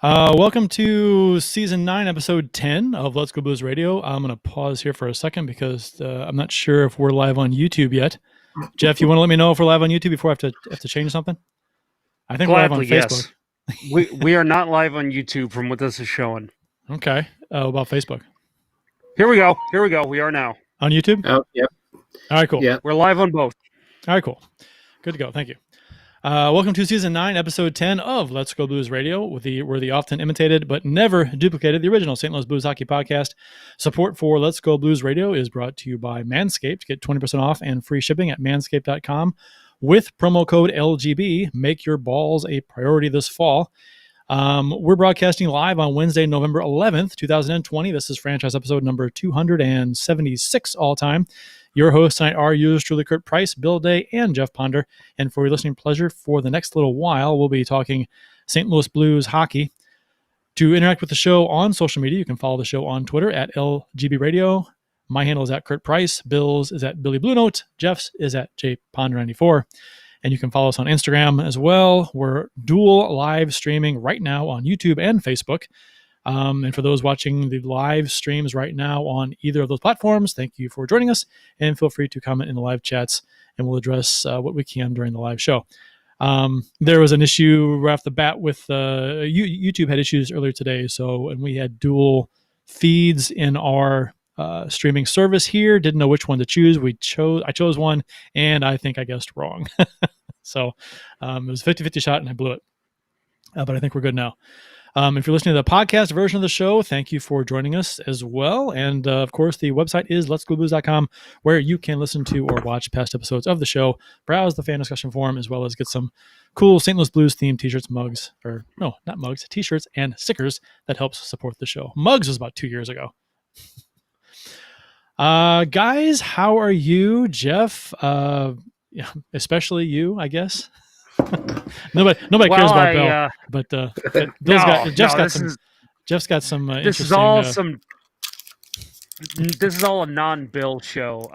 Welcome to season 9, episode 10 of Let's Go Blues Radio. I'm going to pause here for a second because I'm not sure if we're live on YouTube yet. Jeff, you want to let me know if we're live on YouTube before I have to change something? I think Gladly, we're live on Facebook. Yes. we are not live on YouTube from what this is showing. Okay. About Facebook. Here we go. We are now. On YouTube? Oh, yep. All right, cool. Yep. We're live on both. All right, cool. Good to go. Thank you. Welcome to season 9, episode 10 of Let's Go Blues Radio, we're the often imitated but never duplicated, the original St. Louis Blues hockey podcast. Support for Let's Go Blues Radio is brought to you by Manscaped. Get 20% off and free shipping at manscaped.com with promo code LGB. Make your balls a priority this fall. We're broadcasting live on Wednesday, November 11th, 2020. This is franchise episode number 276 all time. Your hosts tonight are yours truly, Kurt Price, Bill Day, and Jeff Ponder. And for your listening pleasure, for the next little while, we'll be talking St. Louis Blues hockey. To interact with the show on social media, you can follow the show on Twitter at LGB Radio. My handle is at Kurt Price. Bill's is at Billy Blue Note. Jeff's is at JPonder94. And you can follow us on Instagram as well. We're dual live streaming right now on YouTube and Facebook. And for those watching the live streams right now on either of those platforms, thank you for joining us. And feel free to comment in the live chats, and we'll address what we can during the live show. There was an issue right off the bat with YouTube had issues earlier today. And we had dual feeds in our streaming service here. Didn't know which one to choose. I chose one, and I think I guessed wrong. So it was a 50-50 shot, and I blew it. But I think we're good now. If you're listening to the podcast version of the show, thank you for joining us as well. And of course, the website is letsgoblues.com, where you can listen to or watch past episodes of the show, browse the fan discussion forum, as well as get some cool St. Louis Blues themed t-shirts, t-shirts and stickers that helps support the show. Mugs was about 2 years ago. Guys, how are you? Jeff, especially you, I guess. Nobody cares about Bill, but Jeff's got some. This is all a non-Bill show.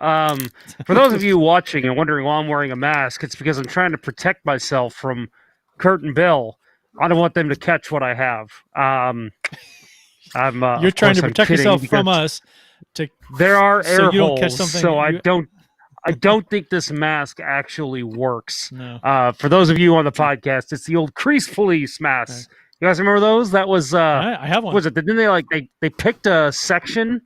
For those of you watching and wondering why I'm wearing a mask, it's because I'm trying to protect myself from Kurt and Bill. I don't want them to catch what I have. You're trying to protect yourself from us. There are air you don't holes, catch something. So I don't think this mask actually works. No. For those of you on the podcast, it's the old crease police mask. Right. You guys remember those? That was I have one. Was it? Didn't they picked a section?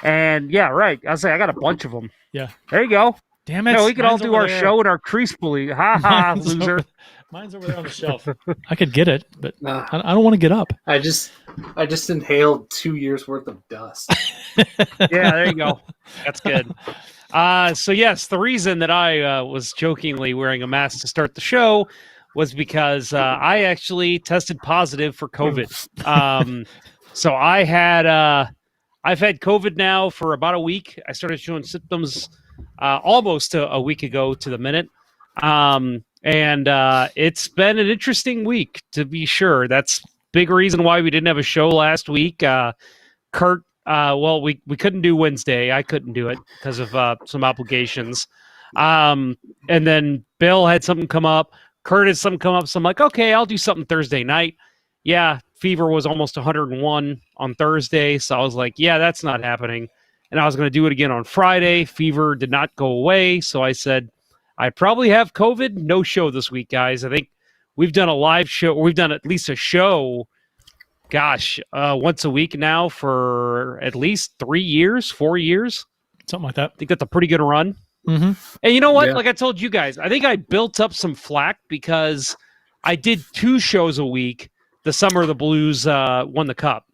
And yeah, right. I got a bunch of them. Yeah. There you go. Damn it! No, we could all do our show in our crease police. Ha ha, loser. Mine's over there on the shelf. I could get it, but I don't want to get up. I just inhaled 2 years worth of dust. Yeah, there you go. That's good. So yes, the reason that I was jokingly wearing a mask to start the show was because I actually tested positive for COVID. So I've had COVID now for about a week. I started showing symptoms almost a week ago to the minute. And it's been an interesting week, to be sure. That's big reason why we didn't have a show last week. Kurt, we couldn't do Wednesday. I couldn't do it because of some obligations. And then Bill had something come up. Kurt had something come up. So I'm like, okay, I'll do something Thursday night. Yeah, fever was almost 101 on Thursday. So I was like, yeah, that's not happening. And I was going to do it again on Friday. Fever did not go away. So I said, I probably have COVID. No show this week, guys. I think we've done a live show. We've done at least a show, once a week now for at least 4 years. Something like that. I think that's a pretty good run. Mm-hmm. And you know what? Yeah. Like I told you guys, I think I built up some flack because I did 2 shows a week the summer the Blues won the Cup.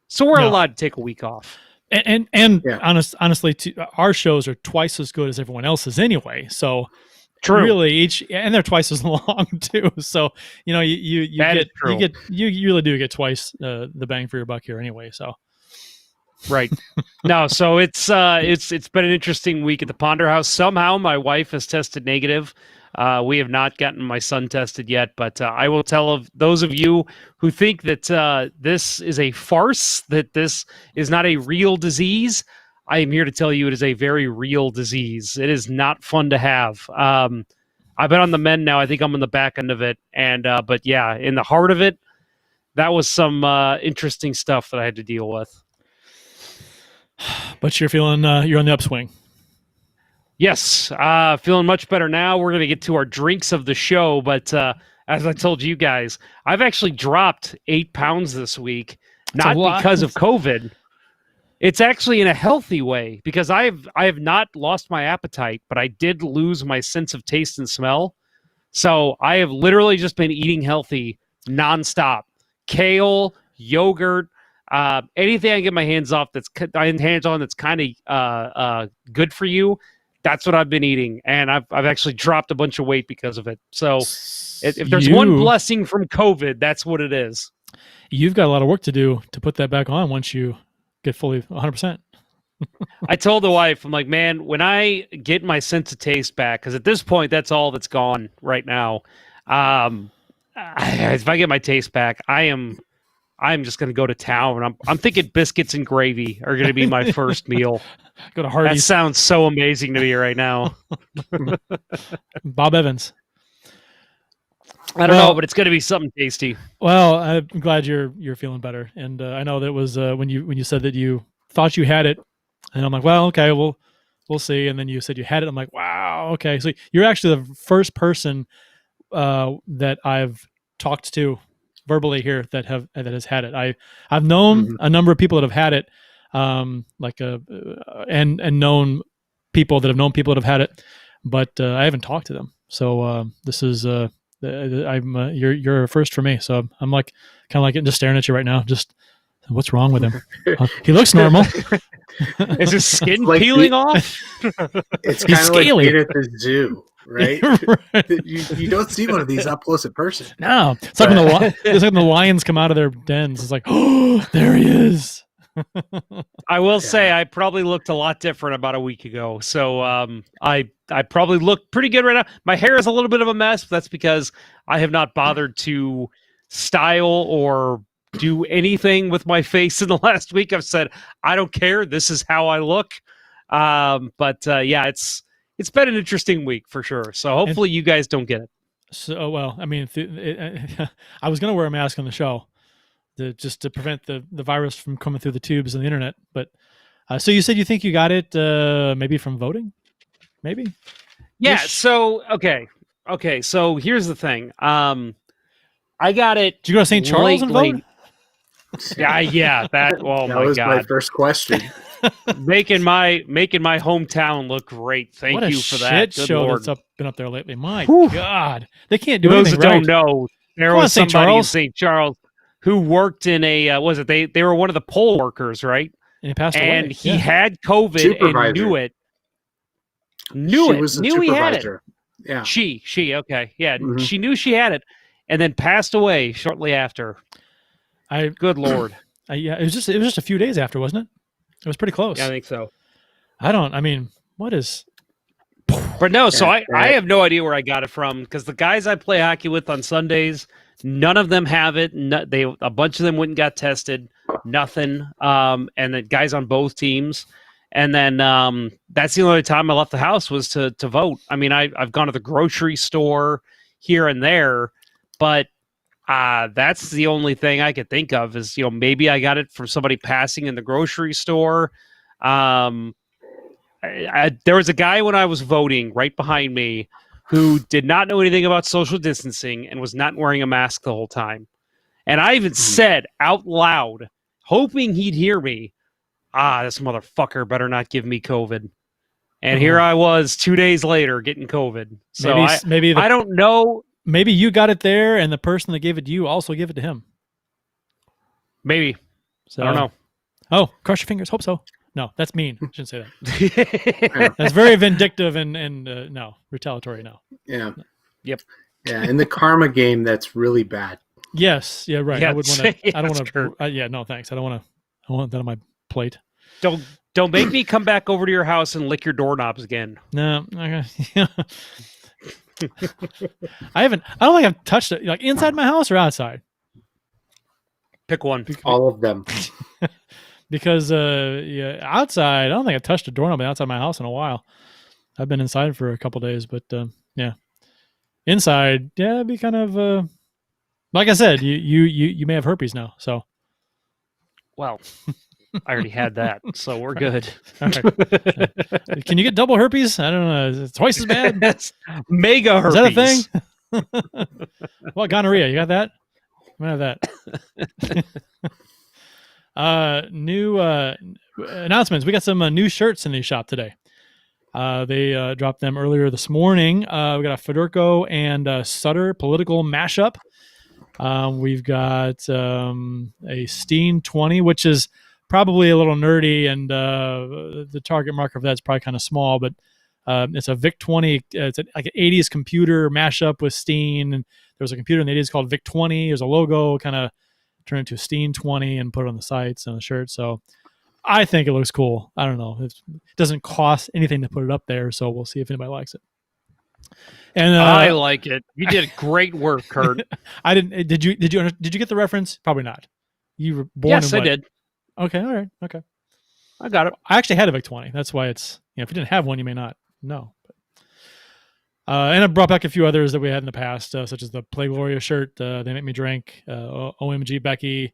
So we're allowed to take a week off. And honestly, our shows are twice as good as everyone else's anyway. So True. Really, and they're twice as long too. So you really do get twice the bang for your buck here anyway. So right. No, so it's been an interesting week at the Ponder House. Somehow my wife has tested negative. We have not gotten my son tested yet, but I will tell those of you who think that this is a farce, that this is not a real disease, I am here to tell you it is a very real disease. It is not fun to have. I've been on the mend now. I think I'm on the back end of it. And but yeah, in the heart of it, that was some interesting stuff that I had to deal with. But you're feeling you're on the upswing. Yes, feeling much better now. We're going to get to our drinks of the show, but as I told you guys, I've actually dropped 8 pounds this week, not because of COVID. It's actually in a healthy way because I have not lost my appetite, but I did lose my sense of taste and smell. So I have literally just been eating healthy nonstop. Kale, yogurt, anything I get my hands on that's kind of good for you. That's what I've been eating, and I've actually dropped a bunch of weight because of it. So if there's one blessing from COVID, that's what it is. You've got a lot of work to do to put that back on once you get fully 100%. I told the wife, I'm like, man, when I get my sense of taste back, because at this point, that's all that's gone right now. If I get my taste back, I'm just going to go to town. I'm thinking biscuits and gravy are going to be my first meal. Go to Hardee's. That sounds so amazing to me right now. Bob Evans. I don't know, but it's going to be something tasty. Well, I'm glad you're feeling better, and I know that was when you said that you thought you had it, and I'm like, well, okay, we'll see. And then you said you had it. I'm like, wow, okay. So you're actually the first person that I've talked to verbally here that has had it. I've known a number of people that have had it, and known people that have known people that have had it, but I haven't talked to them. So this is you're a first for me. So I'm like kind of like just staring at you right now. Just what's wrong with him? He looks normal. Is his skin peeling off? It's kind of like being at the zoo. Right? Right. You don't see one of these up close in person. No, it's like when the lions come out of their dens. It's like, oh, there he is. I will say I probably looked a lot different about a week ago. So I probably look pretty good right now. My hair is a little bit of a mess. But that's because I have not bothered to style or do anything with my face in the last week. I've said, I don't care. This is how I look. It's been an interesting week for sure. So hopefully you guys don't get it. So, well, I mean, I was going to wear a mask on the show just to prevent the virus from coming through the tubes on the internet. But so you said you think you got it maybe from voting? Maybe? Yeah. So, okay. So here's the thing. I got it. Did you go to St. Charles and vote? Yeah. That was my first question. making my hometown look great. Thank you for that. Shit Good show Lord. that's been up there lately. My God, they can't do anything. Those that don't know, there was somebody in St. Charles who worked in a they were one of the poll workers, right? And he passed away. And he had COVID and knew it. Knew he had it. Yeah. She okay. Yeah, she knew she had it and then passed away shortly after. Good Lord. Yeah, it was just a few days after, wasn't it? It was pretty close. Yeah, I think so. What is... But no, so I have no idea where I got it from because the guys I play hockey with on Sundays, none of them have it. A bunch of them went and got tested. Nothing. And the guys on both teams. And then that's the only time I left the house was to vote. I mean, I've gone to the grocery store here and there, but that's the only thing I could think of is, maybe I got it from somebody passing in the grocery store. There was a guy when I was voting right behind me who did not know anything about social distancing and was not wearing a mask the whole time. And I even said out loud, hoping he'd hear me, this motherfucker better not give me COVID. And here I was 2 days later getting COVID. So I don't know. Maybe you got it there, and the person that gave it to you also gave it to him. Maybe. So, I don't know. Oh, cross your fingers. Hope so. No, that's mean. I shouldn't say that. That's very vindictive and no, retaliatory. No. Yeah. Yep. Yeah, in the karma game, that's really bad. Yes. Yeah. Right. Yeah, I would want to. I don't want to. Yeah. No, thanks. I don't want to. I want that on my plate. Don't make me come back over to your house and lick your doorknobs again. No. Okay. I don't think I've touched it like inside my house or outside. Pick one. All of them. Because outside, I don't think I've touched a doorknob outside my house in a while. I've been inside for a couple days, but yeah. Inside, yeah, it'd be kind of Like I said, you may have herpes now. So, Well, I already had that, so we're good. all right. Can you get double herpes? I don't know. Is it twice as bad? That's mega herpes. Is that a thing? Well, gonorrhea. You got that? I have that. New announcements. We got some new shirts in the shop today. They dropped them earlier this morning. We got a Fedorko and Sutter political mashup. We've got a Steen 20, which is probably a little nerdy, and the target market for that's probably kind of small, but it's a VIC 20. It's like an 80s computer mashup with Steen. And there was a computer in the 80s called VIC 20. There's a logo, kind of turned into Steen 20 and put it on the sites and the shirt. So I think it looks cool. I don't know. It doesn't cost anything to put it up there, so we'll see if anybody likes it. And I like it. You did great work, Kurt. I didn't. Did you get the reference? Probably not. You were born. Yes, in I what? did. Okay. All right. Okay. I got it. I actually had a VIC 20. That's why it's, if you didn't have one, you may not know. And I brought back a few others that we had in the past, such as the Play Gloria shirt, They Make Me Drink, OMG Becky.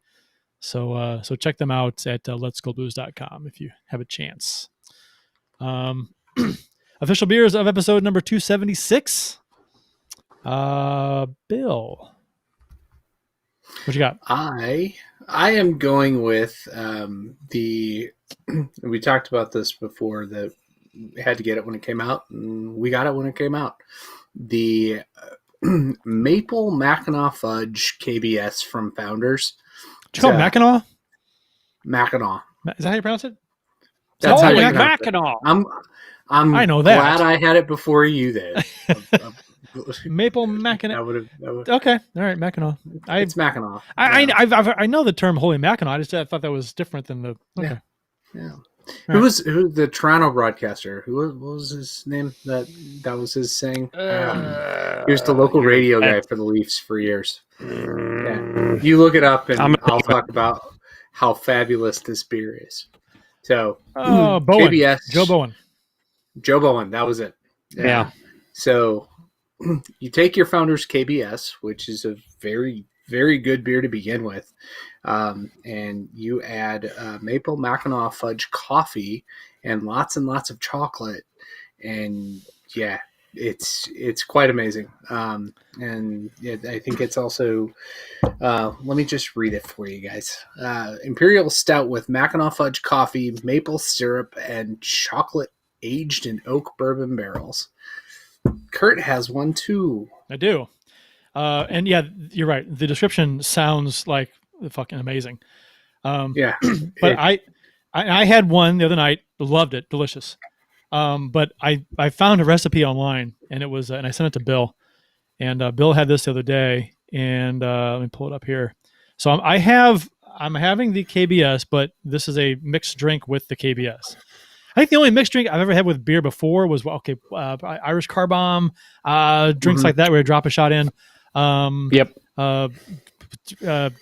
So check them out at letsgoldblues.com if you have a chance. Official beers of episode number 276. Bill, what you got? I am going with we talked about this before, that we had to get it when it came out, and we got it when it came out. The Maple Mackinac Fudge KBS from Founders. Did you call it Mackinac? Mackinac. Is that how you pronounce it? That's how you pronounce it. Mackinac. I know that. Glad I had it before you did. Maple Mackinac. Okay, all right, Mackinac. It's Mackinac. I know the term Holy Mackinac. I thought that was different than the. Okay. Yeah. Who was the Toronto broadcaster? What was his name? That was his saying. He was the local radio guy for the Leafs for years. Yeah. You look it up, and I'll talk about how fabulous this beer is. So, Bowen. KBS. Joe Bowen. That was it. Yeah. So you take your Founders KBS, which is a very, very good beer to begin with, and you add Maple Mackinac Fudge coffee and lots of chocolate, and yeah, it's quite amazing. And I think it's also let me just read it for you guys. Imperial Stout with Mackinac Fudge coffee, maple syrup, and chocolate aged in oak bourbon barrels. Kurt has one too. I do. And yeah, you're right. The description sounds like fucking amazing. Yeah. But I had one the other night, loved it, delicious. But I found a recipe online, and it was, and I sent it to Bill, and Bill had this the other day, and let me pull it up here. So I'm having the KBS, but this is a mixed drink with the KBS. I think the only mixed drink I've ever had with beer before was Irish Car Bomb, drinks like that where you drop a shot in. Yep.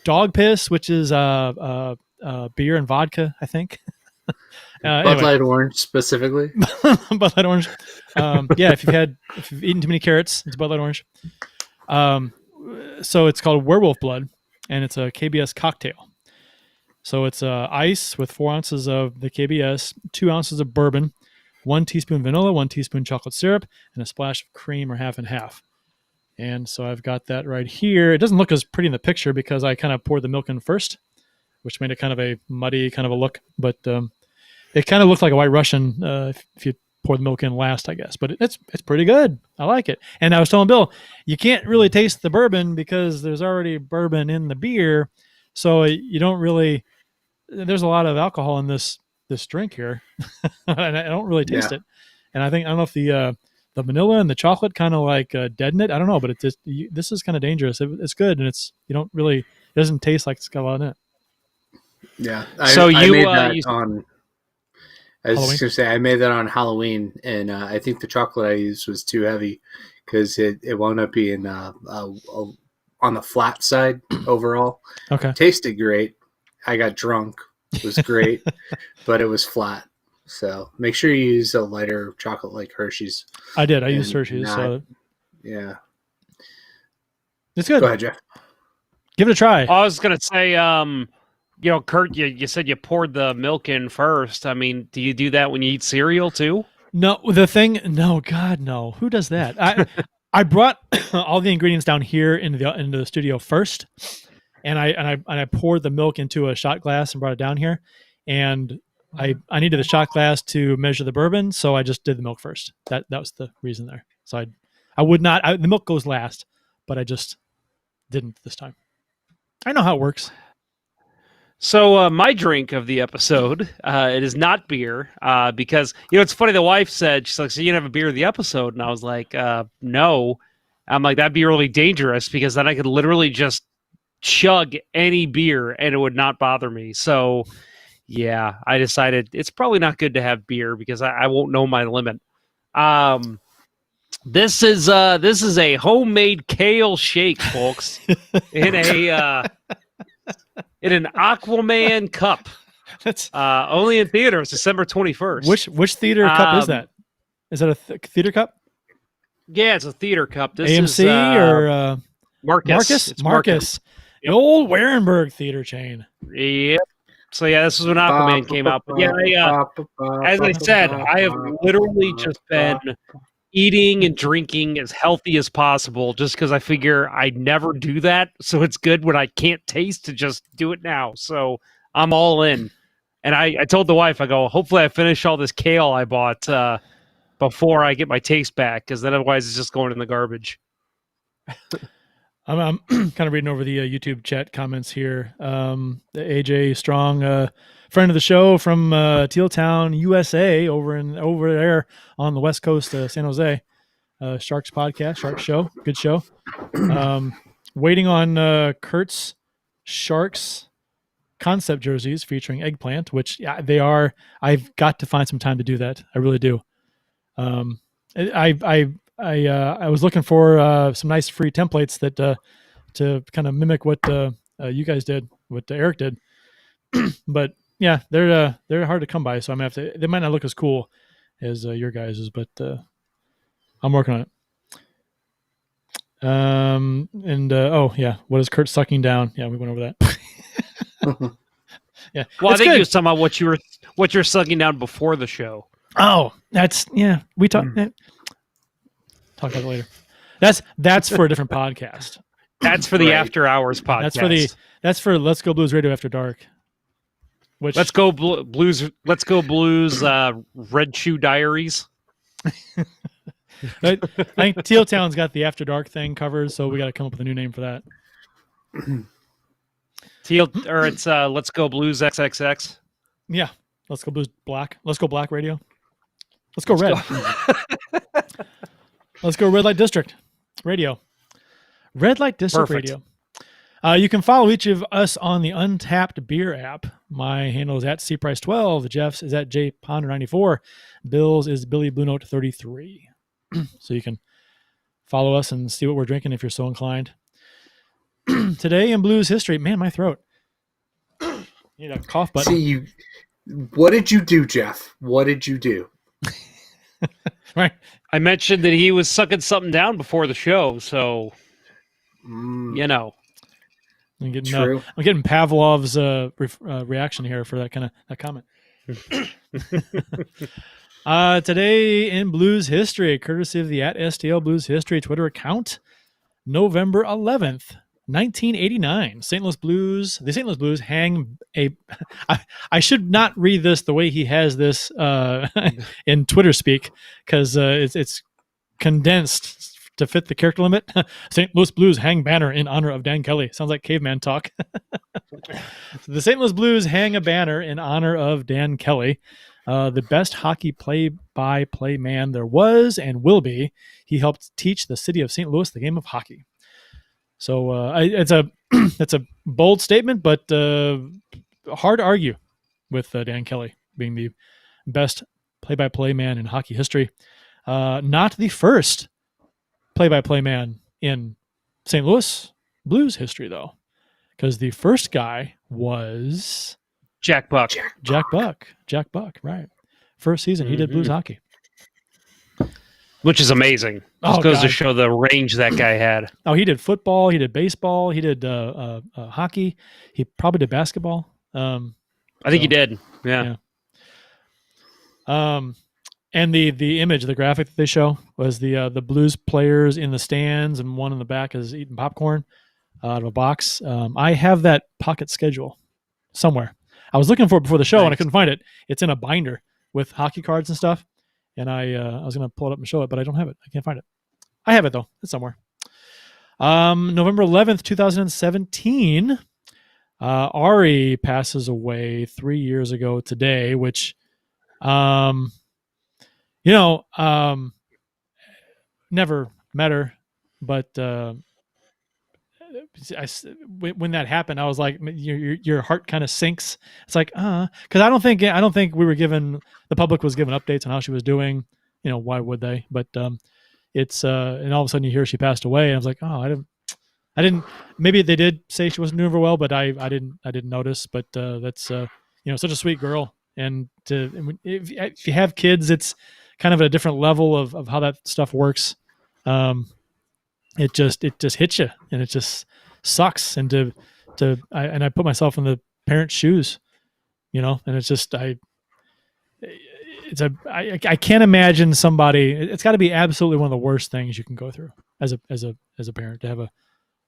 Dog Piss, which is beer and vodka, I think. Bud Light Orange specifically. Bud Light Orange. Yeah, if you've eaten too many carrots, it's Bud Light Orange. So it's called Werewolf Blood, and it's a KBS cocktail. So it's ice with 4 ounces of the KBS, 2 ounces of bourbon, 1 teaspoon vanilla, 1 teaspoon chocolate syrup, and a splash of cream or half and half. And so I've got that right here. It doesn't look as pretty in the picture because I kind of poured the milk in first, which made it kind of a muddy kind of a look. But it kind of looked like a White Russian if you pour the milk in last, I guess. But it's pretty good. I like it. And I was telling Bill, you can't really taste the bourbon because there's already bourbon in the beer. So you don't really... There's a lot of alcohol in this drink here, and I don't really taste it. And I don't know if the vanilla and the chocolate kind of like deaden it. I don't know, but this is kind of dangerous. It's good, and it doesn't taste like it's got a lot in it. Yeah. I made that on Halloween, and I think the chocolate I used was too heavy because it wound up being on the flat side overall. Okay. Tasted great. I got drunk. It was great, but it was flat. So make sure you use a lighter chocolate like Hershey's. I did. I used Hershey's. Yeah. It's good. Go ahead, Jeff. Give it a try. I was gonna say, Kurt, you said you poured the milk in first. I mean, do you do that when you eat cereal too? No, no, God, no. Who does that? I brought all the ingredients down here into the studio first, and I poured the milk into a shot glass and brought it down here, and I needed the shot glass to measure the bourbon, so I just did the milk first. That was the reason there. So I would not. The milk goes last, but I just didn't this time. I know how it works. So my drink of the episode, it is not beer, because it's funny. The wife said, she's like, "So you can have a beer of the episode," and I was like, "No." I'm like, that'd be really dangerous because then I could literally just chug any beer and it would not bother me. So yeah, I decided it's probably not good to have beer because I won't know my limit. This is a homemade kale shake, folks, in an Aquaman cup. That's only in theaters, December 21st. Which theater cup is that? Is that a theater cup? Yeah, it's a theater cup. This AMC is, or Marcus. It's Marcus. Yep. The old Warenberg theater chain. Yep. So yeah, this is when Aquaman came out. But yeah, as I said, I have literally just been eating and drinking as healthy as possible just because I figure I never do that. So it's good when I can't taste to just do it now. So I'm all in. And I told the wife, I go, hopefully I finish all this kale I bought before I get my taste back, because then otherwise it's just going in the garbage. I'm kind of reading over the YouTube chat comments here. The AJ Strong, friend of the show from Teal Town, USA, over there on the west coast of San Jose. Sharks podcast, Sharks show, good show. Waiting on Kurt's Sharks concept jerseys featuring eggplant, which they are. I've got to find some time to do that. I really do. I was looking for some nice free templates that to kind of mimic what you guys did, what Eric did. But yeah, they're hard to come by, so I'm gonna have to. They might not look as cool as your guys's, but I'm working on it. What is Kurt sucking down? Yeah, we went over that. Yeah. Well, I think good. you was talking about what you're sucking down before the show. Oh, we talk about it later. That's for a different podcast. That's for the After Hours podcast. That's for Let's Go Blues Radio After Dark. Which Let's go blues. Let's go blues. Red Shoe Diaries. I think Teal Town's got the After Dark thing covered, so we got to come up with a new name for that. It's Let's Go Blues XXX. Yeah, Let's Go Blues Black. Let's go Black Radio. Let's go Red. Let's go Red Light District Radio. Red Light District Perfect. Radio. You can follow each of us on the Untapped Beer app. My handle is at cprice12. Jeff's is at jponder94. Bill's is Billy Blue Note 33. So you can follow us and see what we're drinking if you're so inclined. Today in Blues history, man, my throat. Need a cough button. See, what did you do, Jeff? What did you do? Right. I mentioned that he was sucking something down before the show, so I'm getting Pavlov's reaction here for that comment. Today in Blues history, courtesy of the @STL Blues History Twitter account, November 11th, 1989. The St. Louis Blues hang a. I should not read this the way he has this in Twitter speak, because it's condensed to fit the character limit. St. Louis Blues hang banner in honor of Dan Kelly. Sounds like caveman talk. So the St. Louis Blues hang a banner in honor of Dan Kelly, the best hockey play-by-play man there was and will be. He helped teach the city of St. Louis the game of hockey. So it's a bold statement, but hard to argue with Dan Kelly being the best play-by-play man in hockey history. Not the first play-by-play man in St. Louis Blues history, though, because the first guy was Jack Buck. Jack Buck, right? First season he did Blues hockey. which is amazing. Just goes to show the range that guy had. Oh, he did football. He did baseball. He did hockey. He probably did basketball. I think he did. Yeah. And the image, the graphic that they show was the Blues players in the stands, and one in the back is eating popcorn out of a box. I have that pocket schedule somewhere. I was looking for it before the show and I couldn't find it. It's in a binder with hockey cards and stuff. And I was going to pull it up and show it, but I don't have it. I can't find it. I have it though. It's somewhere. November 11th, 2017, Ari passes away 3 years ago today, which, never met her, but when that happened, I was like, your heart kind of sinks. It's like, because I don't think the public was given updates on how she was doing. Why would they? But it's and all of a sudden you hear she passed away, and I was like, I didn't. Maybe they did say she wasn't doing very well, but I didn't notice. But that's such a sweet girl, and if you have kids, it's kind of a different level of how that stuff works. It just hits you, and it just sucks. And I put myself in the parent's shoes, and it's just I can't imagine somebody. It's got to be absolutely one of the worst things you can go through as a parent, to have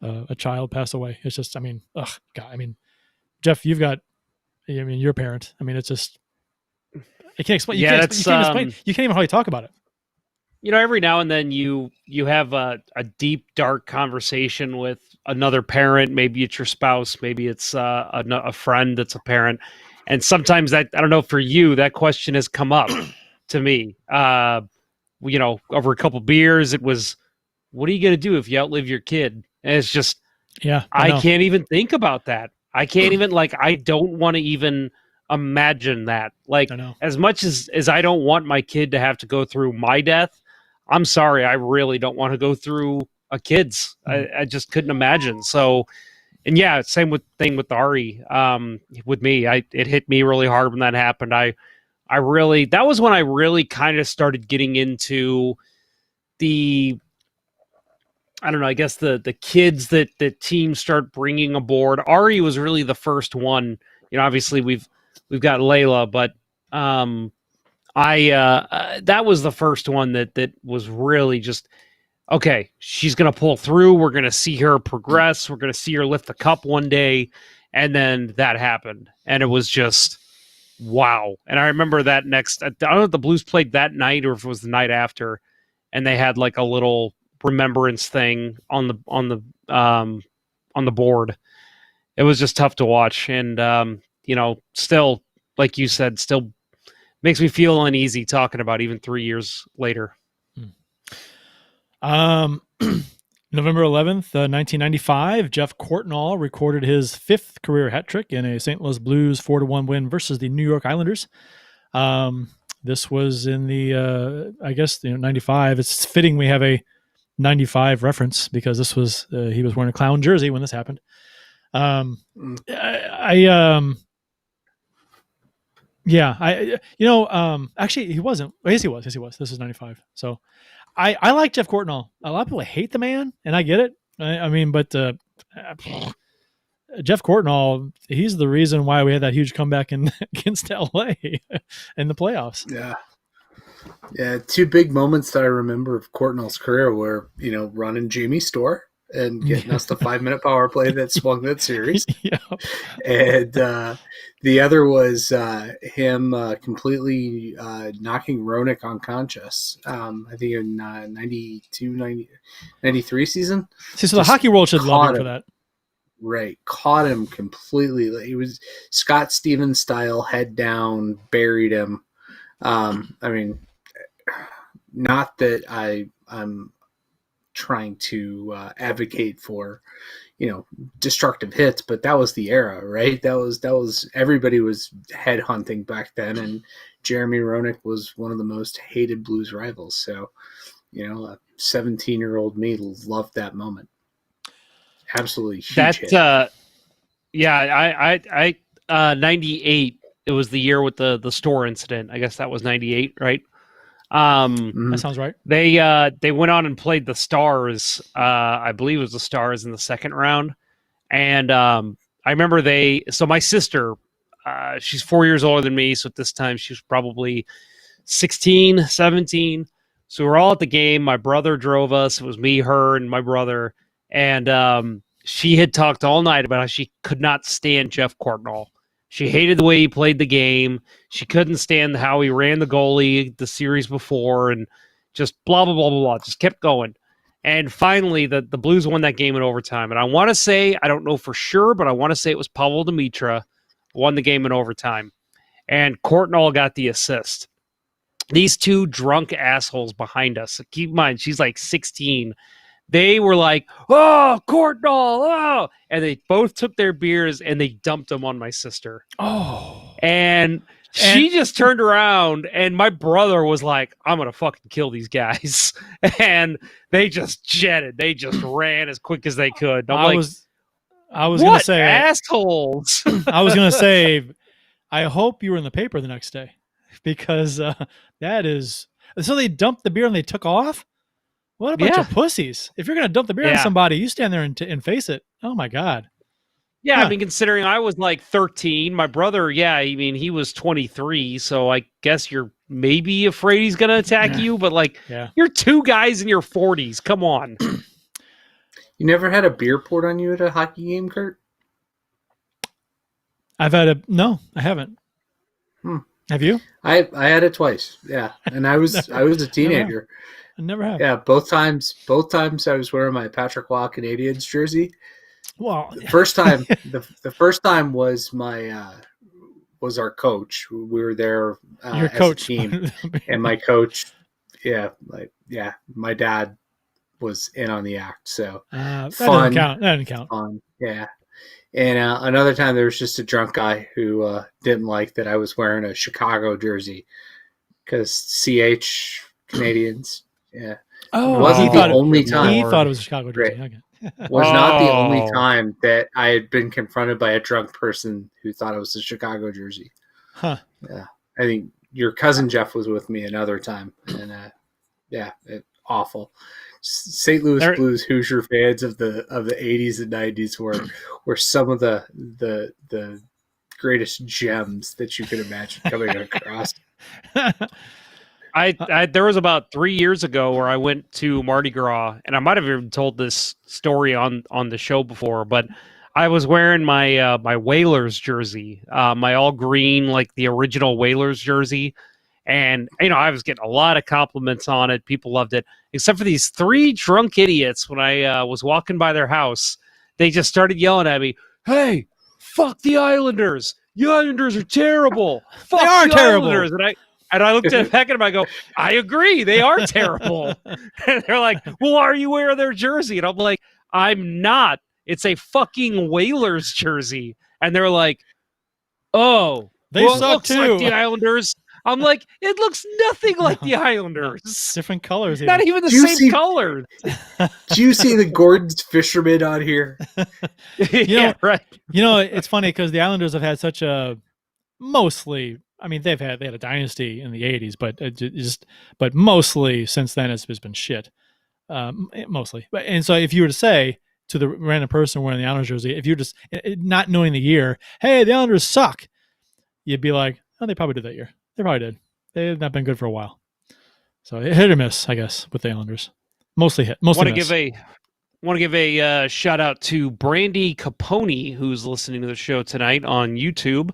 a child pass away. It's just, God. Jeff, you've got, you're a parent. It's just, I can't explain. You can't explain. You can't even hardly talk about it. Every now and then you have a deep, dark conversation with another parent. Maybe it's your spouse. Maybe it's a friend that's a parent. And sometimes I don't know, for you, that question has come up to me. Over a couple beers, it was, what are you going to do if you outlive your kid? And it's just, I can't even think about that. I can't even, I don't want to even imagine that. As much as I don't want my kid to have to go through my death, I'm sorry, I really don't want to go through a kid's. I just couldn't imagine. So, and same thing with Ari. With me, it hit me really hard when that happened. That was when I really kind of started getting into I don't know, I guess the kids that the teams start bringing aboard. Ari was really the first one. Obviously we've got Layla, but that was the first one that was really just, okay, she's going to pull through. We're going to see her progress. We're going to see her lift the cup one day. And then that happened. And it was just, wow. And I remember that I don't know if the Blues played that night or if it was the night after, and they had a little remembrance thing on the board. It was just tough to watch. And, still, like you said, still makes me feel uneasy talking about even 3 years later. November 11th, 1995, Jeff Courtnall recorded his 5th career hat trick in a St. Louis Blues 4-1 win versus the New York Islanders. This was in the, 95. It's fitting we have a 95 reference because this was, he was wearing a clown jersey when this happened. Actually he wasn't. Yes, he was. This is 95. So I like Jeff Courtnall. A lot of people hate the man, and I get it. But Jeff Courtnall, he's the reason why we had that huge comeback against LA in the playoffs. Yeah. Two big moments that I remember of Courtnall's career were, running Jamie's store and getting us the 5-minute power play that swung that series. And the other was him completely knocking Roenick unconscious. I think in 93 season. See, so the hockey world should love him for that. Right. Caught him completely. He was Scott Stevens style, head down, buried him. Not that I'm trying to advocate for, destructive hits, but that was the era, right? That was everybody was head hunting back then, and Jeremy Roenick was one of the most hated Blues rivals. So, a 17-year-old me loved that moment. Absolutely huge hit. 98. It was the year with the store incident. I guess that was 98, right? That sounds right. They went on and played the Stars. I believe it was the Stars in the second round. And I remember so my sister, she's 4 years older than me. So at this time she was probably 16, 17. So we're all at the game. My brother drove us. It was me, her, and my brother. And she had talked all night about how she could not stand Jeff Courtnall. She hated the way he played the game. She couldn't stand how he ran the goalie the series before and just blah, blah, blah, blah, blah. Just kept going. And finally, the Blues won that game in overtime. And I want to say, I don't know for sure, but I want to say it was Pavel Demitra won the game in overtime. And Courtnall got the assist. These two drunk assholes behind us, keep in mind, she's like 16. They were like, oh, Courtnall, oh. And they both took their beers and they dumped them on my sister. Oh. And she just turned around and my brother was like, I'm going to fucking kill these guys. And they just jetted. They just ran as quick as they could. I was going to say, assholes. I was going to say, I hope you were in the paper the next day because that is, so they dumped the beer and they took off? What a bunch of pussies. If you're going to dump the beer on somebody, you stand there and face it. Oh, my God. Yeah, I mean, considering I was like 13, my brother, he was 23, so I guess you're maybe afraid he's going to attack you, but you're two guys in your 40s. Come on. You never had a beer poured on you at a hockey game, Kurt? No, I haven't. Have you? I had it twice. Yeah, and I was a teenager. I never have. Yeah, both times I was wearing my Patrick Waugh Canadiens jersey. Well, the first time was was our coach. We were there your as coach. A team, and my coach, my dad was in on the act. So that fun. That didn't count. Fun, yeah. And another time there was just a drunk guy who didn't like that I was wearing a Chicago jersey because CH Canadians. Yeah. Oh, it wasn't the only time. He thought it was a Chicago jersey. Okay. Was not the only time that I had been confronted by a drunk person who thought it was a Chicago jersey. Huh. Yeah. I think your cousin Jeff was with me another time. And awful. St. Louis Blues Hoosier fans of the 80s and 90s were some of the greatest gems that you could imagine coming across. There was about 3 years ago where I went to Mardi Gras, and I might have even told this story on the show before, but I was wearing my my Whalers jersey, my all green, like the original Whalers jersey. And, I was getting a lot of compliments on it. People loved it, except for these three drunk idiots. When I was walking by their house, they just started yelling at me, hey, fuck the Islanders. The Islanders are terrible. Fuck they are the terrible. Islanders. And I looked back at them. I go, I agree. They are terrible. And they're like, well, why are you wearing their jersey? And I'm like, I'm not. It's a fucking Whalers jersey. And they're like, oh, they suck it looks too. like the Islanders. I'm like, it looks nothing like the Islanders. Different colors. Not even the same colors. Do you see the Gordon's Fisherman on here? Right. It's funny because the Islanders have had such a mostly. I mean, they had a dynasty in the 80s, but mostly since then it's been shit. Mostly. And so if you were to say to the random person wearing the Islanders jersey, if you're just not knowing the year, hey, the Islanders suck, you'd be like, oh, they probably did that year. They probably did. They've not been good for a while. So hit or miss, I guess, with the Islanders. Mostly hit. Mostly miss. Want to give a shout out to Brandy Capone, who's listening to the show tonight on YouTube.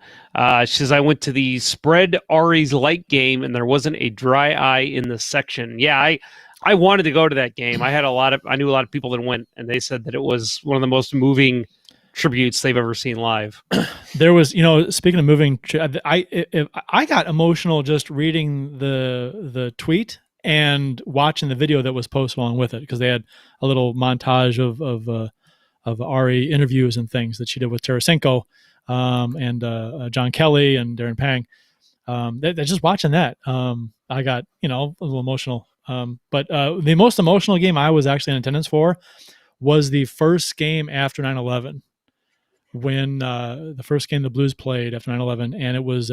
She says, I went to the Spread Ari's Light game and there wasn't a dry eye in the section. Yeah, I wanted to go to that game. I knew a lot of people that went, and they said that it was one of the most moving tributes they've ever seen live. There was, speaking of moving, I got emotional just reading the tweet and watching the video that was posted along with it, because they had a little montage of Ari interviews and things that she did with Tarasenko and John Kelly and Darren Pang. They're just watching that. I got a little emotional. But the most emotional game I was actually in attendance for was the first game after 9/11, when the first game the Blues played after 9/11, and it was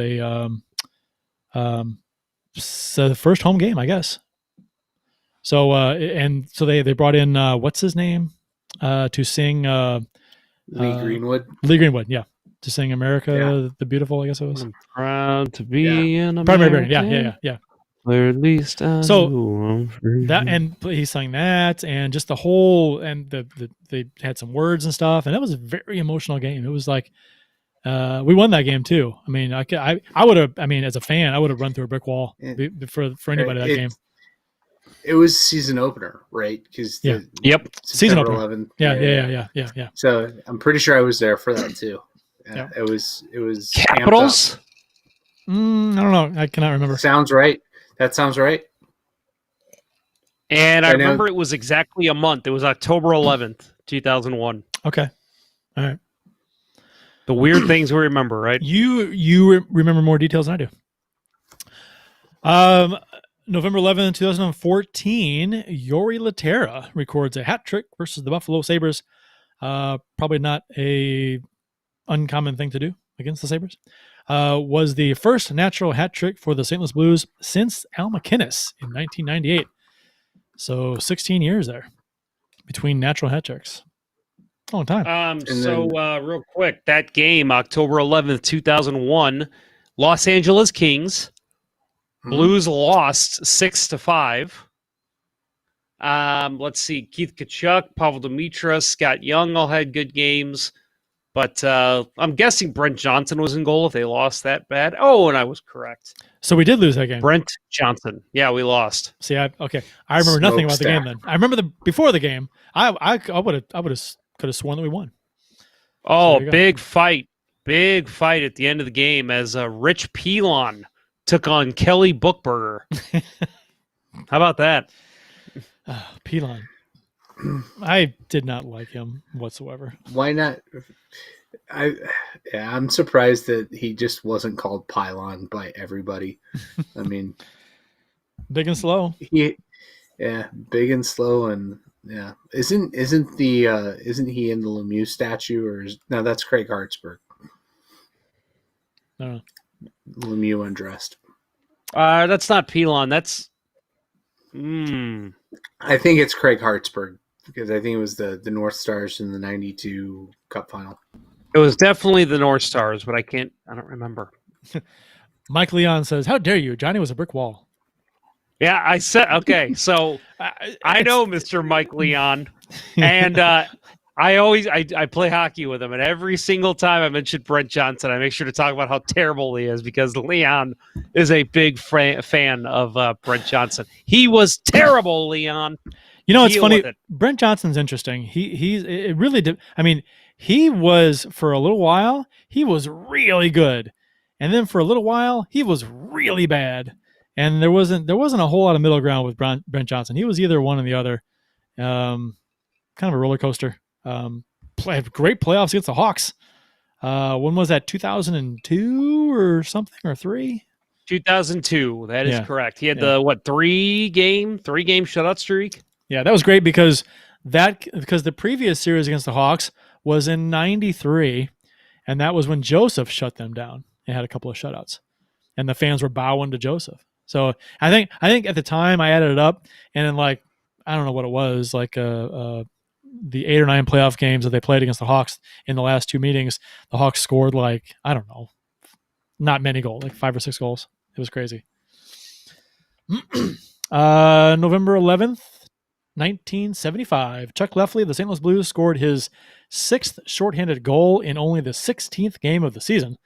the first home game, I guess. So and so they brought in what's his name to sing Lee Greenwood. Lee Greenwood, yeah, to sing "America the Beautiful." I guess it was. I'm proud to be an Primary American. American. Yeah. Or at least I So know I'm free. that, and he sang that, and just the whole, and they had some words and stuff, and that was a very emotional game. It was like we won that game too. I mean, I would have. I mean, as a fan, I would have run through a brick wall for anybody that game. It was season opener, right? Because season opener. 11th. Yeah. So I'm pretty sure I was there for that too. Yeah. It was Capitals. I don't know. I cannot remember. Sounds right. That sounds right. And I remember it was exactly a month. It was October 11th, 2001. Okay. All right. The weird things we remember, right? You remember more details than I do. November 11th, 2014, Yori Laterra records a hat trick versus the Buffalo Sabres. Probably not a uncommon thing to do against the Sabres. Was the first natural hat trick for the St. Louis Blues since Al McInnes in 1998. So 16 years there between natural hat tricks. Long time. Real quick, that game, October 11th, 2001, Los Angeles Kings. Blues lost 6-5. Let's see. Keith Tkachuk, Pavel Demitra, Scott Young all had good games. But I'm guessing Brent Johnson was in goal if they lost that bad. Oh, and I was correct. So we did lose that game. Brent Johnson. Yeah, we lost. See, I remember nothing about the game then. I remember before the game. I could have sworn that we won. Oh, big fight at the end of the game as Rich Pilon took on Kelly Bookberger. How about that? Pilon. I did not like him whatsoever. Why not? I'm surprised that he just wasn't called Pylon by everybody. I mean, big and slow. Big and slow, and yeah. Isn't he in the Lemieux statue, or no? That's Craig Hartsburg. I don't know. Lemieux undressed. That's not Pilon. That's. I think it's Craig Hartsburg because I think it was the North Stars in the '92 Cup final. It was definitely the North Stars, but I don't remember. Mike Leon says, "How dare you? Johnny was a brick wall." Yeah, I said okay. So I know Mr. Mike Leon, and I play hockey with him, and every single time I mention Brent Johnson, I make sure to talk about how terrible he is because Leon is a big fan of Brent Johnson. He was terrible, Leon. You know, it's funny. Brent Johnson's interesting. It really did. I mean, he was for a little while. He was really good, and then for a little while, he was really bad. And there wasn't a whole lot of middle ground with Brent Johnson. He was either one or the other. Kind of a roller coaster. Great playoffs against the Hawks. When was that? 2002 or something, or 3? 2002. That is correct. He had the three game shutout streak. Yeah, that was great because the previous series against the Hawks was in '93, and that was when Joseph shut them down. They had a couple of shutouts, and the fans were bowing to Joseph. So I think at the time I added it up, and then I don't know what it was, the 8 or 9 playoff games that they played against the Hawks in the last 2 meetings, the Hawks scored I don't know, not many goals, 5 or 6 goals. It was crazy. November 11th, 1975, Chuck Lefley of the St. Louis Blues scored his 6th shorthanded goal in only the 16th game of the season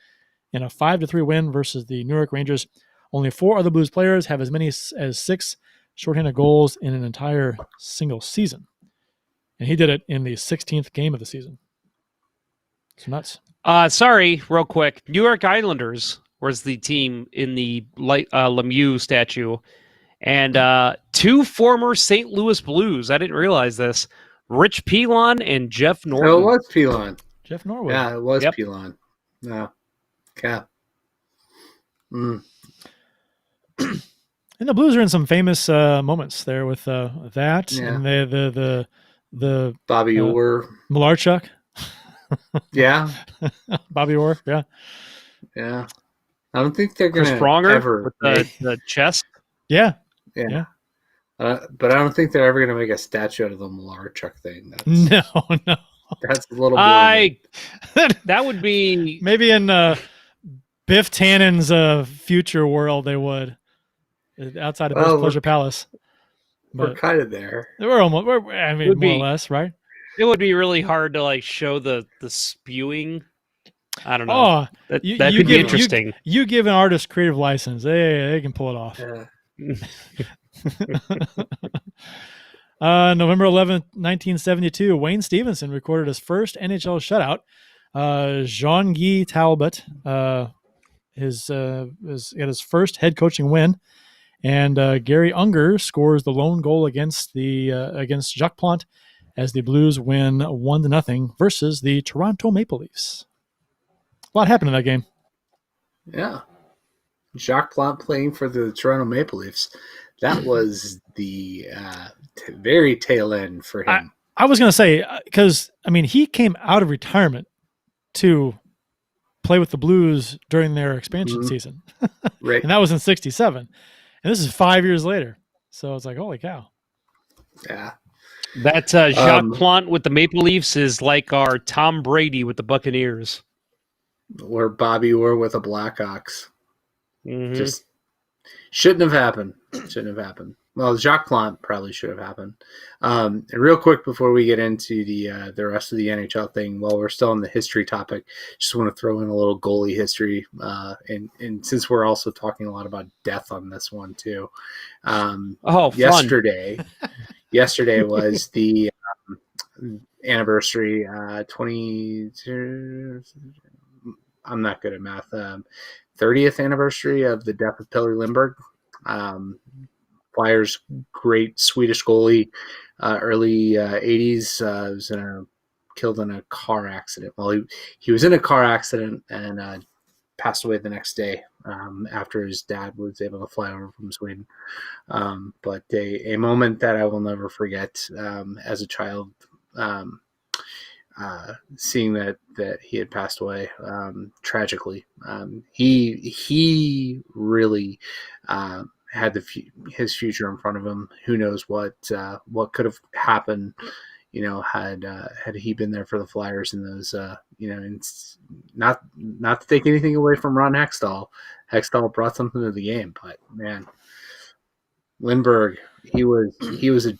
in a 5-3 win versus the New York Rangers. Only 4 other Blues players have as many as 6 shorthanded goals in an entire single season. And he did it in the 16th game of the season. It's nuts. Sorry, real quick. New York Islanders was the team in the Lemieux statue. And 2 former St. Louis Blues. I didn't realize this. Rich Pilon and Jeff Norwood. No, it was Pilon. Jeff Norwood. Yeah, it was Pilon. No. Cap. And the Blues are in some famous moments there with that and the Bobby Orr, Malarchuk. Yeah, Bobby Orr. Yeah. I don't think they're Chris gonna Pronger ever with the chest. Yeah. yeah. But I don't think they're ever gonna make a statue out of the Malarchuk thing. No. That's a little. That would be Maybe in Biff Tannen's future world they would outside of Bill's Pleasure Palace. We're kind of there. We're almost. I mean, more or less, right? It would be really hard to like show the spewing. I don't know. Oh, that could be interesting. You give an artist creative license, they can pull it off. November 11th, 1972, Wayne Stevenson recorded his first NHL shutout. Jean-Guy Talbot got his first head coaching win, and Gary Unger scores the lone goal against Jacques Plante as the Blues win 1-0 versus the Toronto Maple Leafs. A lot happened in that game. Yeah. Jacques Plante playing for the Toronto Maple Leafs. That was the very tail end for him. I was going to say, because, I mean, he came out of retirement to play with the Blues during their expansion season. Right. And that was in 1967. And this is 5 years later. So it's like, holy cow. Yeah. That Jacques Plante with the Maple Leafs is like our Tom Brady with the Buccaneers. Or Bobby Orr with the Blackhawks. Mm-hmm. Just shouldn't have happened. Well, Jacques Plante probably should have happened. And real quick before we get into the rest of the NHL thing, while we're still on the history topic, just want to throw in a little goalie history. And since we're also talking a lot about death on this one too, yesterday was the anniversary. 20. I'm not good at math. 30th anniversary of the death of Pelle Lindbergh. Flyers' great Swedish goalie, early 80s, was killed in a car accident. Well, he was in a car accident and passed away the next day after his dad was able to fly over from Sweden. But a moment that I will never forget as a child, seeing that he had passed away tragically. He really had his future in front of him. Who knows what could have happened, had he been there for the Flyers in those, and not to take anything away from Ron Hextall. Hextall brought something to the game, but man, Lindbergh, he was a gem,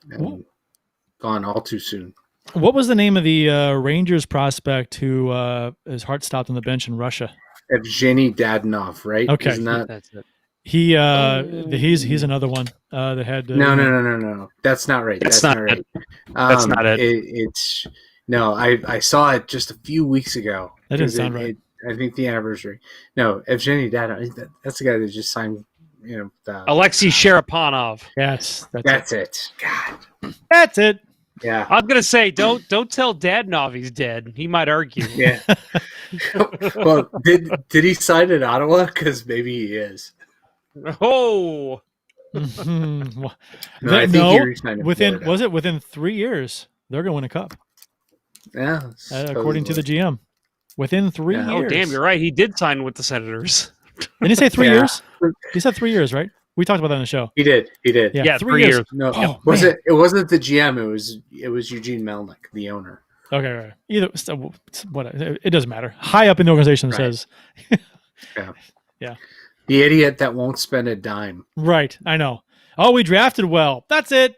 and gone all too soon. What was the name of the Rangers prospect who his heart stopped on the bench in Russia? Evgeny Dadonov, right? Okay, Isn't that... That's it. He's another one that had no. That's not right. That's not right. That's not it. It's no. I saw it just a few weeks ago. That didn't sound right. I think the anniversary. No, Evgeny Dadonov. That's the guy that just signed. Alexei Sharaponov. Yes, that's it. God, that's it. Yeah, I'm gonna say don't tell Dadonov he's dead. He might argue. Yeah. Well, did he sign in Ottawa? Because maybe he is. Oh. Mm-hmm. No, I think he re-signed in within Florida. within 3 years they're going to win a cup. Yeah, according to the GM, within 3 years. Oh, damn! You're right. He did sign with the Senators. Didn't he say 3 years? He said 3 years, right? We talked about that on the show. He did. Yeah, 3 years. No, it wasn't the GM. It was Eugene Melnick, the owner. Okay, right. Either what it doesn't matter. High up in the organization says. Yeah. The idiot that won't spend a dime. Right, I know. Oh, we drafted well. That's it.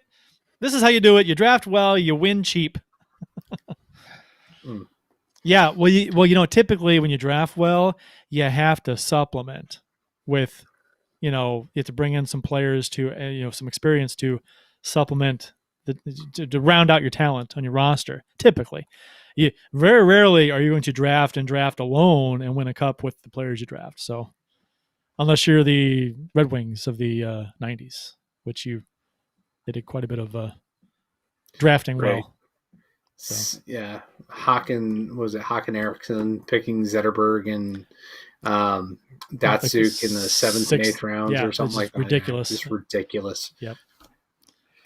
This is how you do it. You draft well, you win cheap. Yeah, well, typically when you draft well, you have to supplement with, you have to bring in some players to, some experience to supplement to round out your talent on your roster. Typically, very rarely are you going to draft alone and win a cup with the players you draft. So, unless you're the Red Wings of the 90s, which they did quite a bit of drafting well. So. Yeah, Håkan Eriksson picking Zetterberg and Datsuk in the 7th and 8th rounds or something like that. Ridiculous. It's ridiculous. Yep.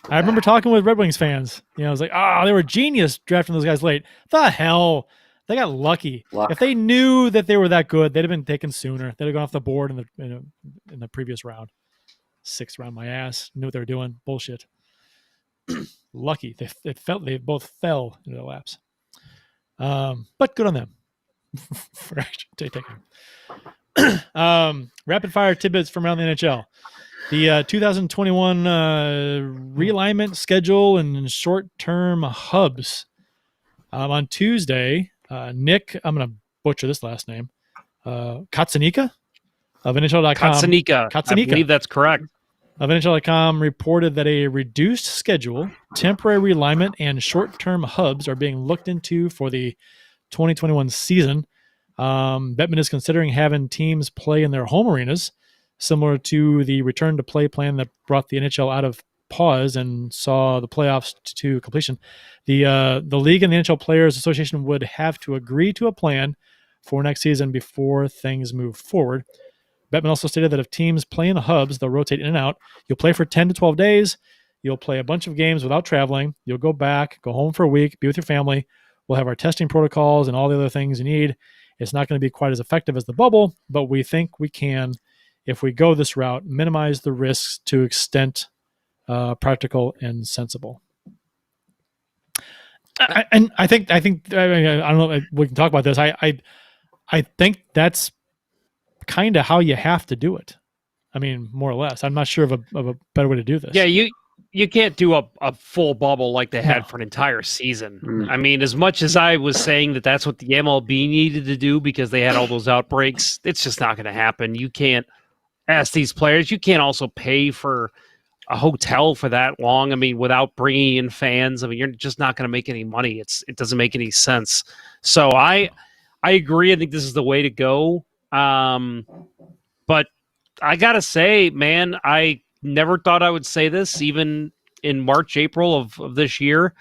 I remember talking with Red Wings fans. I was like, they were genius drafting those guys late. The hell? They got lucky. Luck. If they knew that they were that good, they'd have been taken sooner. They'd have gone off the board in the previous round. 6th round, my ass. Knew what they were doing. Bullshit. Lucky. They both fell into the laps. But good on them for actually taking them. Rapid fire tidbits from around the NHL. The 2021 realignment schedule and short-term hubs. On Tuesday, Nick, I'm going to butcher this last name, Katsanika of NHL.com. Katsanika. I believe that's correct. Of NHL.com reported that a reduced schedule, temporary realignment, and short-term hubs are being looked into for the 2021 season. Bettman is considering having teams play in their home arenas, similar to the return-to-play plan that brought the NHL out of pause and saw the playoffs to completion. The league and the NHL Players Association would have to agree to a plan for next season before things move forward. Bettman also stated that if teams play in the hubs, they'll rotate in and out. You'll play for 10 to 12 days. You'll play a bunch of games without traveling. You'll go back, go home for a week, be with your family. We'll have our testing protocols and all the other things you need. It's not going to be quite as effective as the bubble, but we think we can, if we go this route, minimize the risks to extent practical and sensible. I don't know. We can talk about this. I think that's kind of how you have to do it. I mean, more or less. I'm not sure of a better way to do this. Yeah, you can't do a full bubble like they had for an entire season. I mean, as much as I was saying that that's what the MLB needed to do because they had all those outbreaks, it's just not going to happen. You can't ask these players. You can't also pay for a hotel for that long. I mean, without bringing in fans, I mean, you're just not going to make any money. It doesn't make any sense. So I agree. I think this is the way to go. But I gotta say, man, I never thought I would say this, even in March, April of this year.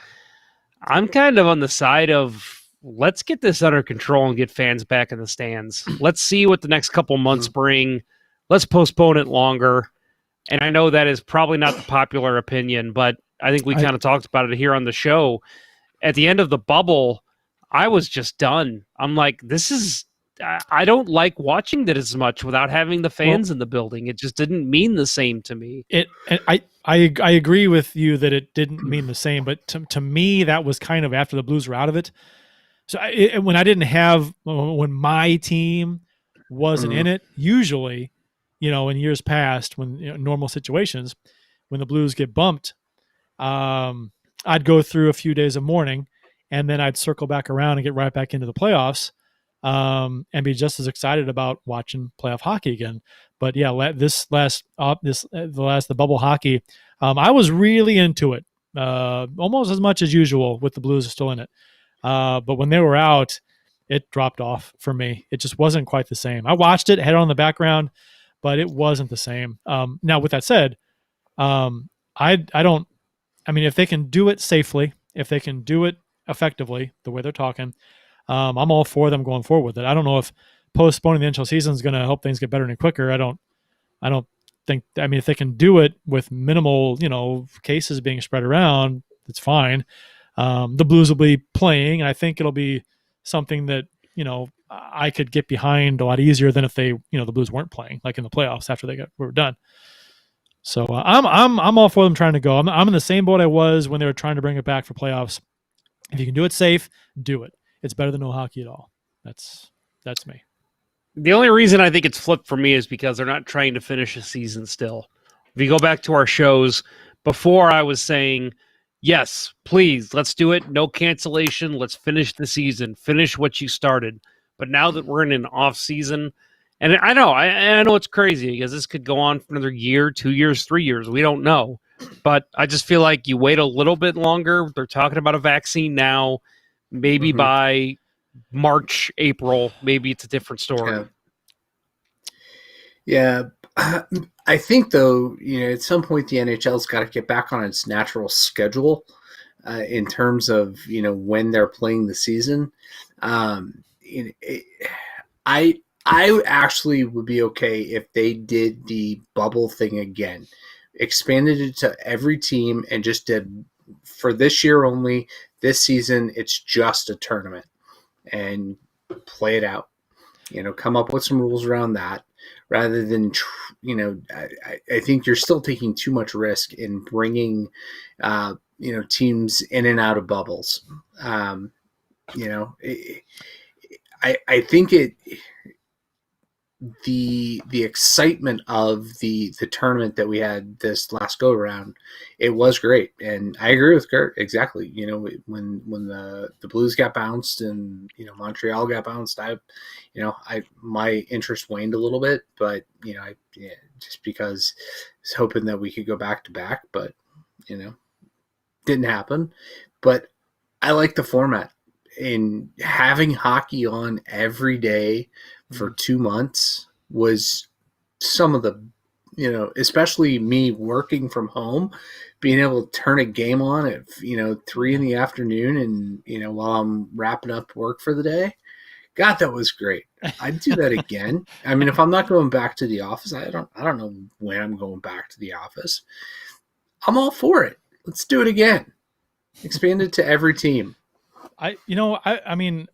I'm kind of on the side of let's get this under control and get fans back in the stands. Let's see what the next couple months bring. Let's postpone it longer. And I know that is probably not the popular opinion, but I think we kind of talked about it here on the show. At the end of the bubble, I was just done. I'm like, I don't like watching that as much without having the fans in the building. It just didn't mean the same to me. I agree with you that it didn't mean the same, but to me, that was kind of after the Blues were out of it. So when my team wasn't in it, usually, in years past, when normal situations, when the Blues get bumped, I'd go through a few days of mourning, and then I'd circle back around and get right back into the playoffs. And be just as excited about watching playoff hockey again. But yeah, the bubble hockey, I was really into it, almost as much as usual with the Blues still in it. But when they were out, it dropped off for me. It just wasn't quite the same. I watched it, had it on the background, but it wasn't the same. Now, with that said, if they can do it safely, if they can do it effectively, the way they're talking, I'm all for them going forward with it. I don't know if postponing the NHL season is going to help things get better any quicker. I don't think. I mean, if they can do it with minimal, cases being spread around, it's fine. The Blues will be playing, and I think it'll be something that I could get behind a lot easier than if they, the Blues weren't playing, like in the playoffs after we were done. So I'm all for them trying to go. I'm in the same boat I was when they were trying to bring it back for playoffs. If you can do it safe, do it. It's better than no hockey at all. That's me. The only reason I think it's flipped for me is because they're not trying to finish a season still. If you go back to our shows, before I was saying, yes, please, let's do it. No cancellation. Let's finish the season. Finish what you started. But now that we're in an off season, and I know it's crazy because this could go on for another year, 2 years, 3 years. We don't know. But I just feel like you wait a little bit longer. They're talking about a vaccine now. Maybe by March, April, maybe it's a different story. Yeah. I think, though, at some point the NHL's got to get back on its natural schedule in terms of, when they're playing the season. I actually would be okay if they did the bubble thing again, expanded it to every team and just did for this year only. This season, it's just a tournament. and play it out. Come up with some rules around that rather than, I think you're still taking too much risk in bringing, teams in and out of bubbles. I think the excitement of the tournament that we had this last go around, it was great, and I agree with Kurt exactly. When the Blues got bounced and Montreal got bounced, my interest waned a little bit, but just because I was hoping that we could go back to back, but didn't happen. But I like the format, and having hockey on every day for 2 months was some of the, especially me working from home, being able to turn a game on at, 3 p.m. and, while I'm wrapping up work for the day. God, that was great. I'd do that again. I mean, if I'm not going back to the office, I don't know when I'm going back to the office. I'm all for it. Let's do it again. Expand it to every team. I mean,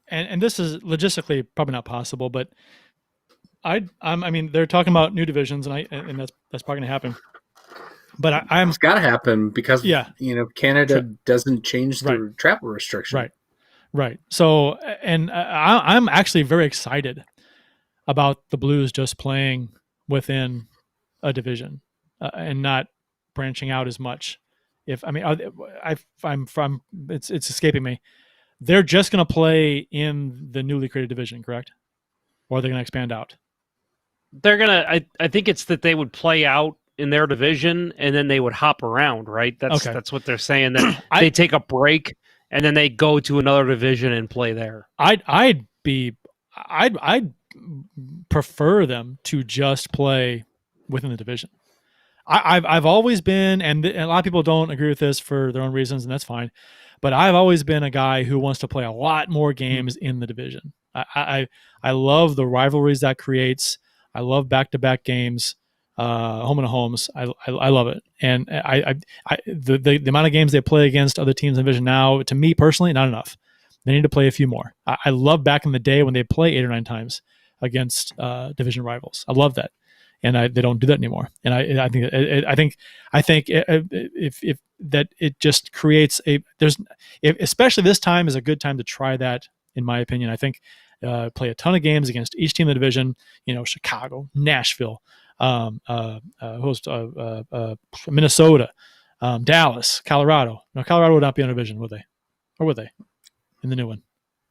and this is logistically probably not possible, but I mean, they're talking about new divisions, and that's probably going to happen. But it's got to happen because Canada doesn't change the travel restriction. Right. So, and I'm actually very excited about the Blues just playing within a division and not branching out as much. It's escaping me. They're just going to play in the newly created division, correct? Or are they going to expand out? They're going to, I think it's that they would play out in their division and then they would hop around, right? That's what they're saying. That they take a break and then they go to another division and play there. I'd prefer them to just play within the division. I've always been, and a lot of people don't agree with this for their own reasons, and that's fine. But I've always been a guy who wants to play a lot more games in the division. I love the rivalries that creates. I love back-to-back games, home and homes. I love it, and the amount of games they play against other teams in the division now, to me personally, not enough. They need to play a few more. I love back in the day when they play 8 or 9 times against division rivals. I love that. And they don't do that anymore. And I think if that it just creates especially this time is a good time to try that. In my opinion, I think play a ton of games against each team in the division. Chicago, Nashville, Minnesota, Dallas, Colorado. No, Colorado would not be on a division, would they? Or would they? In the new one?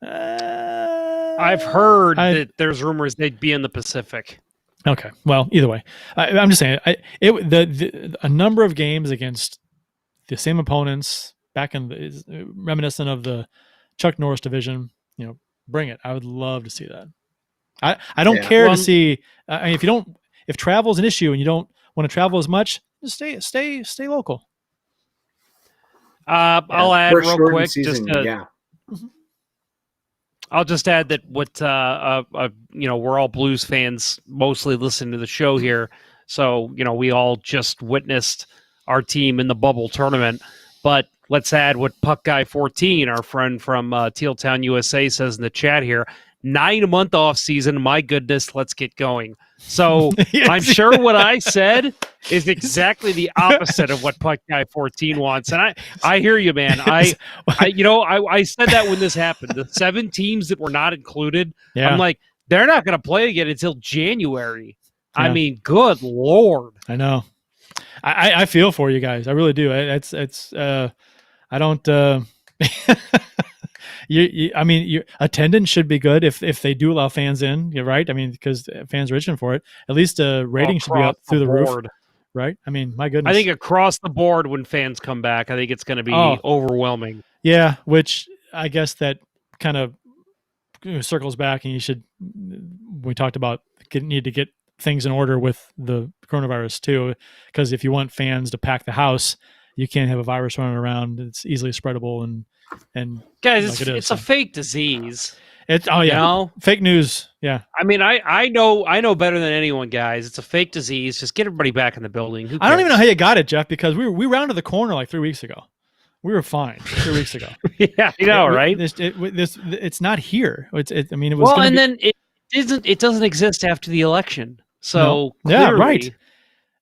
I've heard that there's rumors they'd be in the Pacific. Okay. Well, either way, I'm just saying a number of games against the same opponents back in reminiscent of the Chuck Norris division. Bring it. I would love to see that. I don't care to see. If travel is an issue and you don't want to travel as much, just stay local. I'll add real quick. Season, I'll just add that we're all Blues fans, mostly listening to the show here. So, we all just witnessed our team in the bubble tournament. But let's add what Puck Guy 14, our friend from Teal Town, USA, says in the chat here. 9-month off season. My goodness, let's get going. So yes. I'm sure what I said is exactly the opposite of what Puck Guy 14 wants. And I hear you, man. I said that when this happened. The 7 teams that were not included, I'm like, they're not going to play again until January. Yeah. I mean, good Lord. I know. I feel for you guys. I really do. I don't. Your attendance should be good if they do allow fans in. You're right. I mean, because fans are itching for it. At least rating should be up through the roof, right? I mean, my goodness. I think across the board when fans come back, I think it's going to be overwhelming. Yeah, which I guess that kind of circles back, and we talked about need to get things in order with the coronavirus too, because if you want fans to pack the house, you can't have a virus running around. It's easily spreadable and guys, it's a fake disease. Fake news. Yeah. I mean, I know better than anyone, guys. It's a fake disease. Just get everybody back in the building. I don't even know how you got it, Jeff, because we rounded the corner like 3 weeks ago. We were fine 3 weeks ago. Yeah, you know, right? It's not here. I mean, it was. Well, gonna and be, then it doesn't exist after the election. So No. clearly, Yeah, right.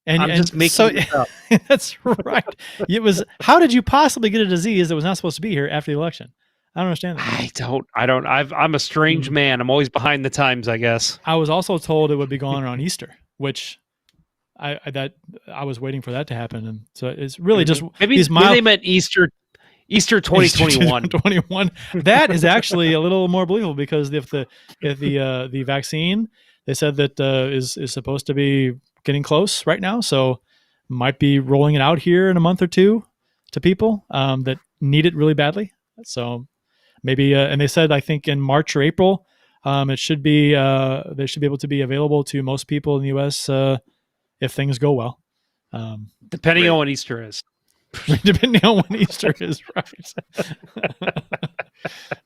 I'm just making this up. That's right. It was. How did you possibly get a disease that was not supposed to be here after the election? I don't understand that. I don't. I'm a strange man. I'm always behind the times, I guess. I was also told it would be gone around Easter, which I was waiting for that to happen, and so it's really just maybe they meant Easter 2021. 2021. That is actually a little more believable because if the vaccine, they said that is supposed to be getting close right now, so might be rolling it out here in a month or two to people that need it really badly. So maybe, and they said I think in March or April, it should be they should be able to be available to most people in the U.S. If things go well. Depending on when Easter is. Depending on when Easter is, right.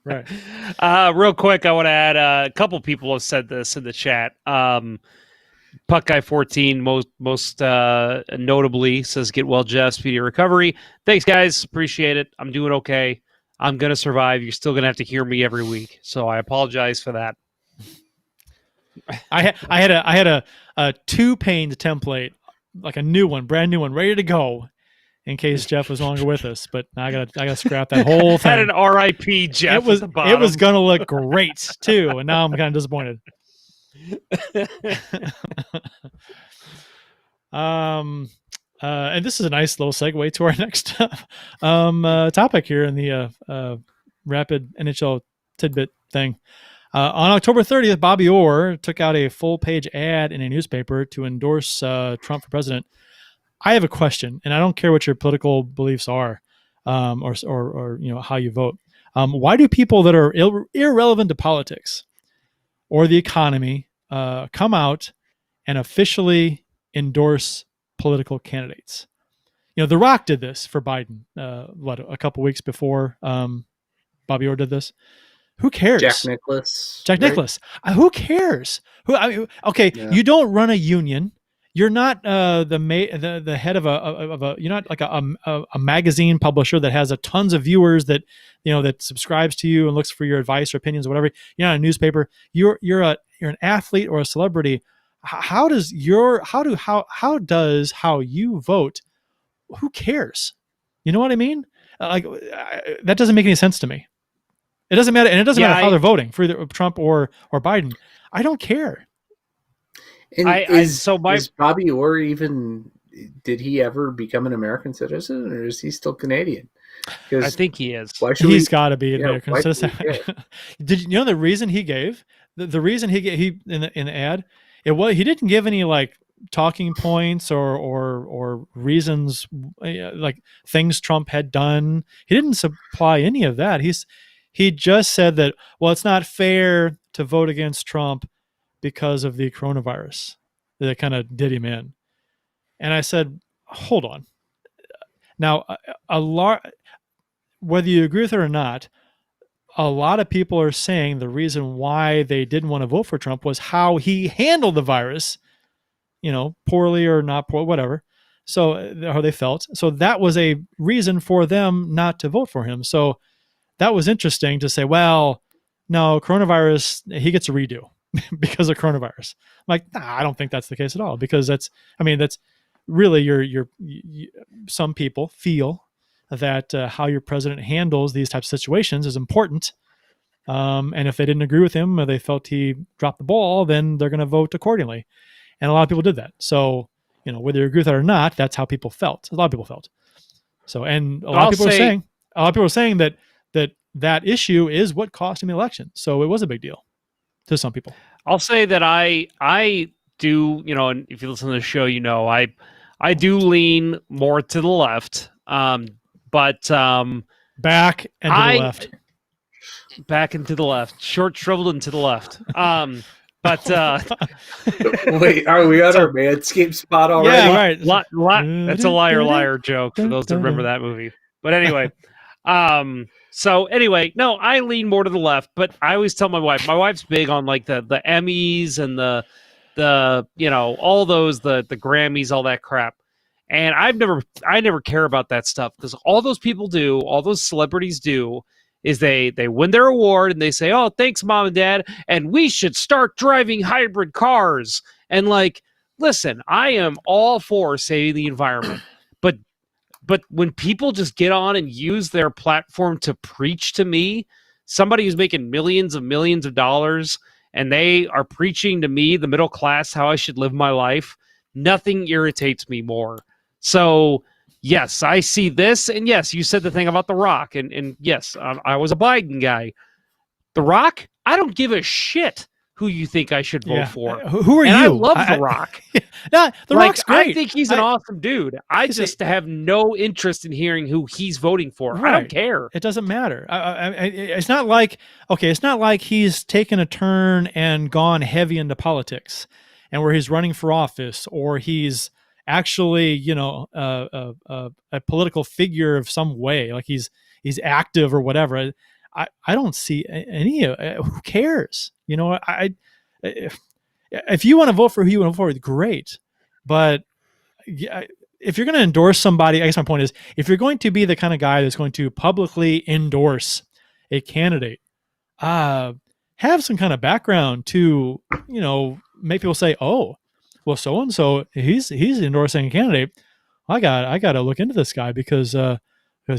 Right. Real quick, I want to add a couple people have said this in the chat. Puck Guy 14 most notably says, "Get well, Jeff. Speedy recovery." Thanks, guys. Appreciate it. I'm doing okay. I'm gonna survive. You're still gonna have to hear me every week, so I apologize for that. I had a 2-pane template, like a new one, brand new one, ready to go, in case Jeff was no longer with us. But now I gotta scrap that whole thing. Had an R.I.P. Jeff. It was gonna look great too, and now I'm kind of disappointed. And this is a nice little segue to our next topic here in the rapid NHL tidbit thing. On October 30th, Bobby Orr took out a full-page ad in a newspaper to endorse Trump for president. I have a question, and I don't care what your political beliefs are, or how you vote. Why do people that are irrelevant to politics or the economy come out and officially endorse political candidates? The Rock did this for Biden. A couple weeks before Bobby Orr did this. Who cares? Jack Nicklaus. Who cares? Okay, yeah. You don't run a union. You're not the head of a you're not like a magazine publisher that has tons of viewers that that subscribes to you and looks for your advice or opinions or whatever. You're not a newspaper. You're an athlete or a celebrity. How does how you vote? Who cares? You know what I mean? That doesn't make any sense to me. It doesn't matter, and it doesn't matter how they're voting for either Trump or Biden. I don't care. And is Bobby Orr even? Did he ever become an American citizen, or is he still Canadian? I think he is. He's got to be an American citizen. Did you know the reason he gave? The reason he gave in the ad, he didn't give any talking points or reasons like things Trump had done. He didn't supply any of that. He just said that, well, it's not fair to vote against Trump because of the coronavirus. That kind of did him in. And I said, hold on. Now, whether you agree with it or not, a lot of people are saying the reason why they didn't want to vote for Trump was how he handled the virus, poorly or not poor, whatever. So how they felt. So that was a reason for them not to vote for him. So that was interesting to say, well, no, coronavirus, he gets a redo because of coronavirus. I'm like, I don't think that's the case at all, because that's really some people feel that how your president handles these types of situations is important. And if they didn't agree with him or they felt he dropped the ball, then they're going to vote accordingly. And a lot of people did that. So, whether you agree with that or not, that's how people felt. A lot of people felt. So, and a lot of people are saying that issue is what cost him the election. So it was a big deal to some people. I'll say that I do, and if you listen to the show, I do lean more to the left. But back and to the left. Back and to the left. Short shriveled and to the left. But wait, are we on our Manscaped spot already? Yeah, right. That's a liar joke for those that remember that movie. But anyway, no, I lean more to the left, but I always tell my wife's big on the Emmys and the all those, the Grammys, all that crap. And I never care about that stuff, because all those people do, all those celebrities do, is they win their award and they say, "Oh, thanks, mom and dad, and we should start driving hybrid cars." And like, listen, I am all for saving the environment, but when people just get on and use their platform to preach to me, somebody who's making millions of dollars, and they are preaching to me, the middle class, how I should live my life, nothing irritates me more. So yes, I see this, and yes, you said the thing about The Rock, and yes, I was a Biden guy. The Rock, I don't give a shit who you think I should vote for. Who are and you? I love The Rock. No, The Rock's great. I think he's an awesome dude. I just have no interest in hearing who he's voting for. Right. I don't care. It doesn't matter. It's not like, it's not like he's taken a turn and gone heavy into politics, and where he's running for office, or he's actually, a political figure of some way, like he's active or whatever. I don't see any. Who cares? If you want to vote for who you want to vote for, great. But if you're going to endorse somebody, I guess my point is, if you're going to be the kind of guy that's going to publicly endorse a candidate, have some kind of background to, make people say, "Oh, well, so and so, he's endorsing a candidate. I got to look into this guy because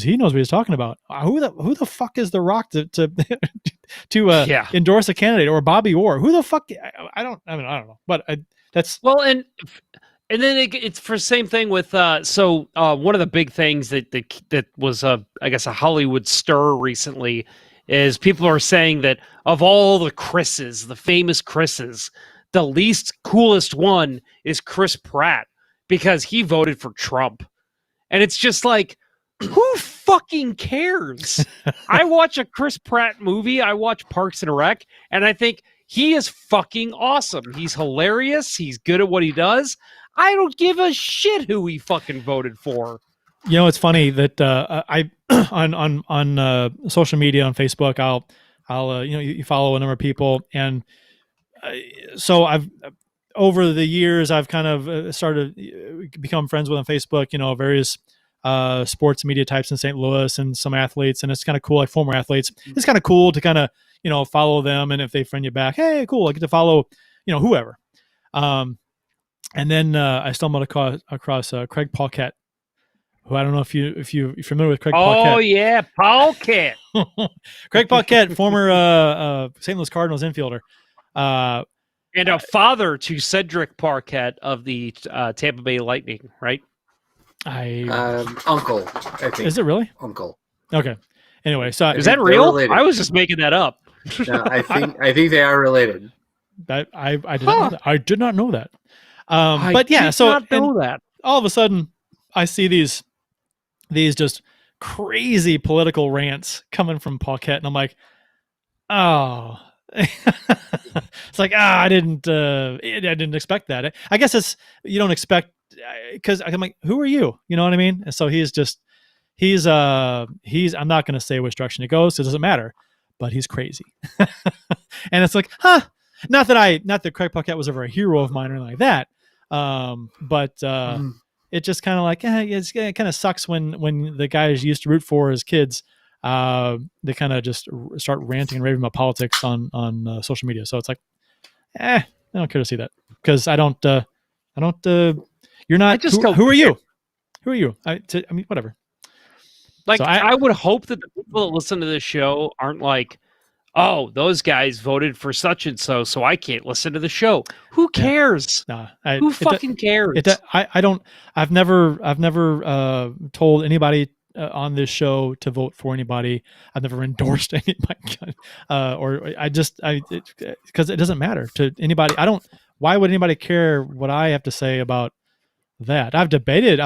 he knows what he's talking about." Who the fuck is The Rock to endorse a candidate, or Bobby Orr? Who the fuck? I don't know. But that's well, and then it's for the same thing with one of the big things that was I guess a Hollywood stir recently is people are saying that of all the Chris's, the famous Chris's, the least coolest one is Chris Pratt, because he voted for Trump. And it's just like, who fucking cares? I watch a Chris Pratt movie, I watch Parks and Rec, and I think he is fucking awesome. He's hilarious. He's good at what he does. I don't give a shit who he fucking voted for. It's funny that I on social media, on Facebook, I'll you follow a number of people, and so I've over the years I've kind of started to become friends with on Facebook. Various sports media types in St. Louis, and some athletes, and it's kind of cool, like former athletes. It's kind of cool to kind of follow them, and if they friend you back, hey, cool, I get to follow whoever. And then I stumbled across Craig Paquette, who I don't know if you're familiar with Craig Paquette. Oh yeah, Paquette. Craig Paquette, former St. Louis Cardinals infielder, and a father to Cedric Paquette of the Tampa Bay Lightning, right? Uncle, I think. Is it really? Uncle. Okay. Anyway, so is that real? I was just making that up. No, I think they are related. I did not know that. But yeah, that all of a sudden I see these just crazy political rants coming from Paquette, and I'm like, oh. It's like, I didn't expect that. I guess you don't expect, because I'm like, who are you? You know what I mean? And so he's I'm not going to say which direction it goes, so it doesn't matter, but he's crazy. And it's like, not that Craig Paquette was ever a hero of mine or anything like that. But it just kind of like, it kind of sucks when the guys you used to root for as kids, they kind of just start ranting and raving about politics on social media. So it's like, I don't care to see that, because I don't, you're not, who are you? Who are you? I mean, whatever. Like, so I would hope that the people that listen to this show aren't like, oh, those guys voted for such and so I can't listen to the show. Who cares? Who fucking cares? I've never told anybody on this show to vote for anybody. I've never endorsed anybody, because it doesn't matter to anybody. Why would anybody care what I have to say about that? I've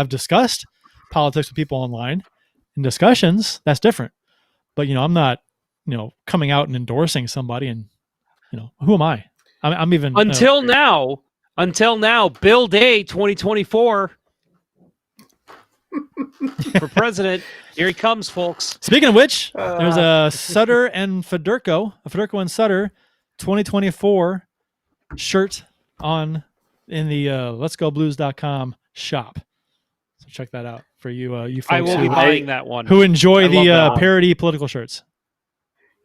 discussed politics with people online in discussions. That's different. But, I'm not, coming out and endorsing somebody, and, who am I? I'm even until now, Bill Day 2024 for president. Here he comes, folks. Speaking of which, there's a Sutter and Federico and Sutter 2024 shirt in the letsgoblues.com shop. So check that out for you folks I will be buying that one. who enjoy I love that the one. parody political shirts.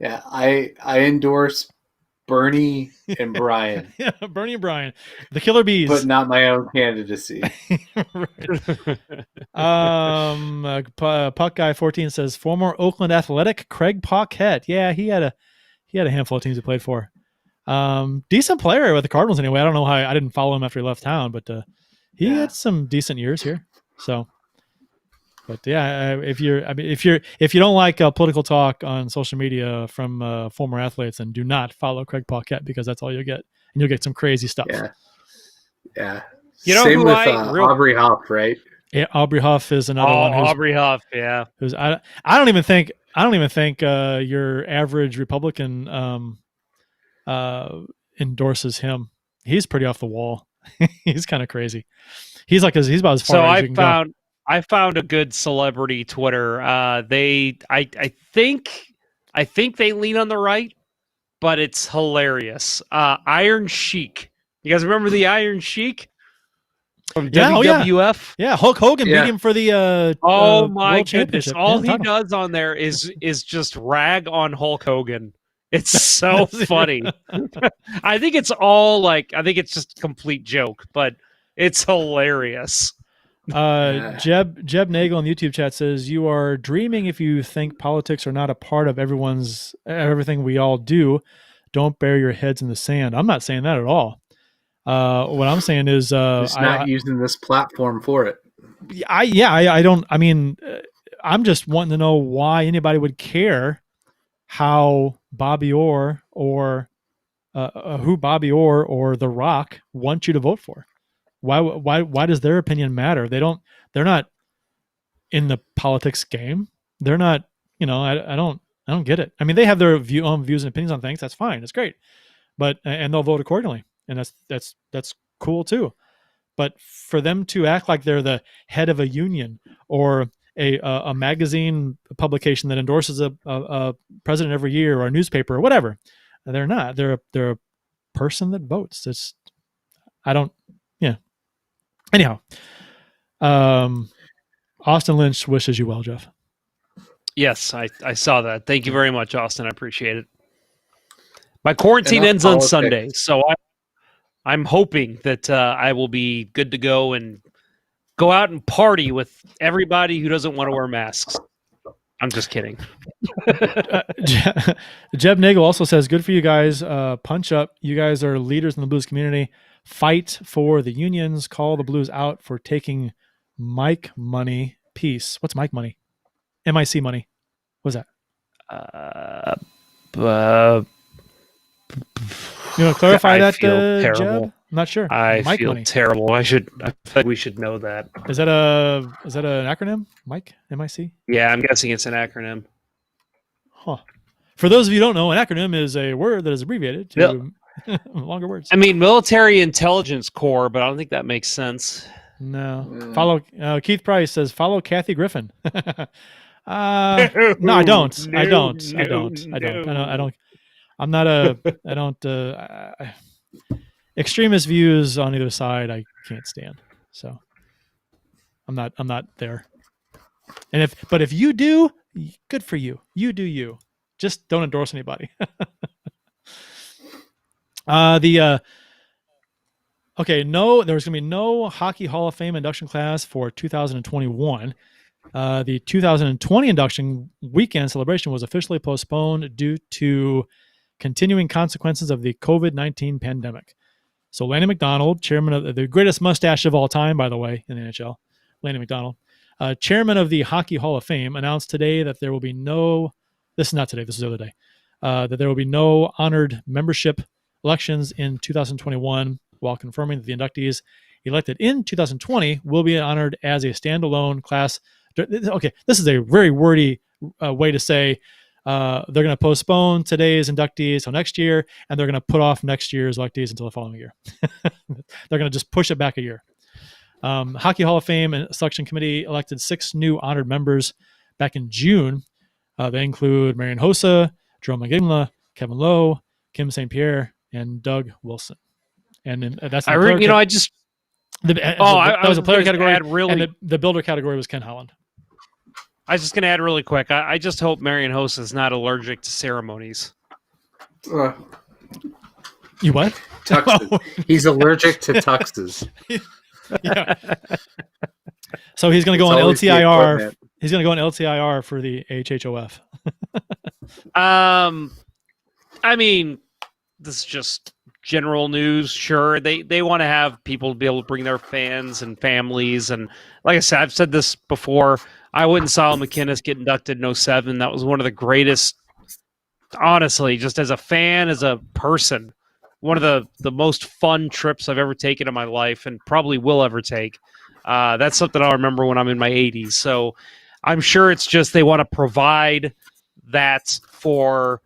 Yeah, I endorse Bernie and Brian, Yeah, Bernie and Brian, the Killer Bees. but not my own candidacy. Puck Guy 14 says former Oakland Athletic Craig Paquette. Yeah, he had a handful of teams he played for. Decent player with the Cardinals anyway. I don't know how I didn't follow him after he left town, but he had some decent years here. So, but yeah, if you don't like political talk on social media from former athletes, then do not follow Craig Paquette because that's all you'll get, and you'll get some crazy stuff. Yeah. You know Same who with Aubrey Huff, right? Yeah, Aubrey Huff is another one. Aubrey Huff, yeah. Who's I don't even think your average Republican endorses him. He's pretty off the wall. He's kind of crazy. He's about as far as you can go. I found a good celebrity Twitter. I think they lean on the right, but it's hilarious. Iron Sheik. You guys remember the Iron Sheik from WWF? Yeah, Hulk Hogan beat him for the my World goodness! Championship. All he does on there is just rag on Hulk Hogan. It's so funny. I think it's just a complete joke, but it's hilarious. Jeb Nagel in the YouTube chat says, you are dreaming if you think politics are not a part of everything we all do. Don't bury your heads in the sand. I'm not saying that at all. What I'm saying is just not using this platform for it. I'm just wanting to know why anybody would care how Bobby Orr or who Bobby Orr or The Rock want you to vote for. Why does their opinion matter? They're not in the politics game. They're not, I don't get it. I mean, they have their own views and opinions on things. That's fine. It's great. But, and they'll vote accordingly. And that's cool too. But for them to act like they're the head of a union or a magazine publication that endorses a president every year or a newspaper or whatever, they're not. They're a person that votes. Anyhow, Austin Lynch wishes you well, Jeff. Yes, I saw that. Thank you very much, Austin. I appreciate it. My quarantine ends on Sunday, so I'm hoping that I will be good to go and go out and party with everybody who doesn't want to wear masks. I'm just kidding. Jeb Nagel also says, good for you guys. Punch up. You guys are leaders in the blues community. Fight for the unions. Call the Blues out for taking Mike money. Peace. What's Mike money? MIC money. What's that? You want to clarify that, terrible. Jeb? I'm not sure. I Mike feel money. terrible. I think we should know that. Is that an acronym? Mike? MIC? Yeah, I'm guessing it's an acronym. Huh. For those of you who don't know, an acronym is a word that is abbreviated to longer words. I mean, Military Intelligence Corps, but I don't think that makes sense. No. Follow Keith Price says, follow Kathy Griffin. No, I don't. I don't. I'm not extremist views on either side I can't stand. So I'm not there. And if you do, good for you. You do you. Just don't endorse anybody. There's going to be no Hockey Hall of Fame induction class for 2021. The 2020 induction weekend celebration was officially postponed due to continuing consequences of the COVID-19 pandemic. So Lanny McDonald, chairman of the greatest mustache of all time, by the way, in the NHL, Lanny McDonald, chairman of the Hockey Hall of Fame, announced today that there will be no, this is not today, this is the other day, that there will be no honored membership elections in 2021, while confirming that the inductees elected in 2020 will be honored as a standalone class. Okay, this is a very wordy way to say they're going to postpone today's inductees till next year, and they're going to put off next year's inductees until the following year. They're going to just push it back a year. Hockey Hall of Fame and Selection Committee elected 6 new honored members back in June. They include Marian Hossa, Jerome McGinley, Kevin Lowe, Kim St. Pierre, and Doug Wilson. And that's That was a player category, and the builder category was Ken Holland. I was just going to add really quick. I just hope Marion Hossa is not allergic to ceremonies. You what? Tuxes. He's allergic to tuxes. Yeah. So he's going to go on LTIR. He's going to go on LTIR for the HHOF. I mean, this is just general news. Sure, they want to have people be able to bring their fans and families, and like I said, I've said this before. I wouldn't saw McInnes get inducted in 07. That was one of the greatest. Honestly, just as a fan, as a person, one of the most fun trips I've ever taken in my life, and probably will ever take. That's something I'll remember when I'm in my 80s. So I'm sure it's just they want to provide that for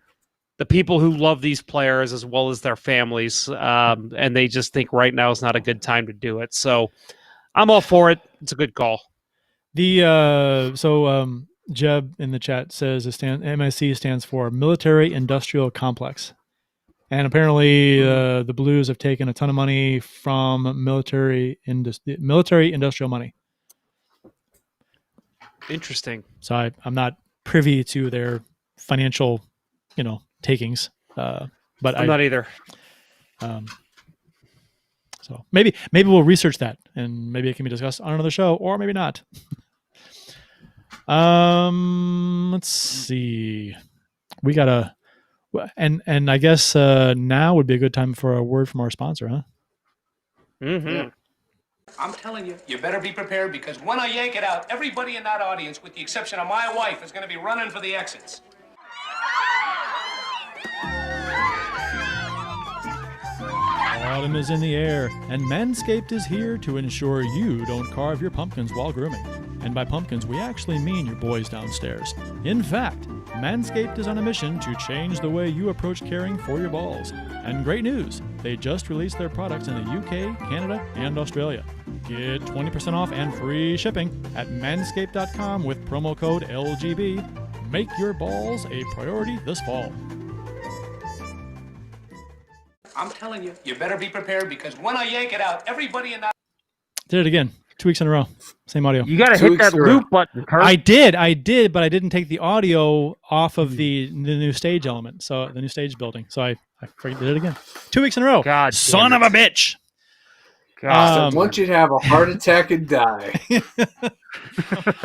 the people who love these players as well as their families, and they just think right now is not a good time to do it. So I'm all for it. It's a good call. Jeb in the chat says MIC stands for Military Industrial Complex, and apparently the Blues have taken a ton of money from military industrial money. Interesting. So I'm not privy to their financial, takings, but I'm not either. So maybe we'll research that, and maybe it can be discussed on another show, or maybe not. Let's see. We got and I guess now would be a good time for a word from our sponsor, huh? Mm-hmm. Yeah. I'm telling you, you better be prepared, because when I yank it out, everybody in that audience, with the exception of my wife, is going to be running for the exits. Autumn is in the air, and Manscaped is here to ensure you don't carve your pumpkins while grooming. And by pumpkins, we actually mean your boys downstairs. In fact, Manscaped is on a mission to change the way you approach caring for your balls. And great news, they just released their products in the UK, Canada, and Australia. Get 20% off and free shipping at manscaped.com with promo code LGB. Make your balls a priority this fall. I'm telling you, you better be prepared, because when I yank it out, everybody in that... Did it again. 2 weeks in a row. Same audio. You got to hit that loop button, Kurt. I did, but I didn't take the audio off of the new stage element. So the new stage building. So I did it again. 2 weeks in a row. God, son of a bitch. God. I want you to have a heart attack and die.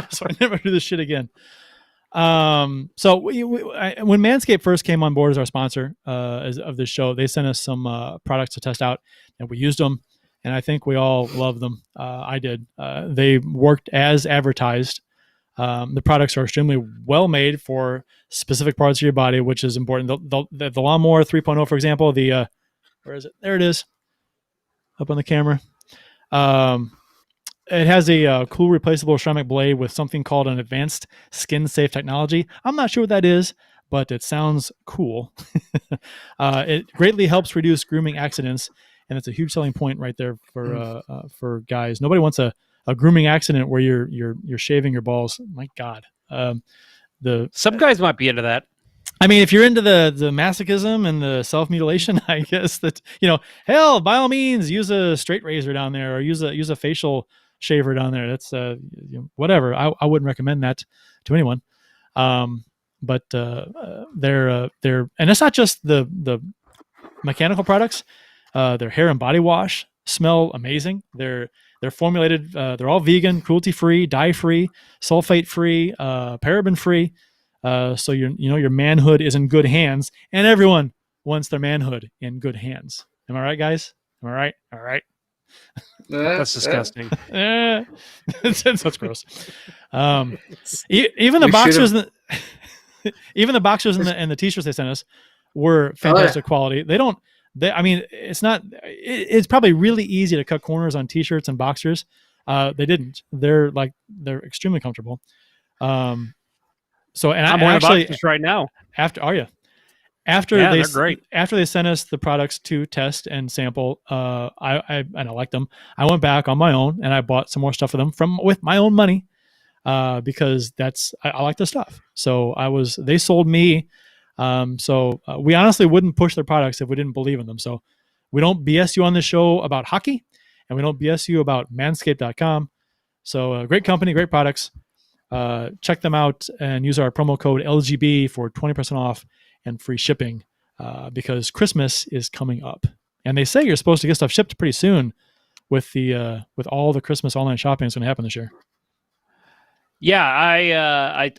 So I never do this shit again. When Manscaped first came on board as our sponsor of this show, they sent us some products to test out, and we used them, and I think we all love them. I did. They worked as advertised. The products are extremely well made for specific parts of your body, which is important. The Lawnmower 3.0, for example, where is it? There it is, up on the camera. It has a cool replaceable ceramic blade with something called an advanced skin-safe technology. I'm not sure what that is, but it sounds cool. It greatly helps reduce grooming accidents, and it's a huge selling point right there for guys. Nobody wants a grooming accident where you're shaving your balls. My God. Some guys might be into that. I mean, if you're into the masochism and the self-mutilation, I guess that, hell, by all means, use a straight razor down there, or use a facial shaver down there. That's whatever. I wouldn't recommend that to anyone. But they're and it's not just the mechanical products. Their hair and body wash smell amazing. They're formulated. They're all vegan, cruelty-free, dye-free, sulfate-free, paraben-free. So your manhood is in good hands, and everyone wants their manhood in good hands. Am I right, guys? Am I right? All right. That's disgusting. That's gross. Even the boxers, and the t-shirts they sent us were fantastic quality. It's not. It's probably really easy to cut corners on t-shirts and boxers. They didn't. They're extremely comfortable. I'm wearing boxers right now. After they sent us the products to test and sample, I liked them. I went back on my own and I bought some more stuff for them with my own money, because I like the stuff. So they sold me. We honestly wouldn't push their products if we didn't believe in them. So we don't BS you on this show about hockey, and we don't BS you about manscaped.com. So great company, great products. Check them out and use our promo code LGB for 20% off and free shipping because Christmas is coming up. And they say you're supposed to get stuff shipped pretty soon with all the Christmas online shopping that's going to happen this year. Yeah, I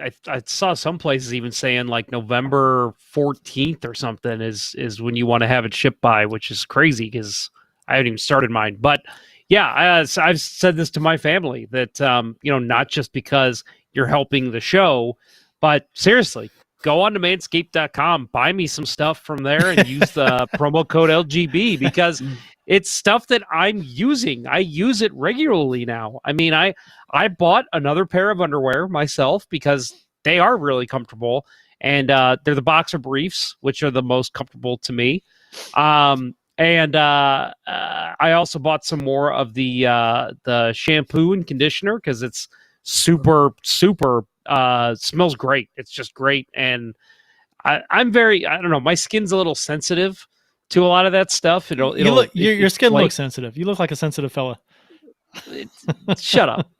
saw some places even saying like November 14th or something is when you want to have it shipped by, which is crazy because I haven't even started mine. But yeah, I've said this to my family that not just because you're helping the show, but seriously, go on to manscaped.com, buy me some stuff from there, and use the promo code LGB because it's stuff that I'm using. I use it regularly now. I mean, I bought another pair of underwear myself because they are really comfortable, and they're the boxer briefs, which are the most comfortable to me. And I also bought some more of the shampoo and conditioner because it's super smells great. It's just great, and I'm very, I don't know, my skin's a little sensitive to a lot of that stuff. Your skin looks sensitive. You look like a sensitive fella. Shut up.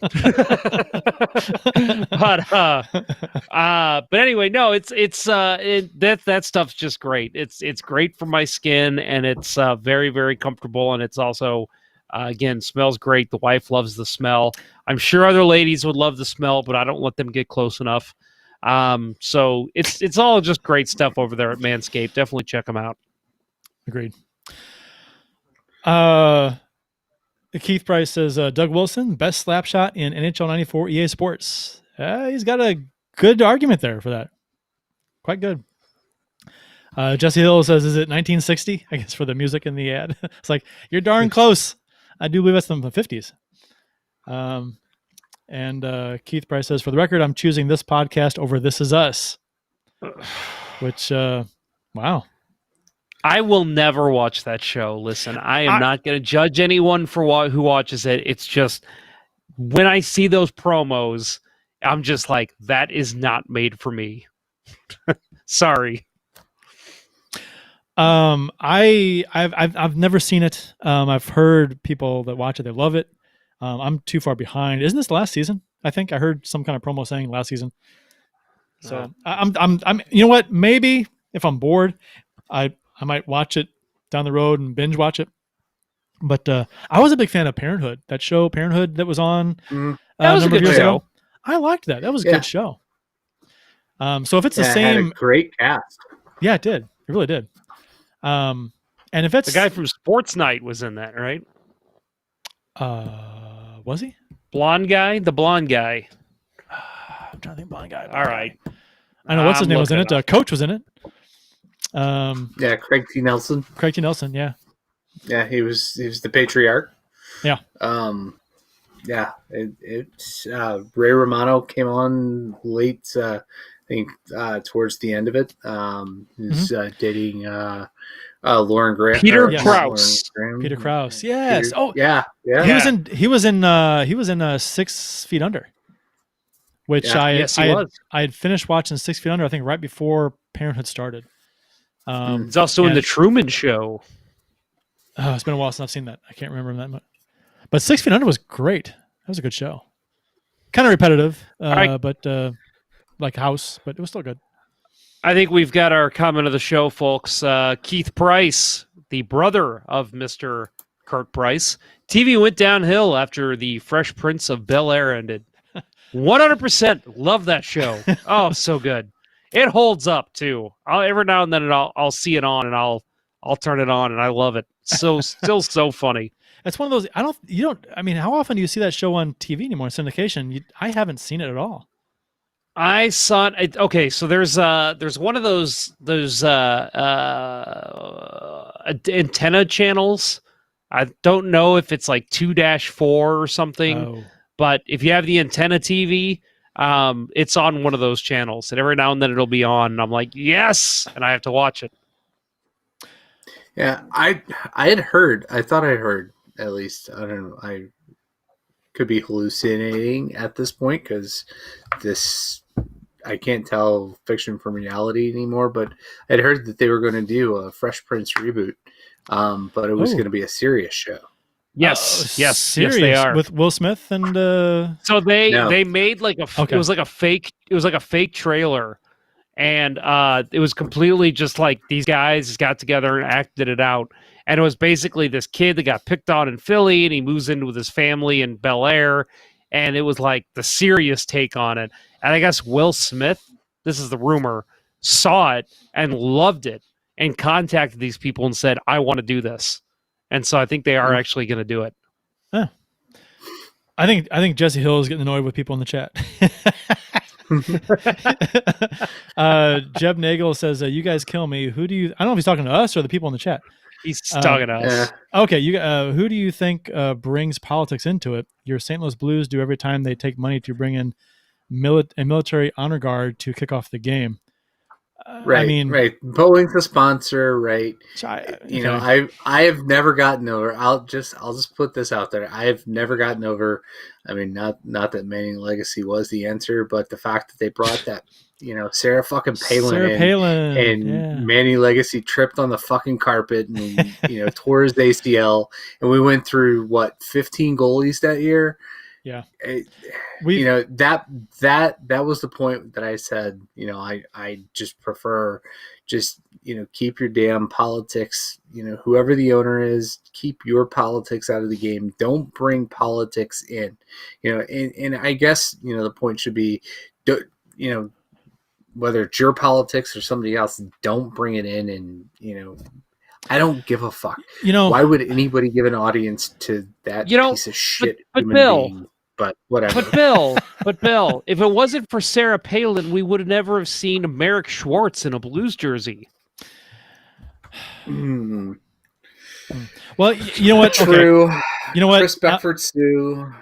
But anyway, no, that stuff's just great. It's great for my skin, and it's very, very comfortable, and it's also again smells great. The wife loves the smell. I'm sure other ladies would love the smell, but I don't let them get close enough. So it's all just great stuff over there at Manscaped. Definitely check them out. Agreed. Keith Price says, Doug Wilson, best slap shot in NHL 94 EA Sports. He's got a good argument there for that. Quite good. Jesse Hill says, is it 1960? I guess for the music in the ad. It's like, you're darn close. I do believe that's from the 50s. And Keith Price says, for the record, I'm choosing this podcast over This Is Us. Which, wow. I will never watch that show. Listen, I am not going to judge anyone for who watches it. It's just when I see those promos, I'm just like, that is not made for me. Sorry. I've never seen it. I've heard people that watch it, they love it. I'm too far behind. Isn't this last season? I think I heard some kind of promo saying last season. So I'm you know what? Maybe if I'm bored, I might watch it down the road and binge watch it. But I was a big fan of Parenthood, that show Parenthood that was on that was a good show. I liked that. That was a good show. So if it's the same, it had a great cast. Yeah, it did. It really did. And if it's the guy from Sports Night was in that, right? Was he? The blonde guy. I'm trying to think. Blonde guy. All right. I know what's his name was in it. Coach was in it. Craig T. Nelson. Craig T. Nelson, yeah. Yeah, he was the patriarch. Yeah. It's Ray Romano came on late, I think towards the end of it. He's dating Lauren Graham. Peter Krause. Peter Krause. Yes. Yeah. He was in 6 Feet Under. Which I had finished watching 6 Feet Under, I think right before Parenthood started. It's also in The Truman Show. Oh, it's been a while since I've seen that. I can't remember that much. But 6 Feet Under was great. That was a good show. Kind of repetitive, but like House, but it was still good. I think we've got our comment of the show, folks. Keith Price, the brother of Mr. Kurt Price. TV went downhill after the Fresh Prince of Bel-Air ended. 100% love that show. Oh, so good. It holds up too. Every now and then I'll see it on and I'll turn it on and I love it. Still so funny. It's one of those. I mean, how often do you see that show on TV anymore? Syndication. I haven't seen it at all. I saw it. Okay, so there's one of those antenna channels. I don't know if it's like 2-4 or something, but if you have the antenna TV, it's on one of those channels, and every now and then it'll be on, and I'm like, yes, and I have to watch it. Yeah, I had heard. I thought I heard at least. I don't know. I could be hallucinating at this point because I can't tell fiction from reality anymore. But I'd heard that they were going to do a Fresh Prince reboot, but it was going to be a serious show. Yes, serious? they are. With Will Smith and So they No. made like a Okay. it was like a fake trailer, and it was completely just like these guys got together and acted it out. And it was basically this kid that got picked on in Philly, and he moves in with his family in Bel Air, and it was like the serious take on it. And I guess Will Smith, this is the rumor, saw it and loved it and contacted these people and said, "I want to do this." And so I think they are actually going to do it. I think Jesse Hill is getting annoyed with people in the chat. Jeb Nagel says, "You guys kill me. Who do you?" I don't know if he's talking to us or the people in the chat. He's talking to us. Okay, who do you think brings politics into it? Your St. Louis Blues do every time they take money to bring in a military honor guard to kick off the game. Right. I mean, right. Bowling's the sponsor, right? okay. I have never gotten over. I'll just put this out there. I have never gotten over. I mean, not that Manning Legacy was the answer, but the fact that they brought that, Sarah fucking Palin and yeah. Manny Legacy tripped on the fucking carpet and tore his ACL, and we went through 15 goalies that year. Yeah, that was the point that I said, I just prefer keep your damn politics, whoever the owner is, keep your politics out of the game. Don't bring politics in, and I guess, the point should be, whether it's your politics or somebody else, don't bring it in. And, I don't give a fuck. Why would anybody give an audience to that piece of shit human being? But whatever. But Bill, if it wasn't for Sarah Palin, we would have never have seen Merrick Schwartz in a Blues jersey. Mm. Well, you know what? True. Okay. You know what? Chris Beckford Sue.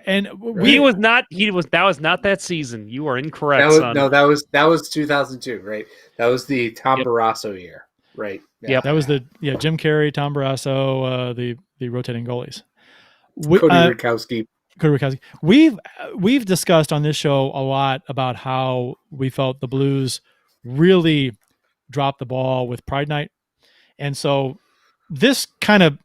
And that was not that season. You are incorrect, son. No, that was 2002, right? That was the Tom Barrasso year, right? Yeah, that was Jim Carrey, Tom Barrasso, the rotating goalies. Cody Rutkowski. We've discussed on this show a lot about how we felt the Blues really dropped the ball with Pride Night, and so this kind of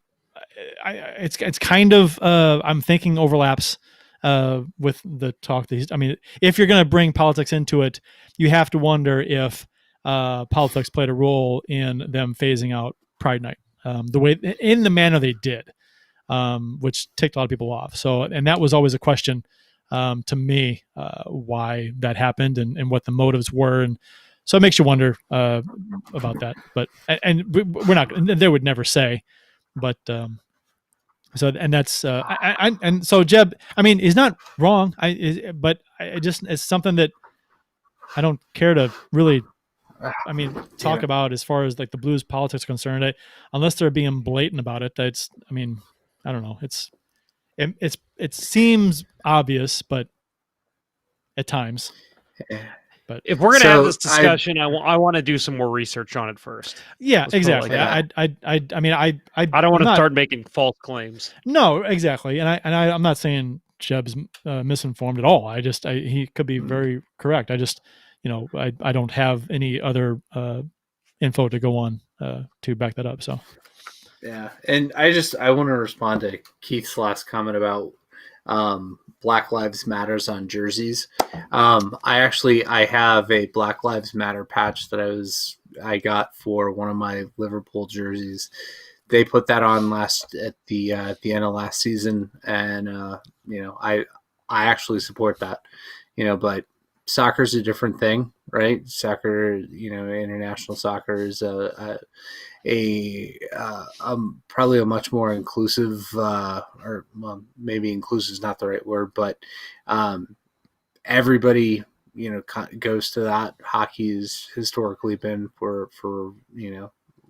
it's kind of I'm thinking overlaps with the talk. I mean, if you're going to bring politics into it, you have to wonder if politics played a role in them phasing out Pride Night in the manner they did. Which ticked a lot of people off. So, and that was always a question to me, why that happened and what the motives were. And so it makes you wonder about that. But, and we're not, they would never say, but so, and that's, and so Jeb, I mean, he's not wrong. But it's something that I don't care to really, talk about as far as like the Blues politics are concerned. Unless they're being blatant about it, I don't know. It seems obvious, but at times. But if we're gonna have this discussion, I want to do some more research on it first. Yeah, exactly. Like I don't want to start making false claims. No, exactly. And I'm not saying Jeb's misinformed at all. He could be very correct. I just, I don't have any other info to go on to back that up. So. Yeah, and I want to respond to Keith's last comment about Black Lives Matters on jerseys. I have a Black Lives Matter patch that I got for one of my Liverpool jerseys. They put that on at the end of last season, and I actually support that. But soccer's a different thing, right? Soccer, international soccer is probably a much more inclusive, or maybe inclusive is not the right word, but everybody goes to that. Hockey has historically been for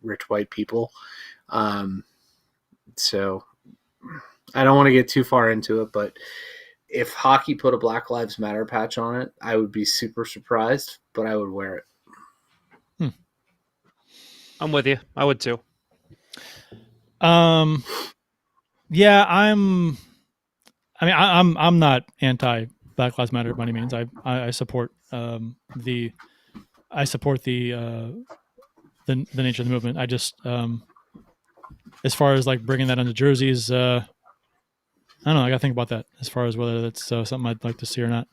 rich white people, so I don't want to get too far into it, but if hockey put a Black Lives Matter patch on it, I would be super surprised, but I would wear it. I'm with you. I would too. Yeah, I'm not anti Black Lives Matter by any means. I support the nature of the movement. I just as far as like bringing that into jerseys, I don't know. I got to think about that as far as whether that's something I'd like to see or not.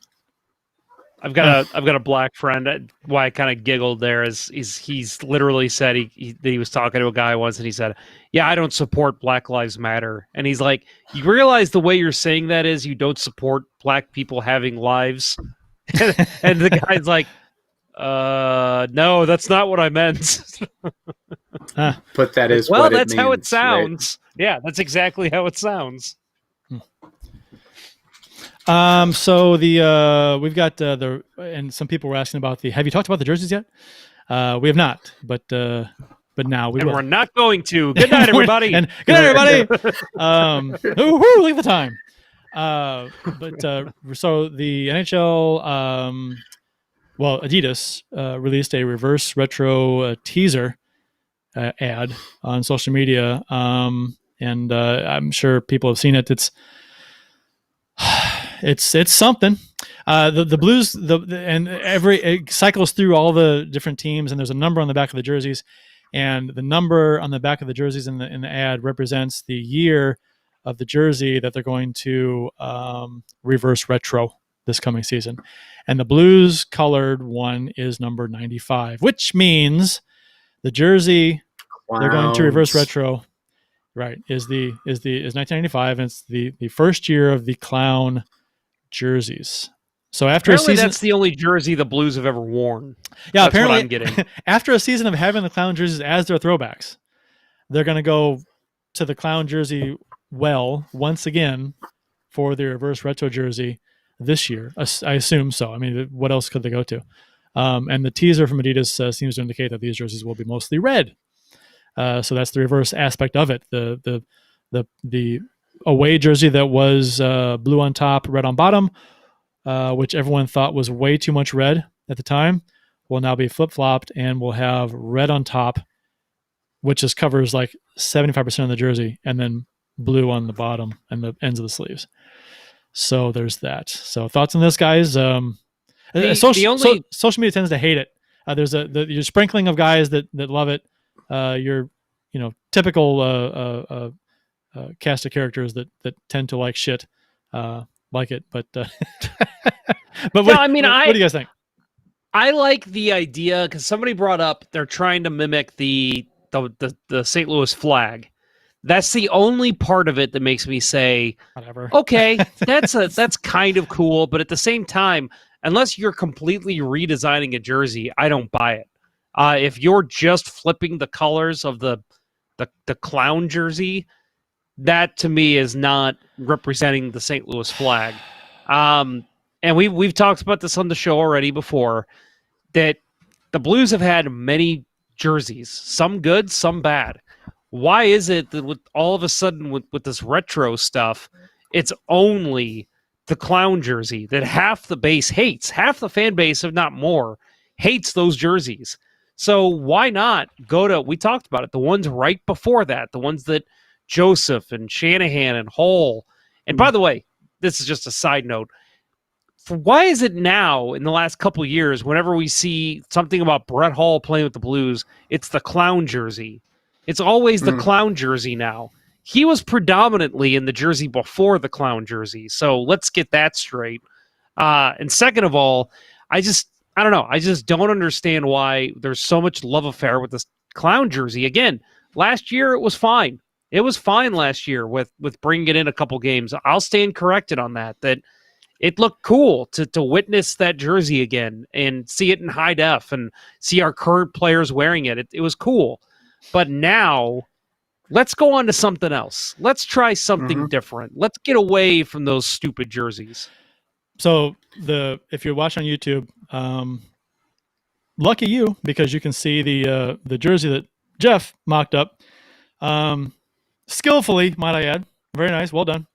I've got a black friend. Why I kind of giggled there is he's literally said he was talking to a guy once and he said, "Yeah, I don't support Black Lives Matter." And he's like, "You realize the way you're saying that is you don't support black people having lives?" And the guy's like, no, that's not what I meant." But that is well, what that's it how it means, sounds. Right? Yeah, that's exactly how it sounds. So we've got and some people were asking about have you talked about the jerseys yet? We have not, but now we will. We're not going to. Good night, everybody. And good night, everybody. Look at the time. So the NHL, Adidas released a reverse retro teaser ad on social media, and I'm sure people have seen it. It's something. The Blues, and it cycles through all the different teams, and there's a number on the back of the jerseys, and the number on the back of the jerseys in the ad represents the year of the jersey that they're going to reverse retro this coming season. And the Blues colored one is number 95, which means the jersey they're going to reverse retro, right, is 1995, and it's the first year of the clown jerseys. So after apparently a season, that's the only jersey the Blues have ever worn. Yeah, that's apparently what I'm getting. After a season of having the clown jerseys as their throwbacks, they're going to go to the clown jersey once again for the reverse retro jersey this year. I assume so. I mean, what else could they go to? And the teaser from Adidas seems to indicate that these jerseys will be mostly red. So that's the reverse aspect of it. The away jersey that was blue on top, red on bottom, which everyone thought was way too much red at the time, will now be flip-flopped and will have red on top, which just covers like 75% of the jersey, and then blue on the bottom and the ends of the sleeves. So there's that. So thoughts on this, guys? Social media tends to hate it. There's your sprinkling of guys that love it. Your typical cast of characters that tend to like shit like it. But what do you guys think? I like the idea because somebody brought up they're trying to mimic the St. Louis flag. That's the only part of it that makes me say, whatever. Okay, that's kind of cool, but at the same time, unless you're completely redesigning a jersey, I don't buy it. If you're just flipping the colors of the clown jersey, that to me is not representing the St. Louis flag. And we've talked about this on the show already before, that the Blues have had many jerseys, some good, some bad. Why is it that with all of a sudden with this retro stuff, it's only the clown jersey that half the base hates, half the fan base, if not more, hates those jerseys? So why not go to, we talked about it, the ones right before that, the ones that Joseph and Shanahan and Hull, and by the way, this is just a side note, why is it now in the last couple of years, whenever we see something about Brett Hull playing with the Blues, it's the clown jersey? It's always the clown jersey now. He was predominantly in the jersey before the clown jersey. So let's get that straight. And second of all, I don't know. I just don't understand why there's so much love affair with this clown jersey. Again, last year it was fine. It was fine last year with bringing it in a couple games. I'll stand corrected on that it looked cool to witness that jersey again and see it in high def and see our current players wearing it. It was cool. But now, let's go on to something else. Let's try something different. Let's get away from those stupid jerseys. So if you're watching on YouTube, lucky you, because you can see the jersey that Jeff mocked up, skillfully, might I add. Very nice, well done.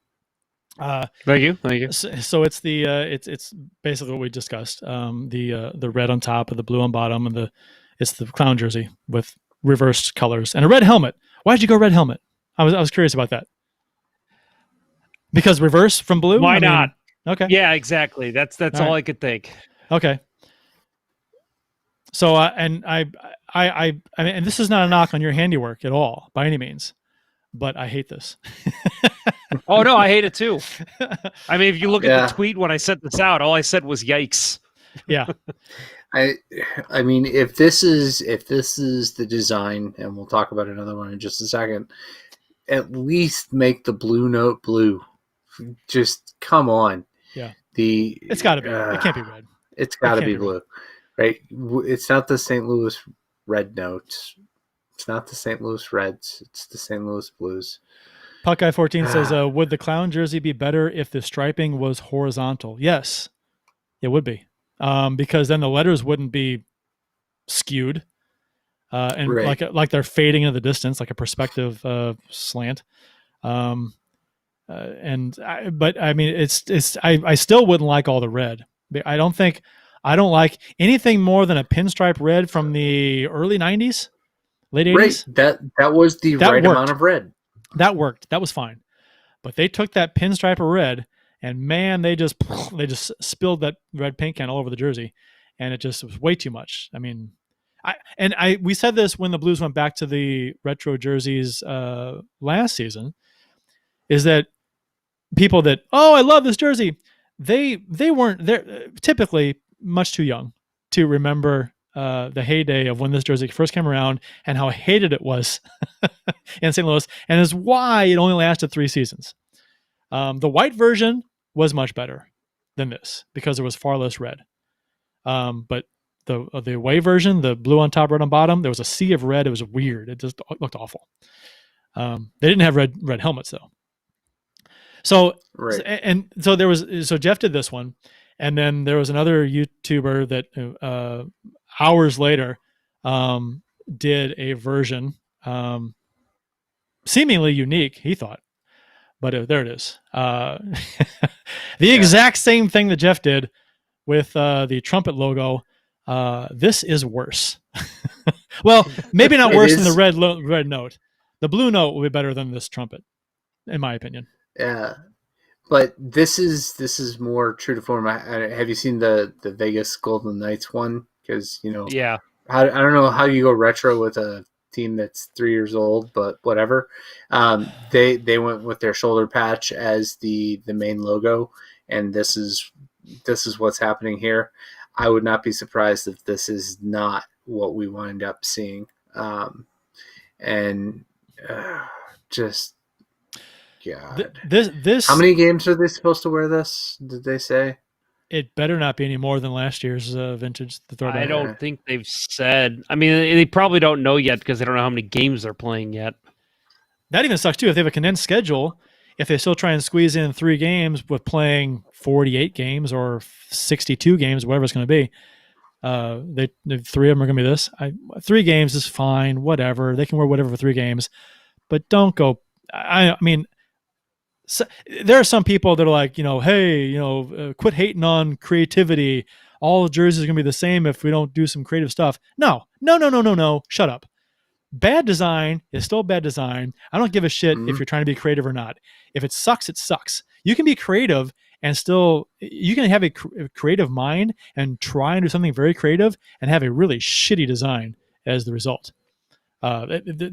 Thank you. So it's it's basically what we discussed. The red on top and the blue on bottom, and it's the clown jersey with reversed colors and a red helmet. Why did you go red helmet? I was curious about that. Because reverse from blue? Why not? Okay. Yeah, exactly. That's all I could think. Okay. So and I mean, and this is not a knock on your handiwork at all by any means, but I hate this. Oh no, I hate it too. I mean, if you look at Yeah. the tweet when I sent this out, all I said was "yikes." Yeah. I mean, if this is the design, and we'll talk about another one in just a second, at least make the blue note blue. Just come on. Yeah. The It's got to be. It can't be red. It's got to can't be be blue, right? It's not the St. Louis red notes. It's not the St. Louis Reds. It's the St. Louis Blues. Puckeye 14 says, would the clown jersey be better if the striping was horizontal? Yes, it would be. Because then the letters wouldn't be skewed and Right. like they're fading into the distance, like a perspective slant. But I mean, I still wouldn't like all the red. I don't like anything more than a pinstripe red from the early 90s, late 80s. Right. That was the right amount of red. That worked. That was fine. But they took that pinstripe of red, and man, they just spilled that red paint can all over the jersey, and it just was way too much. I mean, we said this when the Blues went back to the retro jerseys last season, is that people that, oh, I love this jersey, they weren't there typically much too young to remember the heyday of when this jersey first came around and how hated it was in St. Louis, and is why it only lasted 3 seasons. The white version was much better than this because there was far less red. But the away version, the blue on top, red on bottom, there was a sea of red. It was weird. It just looked awful. They didn't have red helmets though. So right. So Jeff did this one, and then there was another YouTuber that hours later did a version seemingly unique, he thought. But there it is. The exact same thing that Jeff did with the trumpet logo. This is worse. Well, maybe not worse than the red note. The blue note will be better than this trumpet, in my opinion. Yeah, but this is more true to form. Have you seen the Vegas Golden Knights one? Because Yeah. I don't know how you go retro with a team that's 3 years old, but whatever. They went with their shoulder patch as the main logo, and this is what's happening here. I would not be surprised if this is not what we wind up seeing. Just God. This how many games are they supposed to wear this? Did they say? It better not be any more than last year's vintage. The throwback. I don't think they've said. I mean, they probably don't know yet because they don't know how many games they're playing yet. That even sucks too. If they have a condensed schedule, if they still try and squeeze in 3 games with playing 48 games or 62 games, whatever it's going to be, the 3 of them are going to be this. 3 games is fine, whatever. They can wear whatever for 3 games, but don't go. I mean, so, there are some people that are like, hey, quit hating on creativity. All the jerseys are going to be the same if we don't do some creative stuff. No. Shut up. Bad design is still bad design. I don't give a shit if you're trying to be creative or not. If it sucks, it sucks. You can be creative and still, you can have a creative mind and try and do something very creative and have a really shitty design as the result.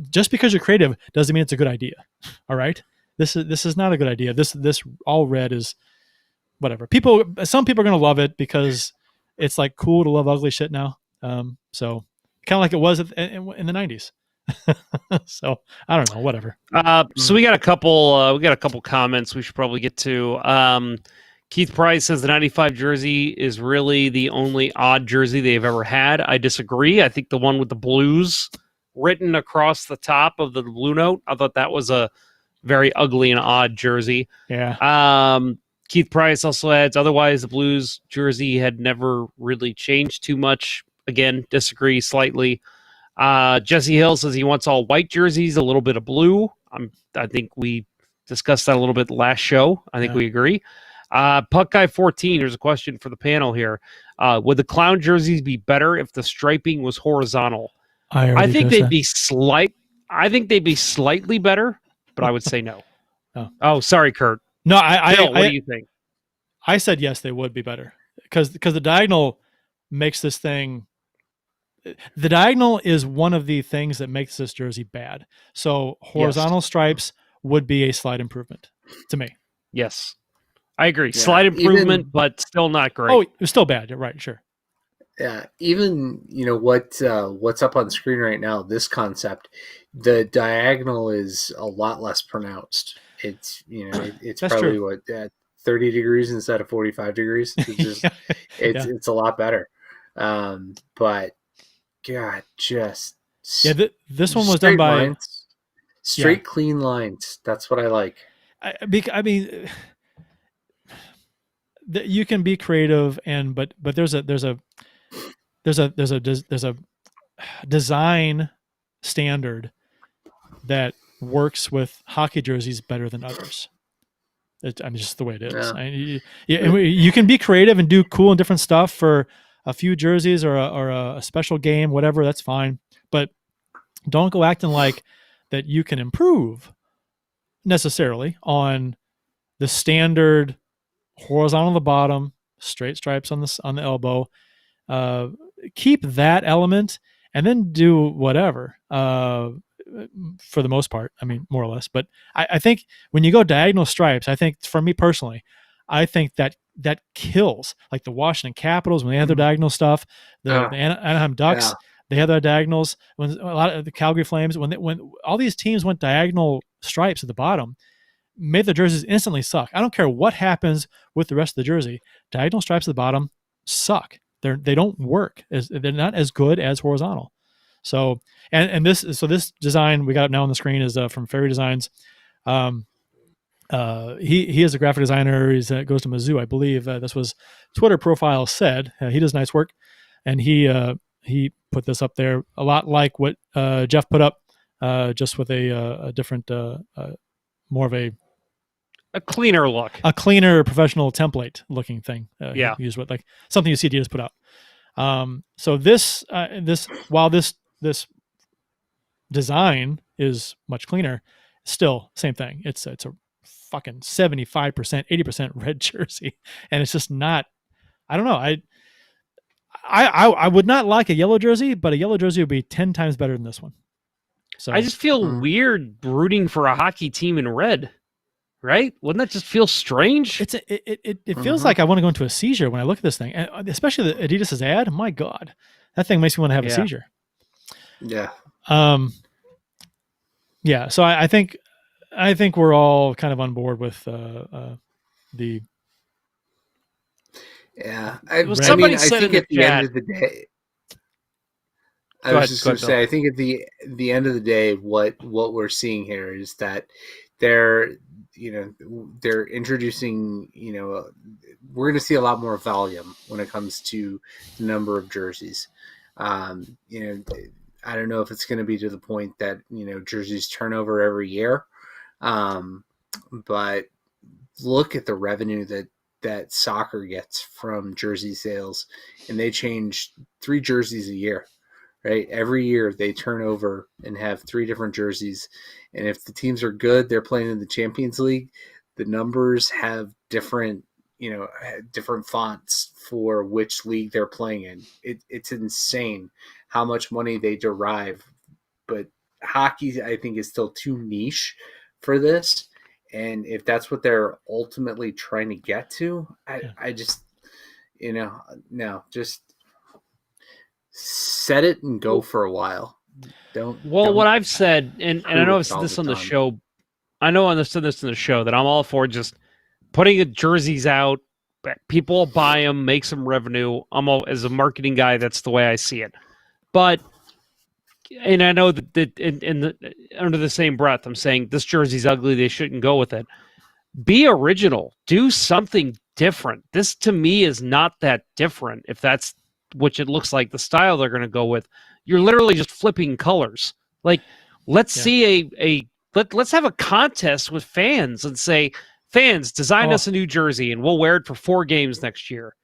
Just because you're creative doesn't mean it's a good idea. All right. This is not a good idea. This all red is whatever. Some people are going to love it because it's like cool to love ugly shit now. So kind of like it was in the 90s. So I don't know, whatever. So we got a couple comments we should probably get to. Keith Price says the 95 jersey is really the only odd jersey they've ever had. I disagree. I think the one with the Blues written across the top of the blue note, I thought that was a very ugly and odd jersey. Yeah. Keith Price also adds, otherwise the Blues jersey had never really changed too much. Again, disagree slightly. Jesse Hill says he wants all white jerseys, a little bit of blue. I think we discussed that a little bit last show. I think we agree. Puck Guy 14, here's a question for the panel here. Would the clown jerseys be better if the striping was horizontal? I think they'd be slightly better, but I would say no. Oh, sorry, Kurt. No, Phil, what do you think? I said yes, they would be better because the diagonal makes this thing. The diagonal is one of the things that makes this jersey bad. So horizontal stripes would be a slight improvement to me. Yes, I agree. Yeah, Slight improvement, even- but still not great. Oh, it was still bad. You're right. Sure. Yeah, even what's up on screen right now. This concept, the diagonal is a lot less pronounced. It's it's That's probably true. 30 degrees instead of 45 degrees. It's just it's a lot better. But God, just this one was straight done by lines, straight clean lines. That's what I like. I mean, you can be creative, but there's a design standard that works with hockey jerseys better than others. Just the way it is. Yeah. You can be creative and do cool and different stuff for a few jerseys or a special game, whatever. That's fine, but don't go acting like that you can improve necessarily on the standard horizontal on the bottom, straight stripes on the elbow. Keep that element and then do whatever. For the most part, I mean, more or less. But I think when you go diagonal stripes, I think for me personally, I think that kills, like the Washington Capitals when they have their diagonal stuff, the Anaheim Ducks, they have their diagonals. When a lot of the Calgary Flames, when all these teams went diagonal stripes at the bottom, made the jerseys instantly suck. I don't care what happens with the rest of the jersey. Diagonal stripes at the bottom suck. They don't work. They're not as good as horizontal. So this design we got up now on the screen is from Fairy Designs. He is a graphic designer. He goes to Mizzou, I believe. This was Twitter profile said. He does nice work, and he put this up there a lot like what Jeff put up, just with a different, more of a cleaner look, a cleaner professional template looking thing. Use what like something you see Adidas put out. So this while this design is much cleaner, still same thing. It's a fucking 75%, 80% red jersey, and it's just not. I don't know. I would not like a yellow jersey, but a yellow jersey would be 10 times better than this one. So I just feel weird rooting for a hockey team in red. Right? Wouldn't that just feel strange? It feels like I want to go into a seizure when I look at this thing, and especially the Adidas's ad. My God, that thing makes me want to have a seizure. Yeah. Yeah. So I think we're all kind of on board with the. Yeah. Somebody said think in at the the chat, end of the day. I was just going to say, I think at the end of the day, what we're seeing here is that they're introducing, we're going to see a lot more volume when it comes to the number of jerseys. I don't know if it's going to be to the point that, jerseys turn over every year. But look at the revenue that soccer gets from jersey sales, and they change 3 jerseys a year. Right, every year they turn over and have 3 different jerseys, and if the teams are good, they're playing in the Champions League. The numbers have different fonts for which league they're playing in. It's insane how much money they derive. But hockey, I think, is still too niche for this, and if that's what they're ultimately trying to get to, I just just. Set it and go for a while. What I've said, and I know I've said this on the show. I know I've said this in the show that I'm all for just putting the jerseys out. People will buy them, make some revenue. As a marketing guy, that's the way I see it. But, and I know that under the same breath, I'm saying this jersey's ugly. They shouldn't go with it. Be original. Do something different. This to me is not that different. If that's which it looks like the style they're going to go with, you're literally just flipping colors. Like, let's see let's have a contest with fans and say, fans, design us a new jersey and we'll wear it for 4 games next year.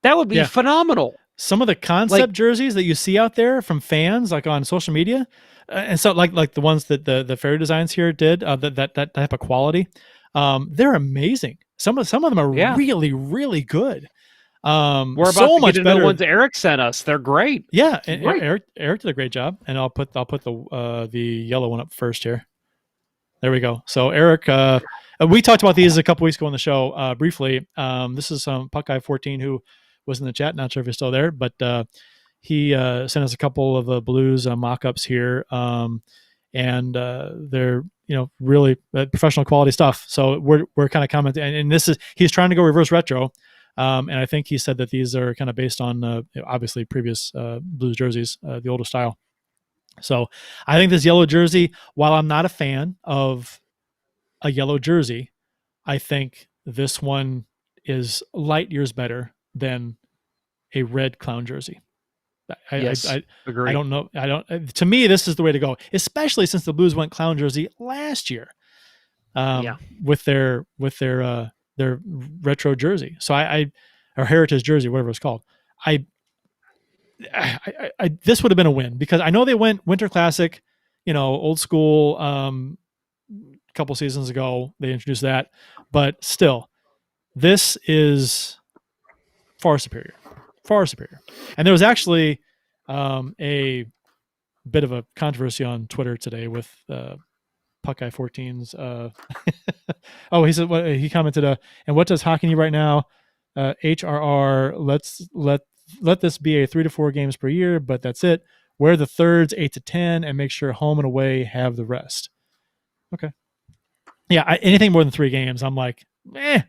That would be phenomenal. Some of the concept jerseys that you see out there from fans, like on social media, and so like the ones that the Fairy Designs here did, that type of quality, they're amazing. Some of them are really, really good. We're about so much better. The ones Eric sent us, they're great. Yeah, and Eric did a great job, and I'll put the yellow one up first here. There we go. So Eric, we talked about these a couple weeks ago on the show briefly. This is Puck Guy 14 who was in the chat. Not sure if he's still there, but he sent us a couple of Blues mock-ups here, and they're really professional quality stuff. So we're kind of commenting, and he's trying to go reverse retro, and I think he said that these are kind of based on obviously previous Blues jerseys, the older style. So I think this yellow jersey, while I'm not a fan of a yellow jersey, I think this one is light years better than a red clown jersey. I agree. I don't know. To me, this is the way to go, especially since the Blues went clown jersey last year, with their retro jersey. So or heritage jersey, whatever it's called. This would have been a win because I know they went Winter Classic, old school. A couple seasons ago, they introduced that, but still, this is far superior. And there was actually a bit of a controversy on Twitter today with Puck Guy 14's. He said he commented, and what does hockey need right now? HRR. Let this be a 3 to 4 games per year, but that's it. Wear the thirds 8 to 10, and make sure home and away have the rest. Okay. Yeah, anything more than 3 games, I'm like,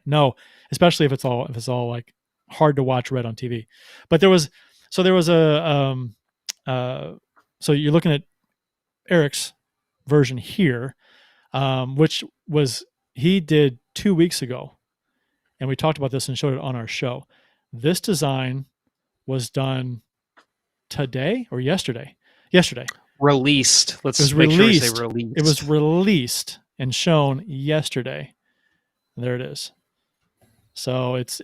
no. Especially if it's all like hard to watch red on TV. But there was a so you're looking at Eric's version here, which was he did 2 weeks ago, and we talked about this and showed it on our show. This design was done today or yesterday. Released. It was released. It was released and shown yesterday. And there it is. So it's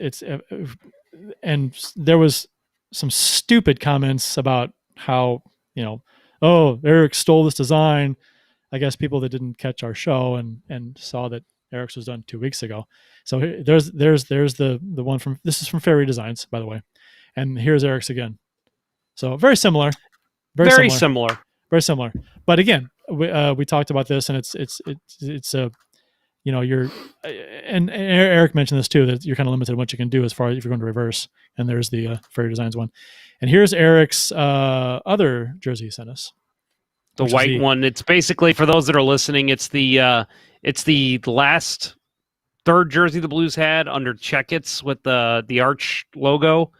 and there was some stupid comments about how, Eric stole this design. I guess people that didn't catch our show and saw that Eric's was done 2 weeks ago. So there's the one this is from Fairy Designs, by the way. And here's Eric's again. So very similar. Very similar. But again, we talked about this, and it's you're and Eric mentioned this too, that you're kind of limited in what you can do as far as if you're going to reverse. And there's the Fairy Designs one. And here's Eric's other jersey he sent us. The white one. It's basically, for those that are listening, it's the last third jersey the Blues had under Checkits with the Arch logo,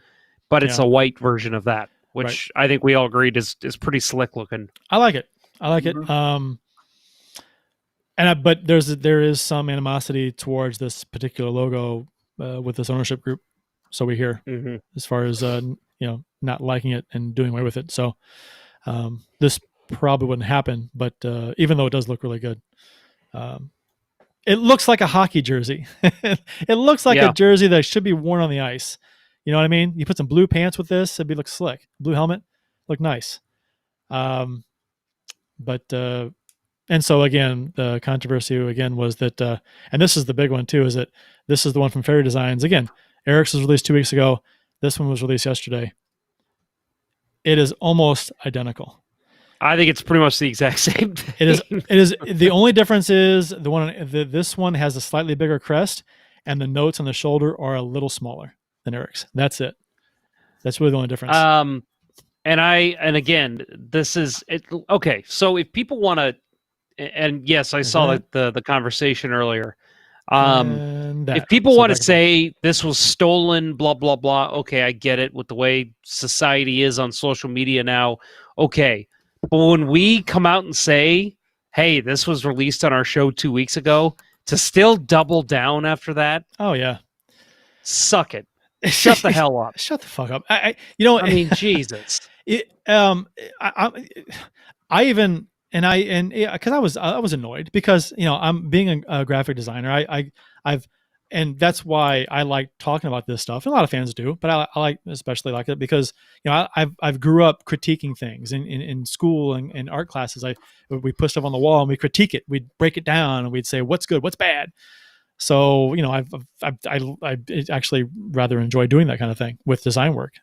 but it's a white version of that, which I think we all agreed is pretty slick looking. I like it. Mm-hmm. But there is some animosity towards this particular logo with this ownership group. So we hear as far as not liking it and doing away with it. So this probably wouldn't happen. But even though it does look really good, it looks like a hockey jersey. It looks like a jersey that should be worn on the ice. You know what I mean? You put some blue pants with this, it'd look slick. Blue helmet, look nice. And so again, the controversy again was that, and this is the big one too, is that this is the one from Fairy Designs. Again, Eric's was released 2 weeks ago. This one was released yesterday. It is almost identical. I think it's pretty much the exact same thing. It is. The only difference is this one has a slightly bigger crest, and the notes on the shoulder are a little smaller than Eric's. That's it. That's really the only difference. And again, this is it. Okay, so if people want to, and yes, I saw the conversation earlier. If people want to say this was stolen, blah blah blah. Okay, I get it with the way society is on social media now. Okay, but when we come out and say, "Hey, this was released on our show 2 weeks ago," to still double down after that, oh yeah, suck it. Shut the hell up. Shut the fuck up. I mean, Jesus. Because I was annoyed because I'm being a graphic designer. And that's why I like talking about this stuff. And a lot of fans do, but I especially like it because I've grew up critiquing things in school and in art classes. We put stuff on the wall and we critique it. We'd break it down and we'd say what's good, what's bad. So I actually rather enjoy doing that kind of thing with design work.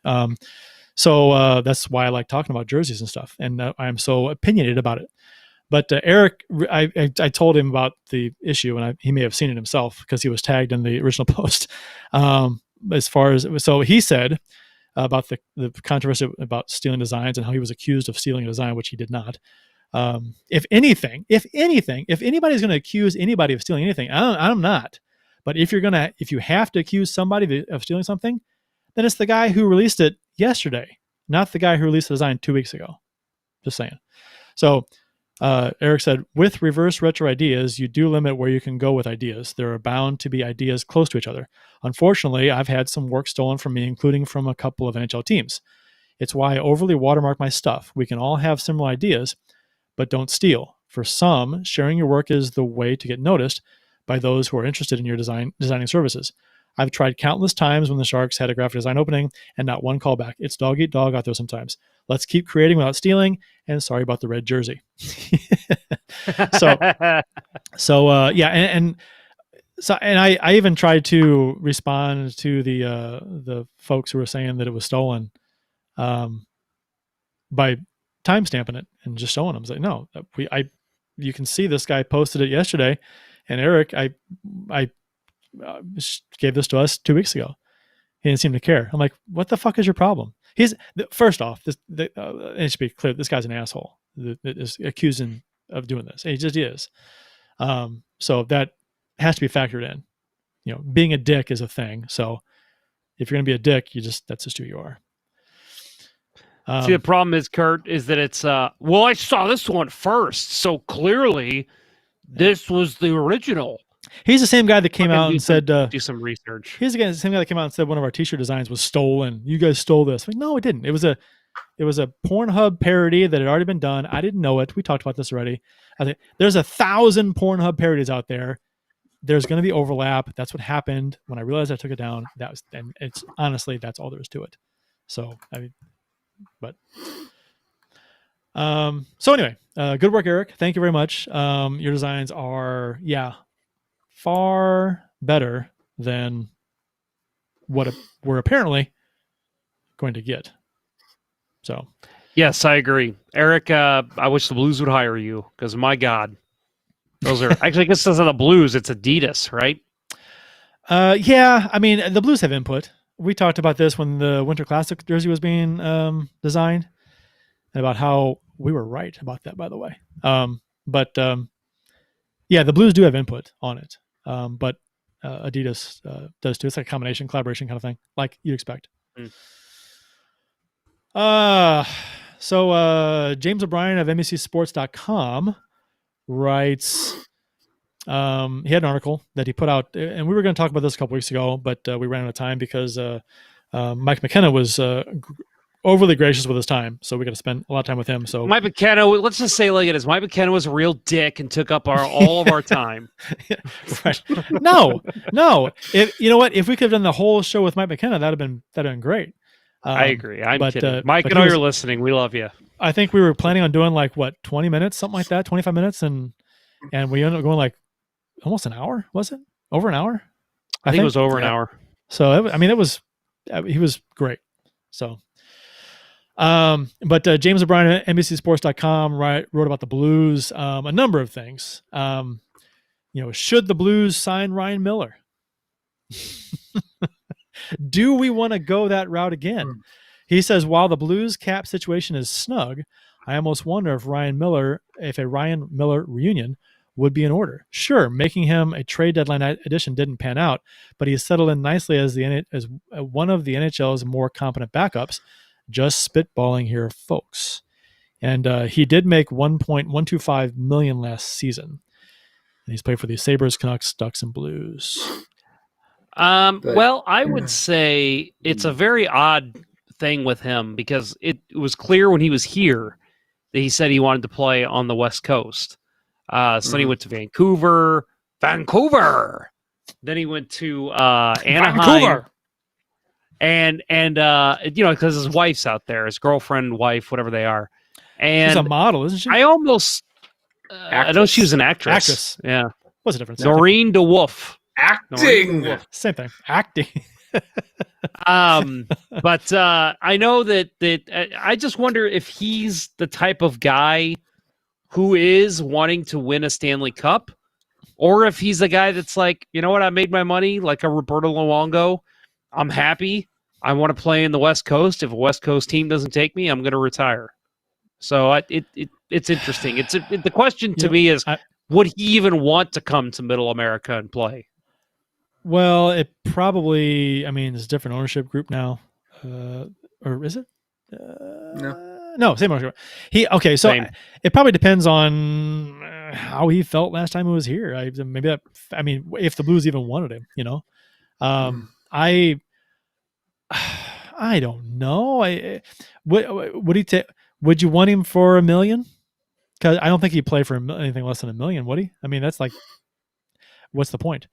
So that's why I like talking about jerseys and stuff, and I'm so opinionated about it. But Eric, I told him about the issue, and he may have seen it himself because he was tagged in the original post. As far as so, he said about the controversy about stealing designs and how he was accused of stealing a design, which he did not. If anybody's going to accuse anybody of stealing anything, I'm not. But if you have to accuse somebody of stealing something, then it's the guy who released it yesterday, not the guy who released the design 2 weeks ago. Just saying. So Eric said, with reverse retro ideas, you do limit where you can go with ideas. There are bound to be ideas close to each other. Unfortunately, I've had some work stolen from me, including from a couple of NHL teams. It's why I overly watermark my stuff. We can all have similar ideas, but don't steal. For some, sharing your work is the way to get noticed by those who are interested in your designing services. I've tried countless times when the Sharks had a graphic design opening and not one callback. It's dog eat dog out there sometimes. Let's keep creating without stealing, and sorry about the red jersey. I even tried to respond to the folks who were saying that it was stolen by timestamping it and just showing them. I was like, no, you can see this guy posted it yesterday, and Eric, I gave this to us 2 weeks ago. He didn't seem to care. I'm like, what the fuck is your problem? First off, it should be clear, this guy's an asshole that is accusing of doing this. He just is. So that has to be factored in. Being a dick is a thing. So if you're going to be a dick, that's just who you are. See, the problem is, Kurt, is that it's, well, I saw this one first, so clearly this was the original. He's the same guy that came out and said, do some research. He's the same guy that came out and said one of our t-shirt designs was stolen. You guys stole this. Like, no, it didn't. It was a Pornhub parody that had already been done. I didn't know it. We talked about this already. I think there's 1,000 Pornhub parodies out there. There's going to be overlap. That's what happened when I realized I took it down. And it's honestly, that's all there is to it. So, so anyway, good work, Eric. Thank you very much. Your designs are, far better than what we're apparently going to get. So, yes, I agree, Eric. I wish the Blues would hire you because, my God, those are actually, I guess it's not the Blues, it's Adidas, right? Yeah. I mean, the Blues have input. We talked about this when the Winter Classic jersey was being designed, and about how we were right about that, by the way. Yeah, the Blues do have input on it. But Adidas does too. It's like a collaboration kind of thing, like you'd expect. So James O'Brien of NBCSports.com writes, he had an article that he put out, and we were going to talk about this a couple weeks ago, but we ran out of time because Mike McKenna was overly gracious with his time, so we got to spend a lot of time with him. So Mike McKenna, let's just say like it is. Mike McKenna was a real dick and took up all of our time. Right. No. You know what? If we could have done the whole show with Mike McKenna, that'd have been great. I agree. I'm kidding. Mike, I know you're listening. We love you. I think we were planning on doing 20 minutes, something like that, 25 minutes, and we ended up going almost an hour. Was it over an hour? I think it was over an hour. So he was great. So. But James O'Brien at NBCSports.com wrote about the Blues, a number of things. Should the Blues sign Ryan Miller? Do we want to go that route again? He says, while the Blues cap situation is snug, I almost wonder if a Ryan Miller reunion would be in order. Sure, making him a trade deadline addition didn't pan out, but he settled in nicely as one of the NHL's more competent backups. Just spitballing here, folks. And he did make $1.125 million last season. And he's played for the Sabres, Canucks, Ducks, and Blues. Well, I would say it's a very odd thing with him because it was clear when he was here that he said he wanted to play on the West Coast. So then he went to Vancouver. Then he went to Anaheim. Vancouver. And because his wife's out there, his girlfriend, wife, whatever they are. And she's a model, isn't she? I almost, I know she was an actress. Yeah. What's the difference? Noreen DeWolf. Acting. Same thing. Acting. But I know that I just wonder if he's the type of guy who is wanting to win a Stanley Cup, or if he's the guy that's like, you know what, I made my money, like a Roberto Luongo. I'm happy. I want to play in the West Coast. If a West Coast team doesn't take me, I'm going to retire. So it's interesting. The question to me is, would he even want to come to Middle America and play? Well, it probably, it's a different ownership group now. Or is it? No, same ownership. Same. It probably depends on how he felt last time he was here. If the Blues even wanted him, I don't know. Would he take? Would you want him for $1 million? Because I don't think he'd play for anything less than $1 million, would he? That's like, what's the point?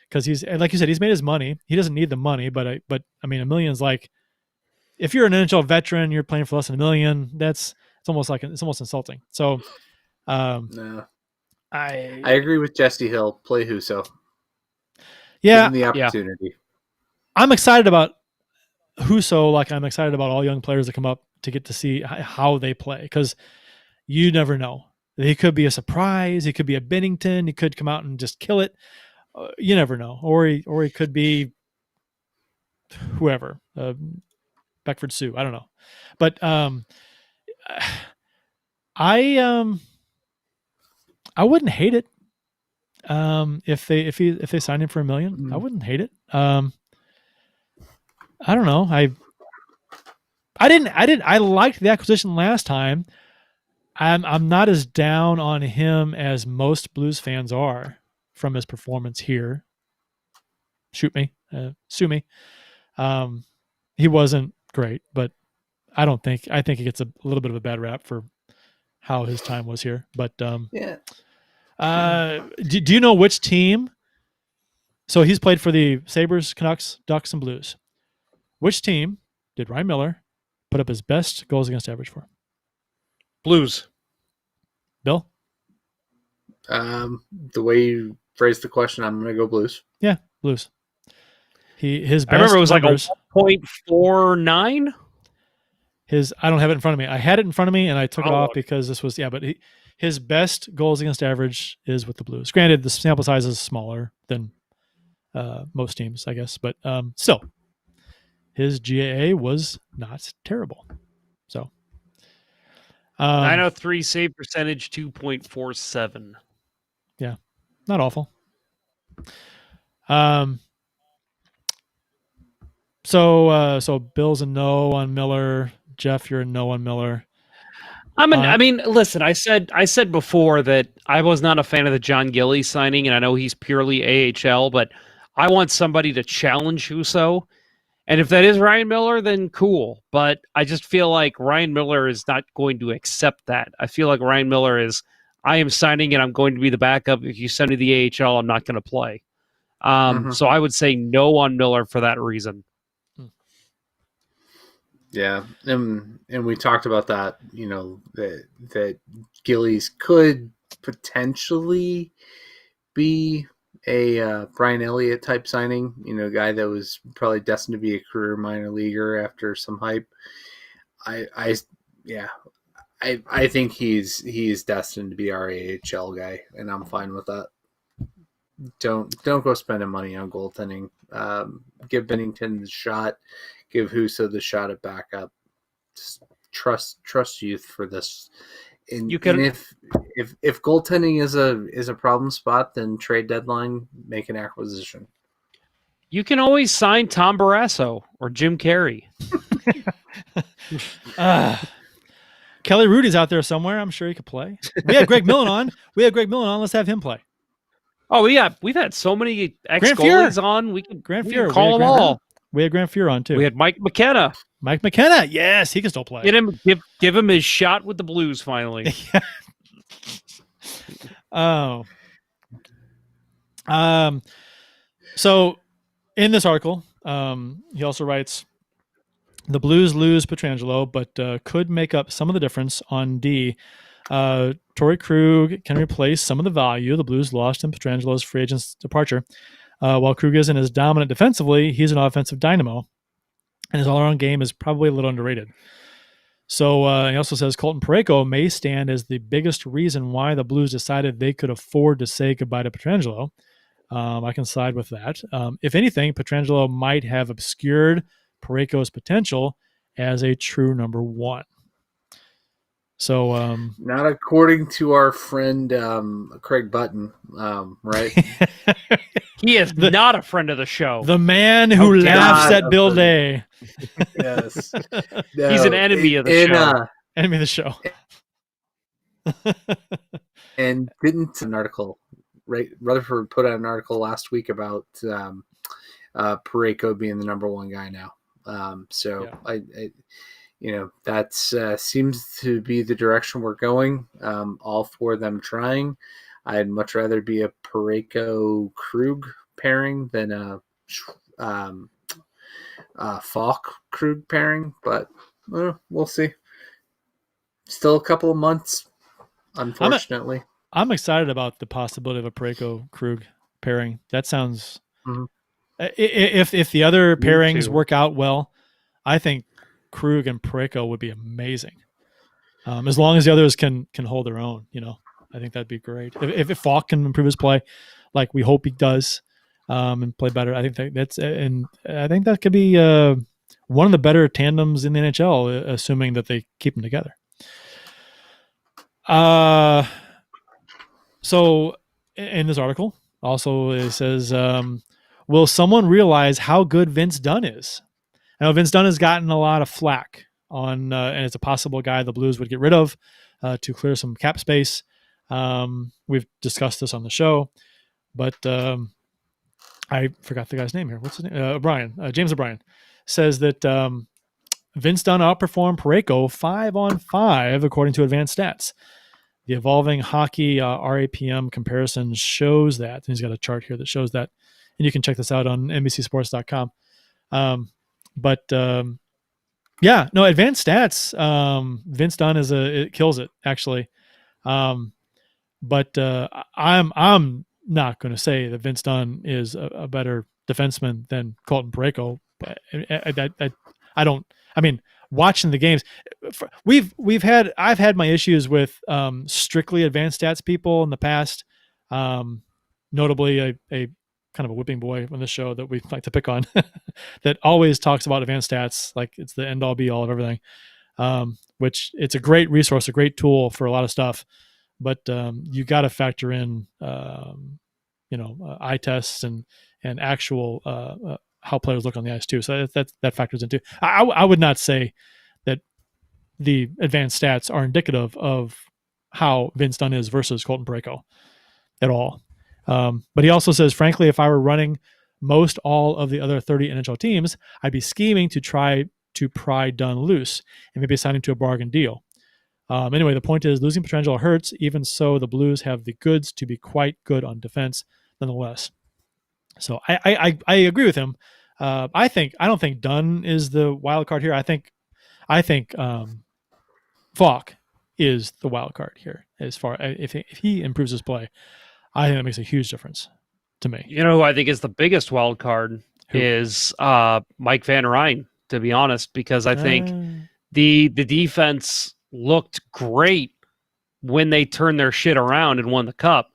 Because he's, like you said, he's made his money. He doesn't need the money, but $1 million's like, if you're an NHL veteran, you're playing for less than $1 million. It's almost insulting. So, no, I agree with Jesse Hill. Play Husso. Yeah, give him the opportunity. Yeah. I'm excited about Husso, like I'm excited about all young players that come up to get to see how they play, because you never know. He could be a surprise. He could be a Bennington. He could come out and just kill it. You never know. Or he could be whoever, Beckford Sioux. I don't know, but I wouldn't hate it if they signed him for $1 million. Mm-hmm. I wouldn't hate it. I don't know. I liked the acquisition last time. I'm not as down on him as most Blues fans are from his performance here. Sue me. He wasn't great, but I think he gets a little bit of a bad rap for how his time was here. But yeah. Do you know which team? So he's played for the Sabres, Canucks, Ducks, and Blues. Which team did Ryan Miller put up his best goals against average for? Blues. Bill? The way you phrased the question, I'm going to go Blues. Yeah, Blues. His best I remember it was numbers, like a 1.49. I don't have it in front of me. I had it in front of me and I took it off because this was, but his best goals against average is with the Blues. Granted, the sample size is smaller than most teams, I guess, but still, his GAA was not terrible. So 903 save percentage, 2.47. Yeah, not awful. So Bill's a no on Miller. Jeff, you're a no on Miller. Listen, I said before that I was not a fan of the John Gillies signing, and I know he's purely AHL, but I want somebody to challenge Husso. And if that is Ryan Miller, then cool. But I just feel like Ryan Miller is not going to accept that. I feel like Ryan Miller is, I am signing and I'm going to be the backup. If you send me the AHL, I'm not going to play. So I would say no on Miller for that reason. Yeah, and we talked about that, that Gillies could potentially be a Brian Elliott type signing, a guy that was probably destined to be a career minor leaguer after some hype. I think he's destined to be our AHL guy, and I'm fine with that. Don't go spending money on goaltending. Give Bennington the shot. Give Husso the shot at backup. Just trust youth for this. And if goaltending is a problem spot, then trade deadline, make an acquisition. You can always sign Tom Barrasso or Jim Carey. Kelly Rudy's out there somewhere. I'm sure he could play. We have Greg Millen on. Let's have him play. Oh yeah, we've had so many ex-goalies on. We can call them all. We had Grant Fuhr on too. We had Mike McKenna. Yes, he can still play. Give him his shot with the Blues finally. Oh. So in this article, he also writes, the Blues lose Pietrangelo, but could make up some of the difference on D. Torrey Krug can replace some of the value the Blues lost in Pietrangelo's free agent's departure. While Krug isn't as dominant defensively, he's an offensive dynamo, and his all-around game is probably a little underrated. So he also says Colton Parayko may stand as the biggest reason why the Blues decided they could afford to say goodbye to Pietrangelo. I can side with that. If anything, Pietrangelo might have obscured Parayko's potential as a true number one. So, not according to our friend Craig Button, right? He is not a friend of the show. The man who laughs God, at Bill Day. Yes, He's an enemy of the show. Enemy of the show. And didn't an article, right? Rutherford put out an article last week about Parayko being the number one guy now. That seems to be the direction we're going. All four of them trying. I'd much rather be a Parayko Krug pairing than a Falk Krug pairing, but we'll see. Still a couple of months, unfortunately. I'm excited about the possibility of a Parayko Krug pairing. That sounds. Mm-hmm. If the other pairings work out well, I think Krug and Parayko would be amazing. As long as the others can hold their own, I think that'd be great. If Falk can improve his play, like we hope he does, and play better, I think I think that could be one of the better tandems in the NHL, assuming that they keep them together. So in this article, also it says, will someone realize how good Vince Dunn is? I know Vince Dunn has gotten a lot of flack on, and it's a possible guy the Blues would get rid of to clear some cap space. We've discussed this on the show, but I forgot the guy's name here. What's his name? O'Brien. James O'Brien says that Vince Dunn outperformed Parayko 5-on-5 according to advanced stats. The evolving hockey RAPM comparison shows that. And he's got a chart here that shows that. And you can check this out on NBCSports.com. Advanced stats. Vince Dunn it kills it, actually. But I'm not going to say that Vince Dunn is a better defenseman than Colton Parayko. I don't. I mean, watching the games, I've had my issues with strictly advanced stats people in the past. Notably, a kind of a whipping boy on this show that we like to pick on, that always talks about advanced stats like it's the end all be all of everything. Which it's a great resource, a great tool for a lot of stuff, but you got to factor in eye tests and actual how players look on the ice too. So that factors into. I would not say that the advanced stats are indicative of how Vince Dunn is versus Colton Parayko at all. But he also says, frankly, if I were running most all of the other 30 NHL teams, I'd be scheming to try to pry Dunn loose and maybe sign him to a bargain deal. Anyway, the point is losing Pietrangelo hurts. Even so, the Blues have the goods to be quite good on defense nonetheless. So I agree with him. I don't think Dunn is the wild card here. I think Falk is the wild card here. As far if he improves his play, I think that makes a huge difference to me. You know who I think is the biggest wild card is Mike Van Ryn, to be honest, because I think the defense looked great when they turned their shit around and won the cup.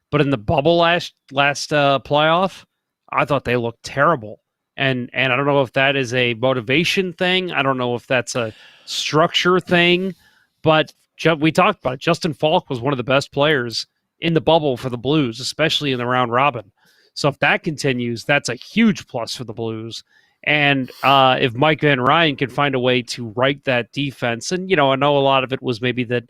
But in the bubble last playoff, I thought they looked terrible. And I don't know if that is a motivation thing. I don't know if that's a structure thing. But we talked about it. Justin Falk was one of the best players in the bubble for the Blues, especially in the round robin. So if that continues, that's a huge plus for the Blues. And if Mike Van Ryn can find a way to right that defense, and I know a lot of it was maybe that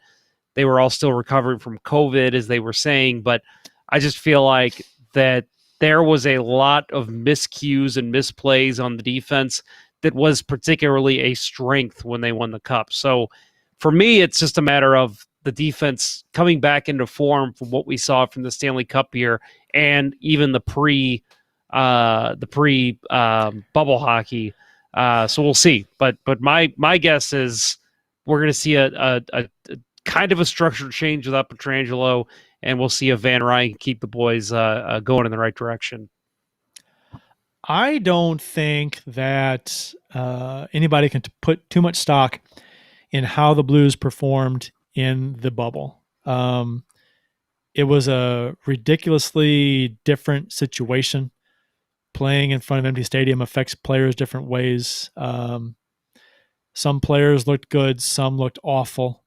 they were all still recovering from COVID, as they were saying, but I just feel like that there was a lot of miscues and misplays on the defense that was particularly a strength when they won the cup. So for me, it's just a matter of the defense coming back into form from what we saw from the Stanley Cup year and even the pre bubble hockey. So we'll see. But my guess is we're going to see a kind of a structured change without Pietrangelo, and we'll see if Van Ryn keep the boys going in the right direction. I don't think that anybody can put too much stock in how the Blues performed in the bubble. It was a ridiculously different situation. Playing in front of an empty stadium affects players different ways. Some players looked good, some looked awful.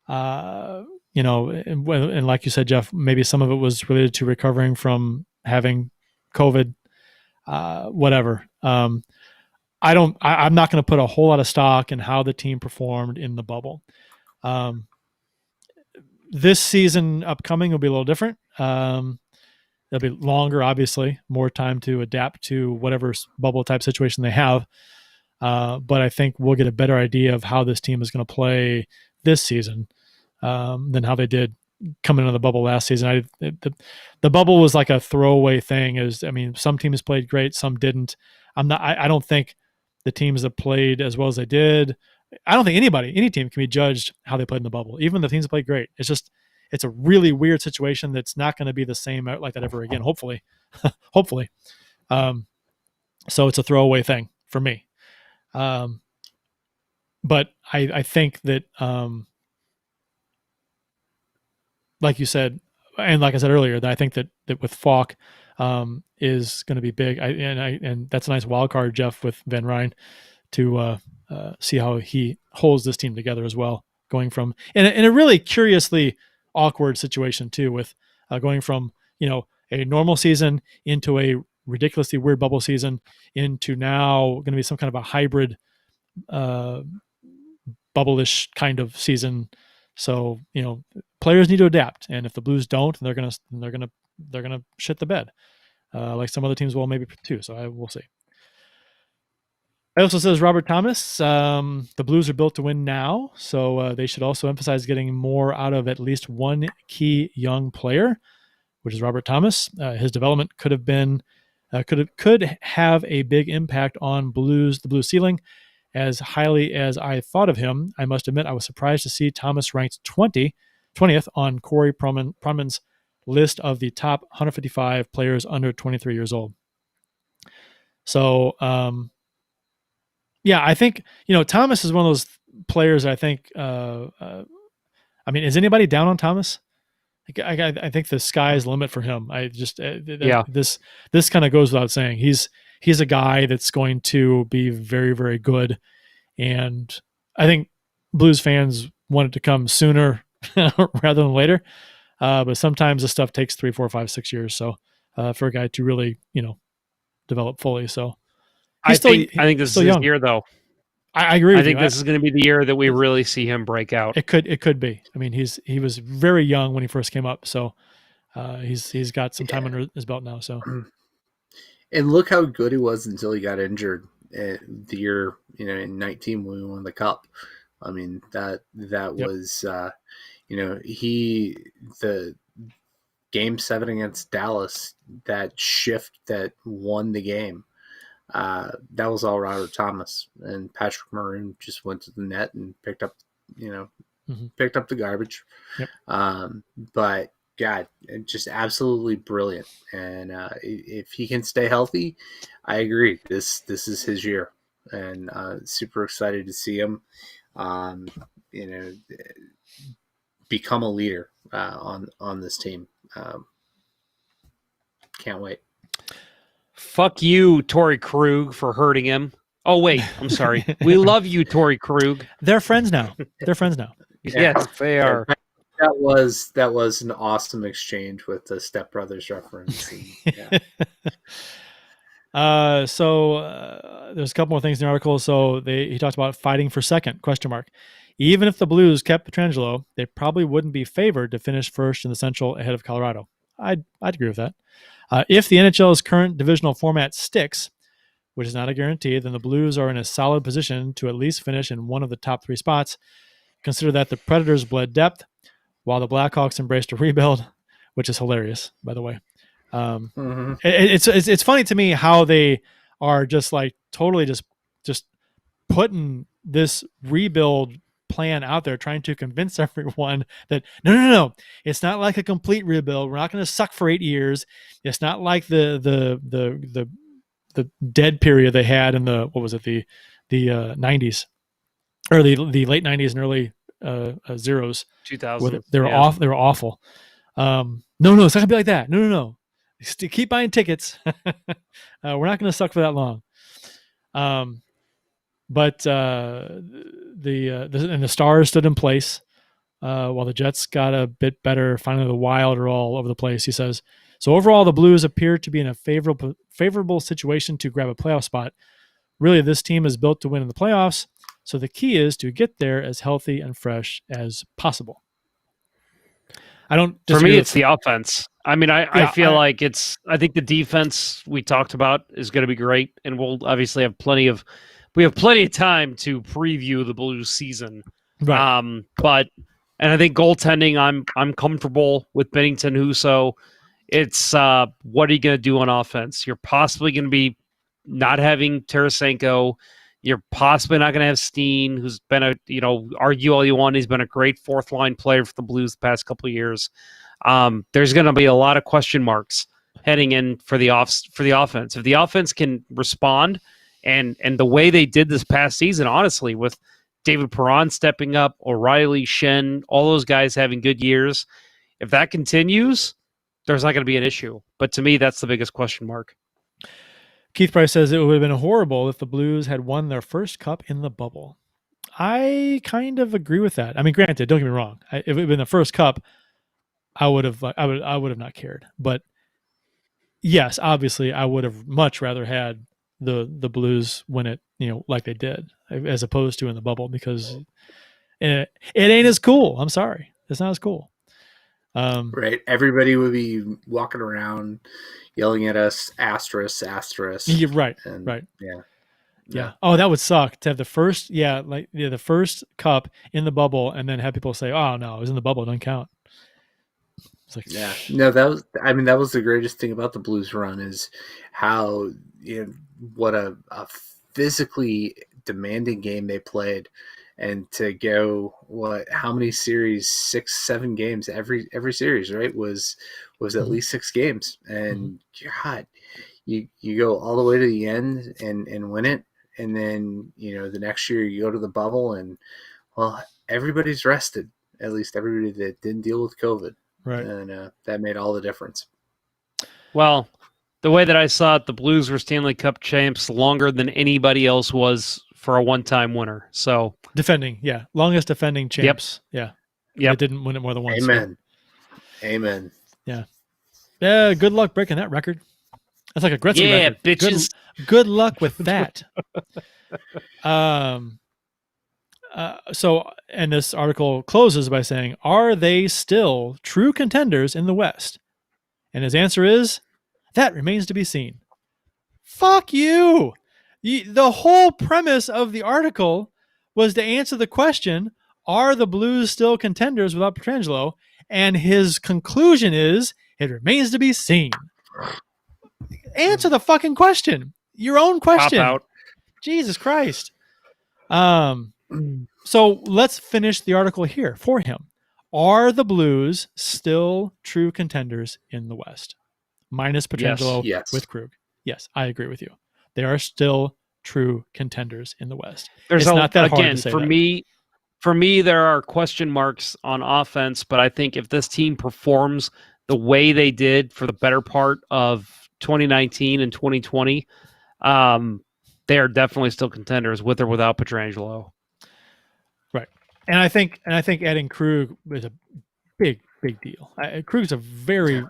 And like you said, Jeff, maybe some of it was related to recovering from having COVID, whatever. I'm not going to put a whole lot of stock in how the team performed in the bubble. This season upcoming will be a little different. It'll be longer, obviously, more time to adapt to whatever bubble type situation they have. But I think we'll get a better idea of how this team is going to play this season than how they did coming into the bubble last season. The bubble was like a throwaway thing. Some teams played great, some didn't. I don't think the teams that played as well as they did. I don't think any team can be judged how they played in the bubble. Even the teams that played great. It's a really weird situation that's not going to be the same like that ever again. Hopefully, hopefully. So it's a throwaway thing for me. But I think that, like you said, and like I said earlier, that I think that with Falk is going to be big. And that's a nice wild card, Jeff, with Van Ryn to see how he holds this team together as well, going from in a really curiously awkward situation too, with going from a normal season into a ridiculously weird bubble season into now going to be some kind of a hybrid bubble-ish kind of season. So players need to adapt, and if the Blues don't, they're gonna shit the bed, like some other teams will maybe too. So we'll see. It also says Robert Thomas, the Blues are built to win now, so they should also emphasize getting more out of at least one key young player, which is Robert Thomas. His development could have a big impact on the Blues ceiling. As highly as I thought of him, I must admit I was surprised to see Thomas ranked 20th on Corey Pronman's list of the top 155 players under 23 years old. So, I think, Thomas is one of those players I think, is anybody down on Thomas? I think the sky's the limit for him. This kind of goes without saying. He's a guy that's going to be very, very good. And I think Blues fans want it to come sooner rather than later. But sometimes this stuff takes 3, 4, 5, 6 years. So for a guy to really, develop fully. So I think this is his year, though. I agree with you. I think this is going to be the year that we really see him break out. It could be. He was very young when he first came up. So he's got some time under his belt now. So. And look how good he was until he got injured the year, in 19 when we won the Cup. That was, the Game 7 against Dallas, that shift that won the game, that was all Robert Thomas. And Patrick Maroon just went to the net and picked up the garbage. Yep. But God, just absolutely brilliant. And if he can stay healthy, I agree. This is his year, and super excited to see him, become a leader on this team. Can't wait. Fuck you, Torrey Krug, for hurting him. Oh wait, I'm sorry. We love you, Torrey Krug. They're friends now. Yes, they are. That was an awesome exchange with the Step Brothers reference. So there's a couple more things in the article. So he talked about fighting for second, ? Even if the Blues kept Pietrangelo, they probably wouldn't be favored to finish first in the Central ahead of Colorado. I'd agree with that. If the NHL's current divisional format sticks, which is not a guarantee, then the Blues are in a solid position to at least finish in one of the top 3 spots. Consider that the Predators bled depth, while the Blackhawks embraced a rebuild, which is hilarious, by the way. It's funny to me how they are just like totally just putting this rebuild plan out there, trying to convince everyone that no, it's not like a complete rebuild. We're not going to suck for 8 years. It's not like the dead period they had in the 90s. or the late 90s and early zeros. 2000. They were off. They were awful. No, it's not gonna be like that. No. Keep buying tickets. We're not gonna suck for that long. But the Stars stood in place while the Jets got a bit better. Finally, the Wild are all over the place. He says, so overall, the Blues appear to be in a favorable situation to grab a playoff spot. Really, this team is built to win in the playoffs. So the key is to get there as healthy and fresh as possible. I don't. For me, it's the offense. I mean, I feel like I think the defense we talked about is going to be great, and we'll obviously have plenty of time to preview the Blues season. Right. And I think goaltending, I'm comfortable with Bennington, Husso. It's what are you going to do on offense? You're possibly going to be not having Tarasenko. You're possibly not going to have Steen, who's been argue all you want, he's been a great fourth line player for the Blues the past couple of years. There's going to be a lot of question marks heading in for the offense. If the offense can respond, and the way they did this past season, honestly, with David Perron stepping up, O'Reilly, Shen, all those guys having good years, if that continues, there's not going to be an issue. But to me, that's the biggest question mark. Keith Price says it would have been horrible if the Blues had won their first cup in the bubble. I kind of agree with that. I mean, granted, don't get me wrong. If it had been the first cup, I would have not cared. But yes, obviously, I would have much rather had the Blues win it, like they did, as opposed to in the bubble, because it ain't as cool. I'm sorry, it's not as cool. Right, everybody would be walking around yelling at us, asterisk. Yeah, right. Yeah. Oh, that would suck to have the first cup in the bubble, and then have people say, "Oh no, it was in the bubble, it doesn't count." It's like, yeah, no, that was the greatest thing about the Blues run, is how what a physically demanding game they played, and to go how many series, 6-7 games every series, right, was at least 6 games, and God, you go all the way to the end and win it, and then the next year you go to the bubble, and everybody's rested, at least everybody that didn't deal with COVID. Right. And that made all the difference. Well, the way that I saw it, the Blues were Stanley Cup champs longer than anybody else was for a one-time winner. So longest defending champs. Yep. They didn't win it more than once. Amen. Yeah. Good luck breaking that record. That's like a Gretzky record. Yeah, bitches. Good luck with that. So, and this article closes by saying, are they still true contenders in the West? And his answer is, that remains to be seen. Fuck you. The whole premise of the article was to answer the question, are the Blues still contenders without Pietrangelo? And his conclusion is, it remains to be seen. Answer the fucking question. Your own question. Pop out. Jesus Christ. So let's finish the article here for him. Are the Blues still true contenders in the West? Minus Pietrangelo with Krug. Yes, I agree with you. They are still true contenders in the West. There's not that hard to say for that. For me, there are question marks on offense, but I think if this team performs the way they did for the better part of 2019 and 2020, they are definitely still contenders with or without Pietrangelo. Right. And I think adding Krug is a big deal. Krug's a very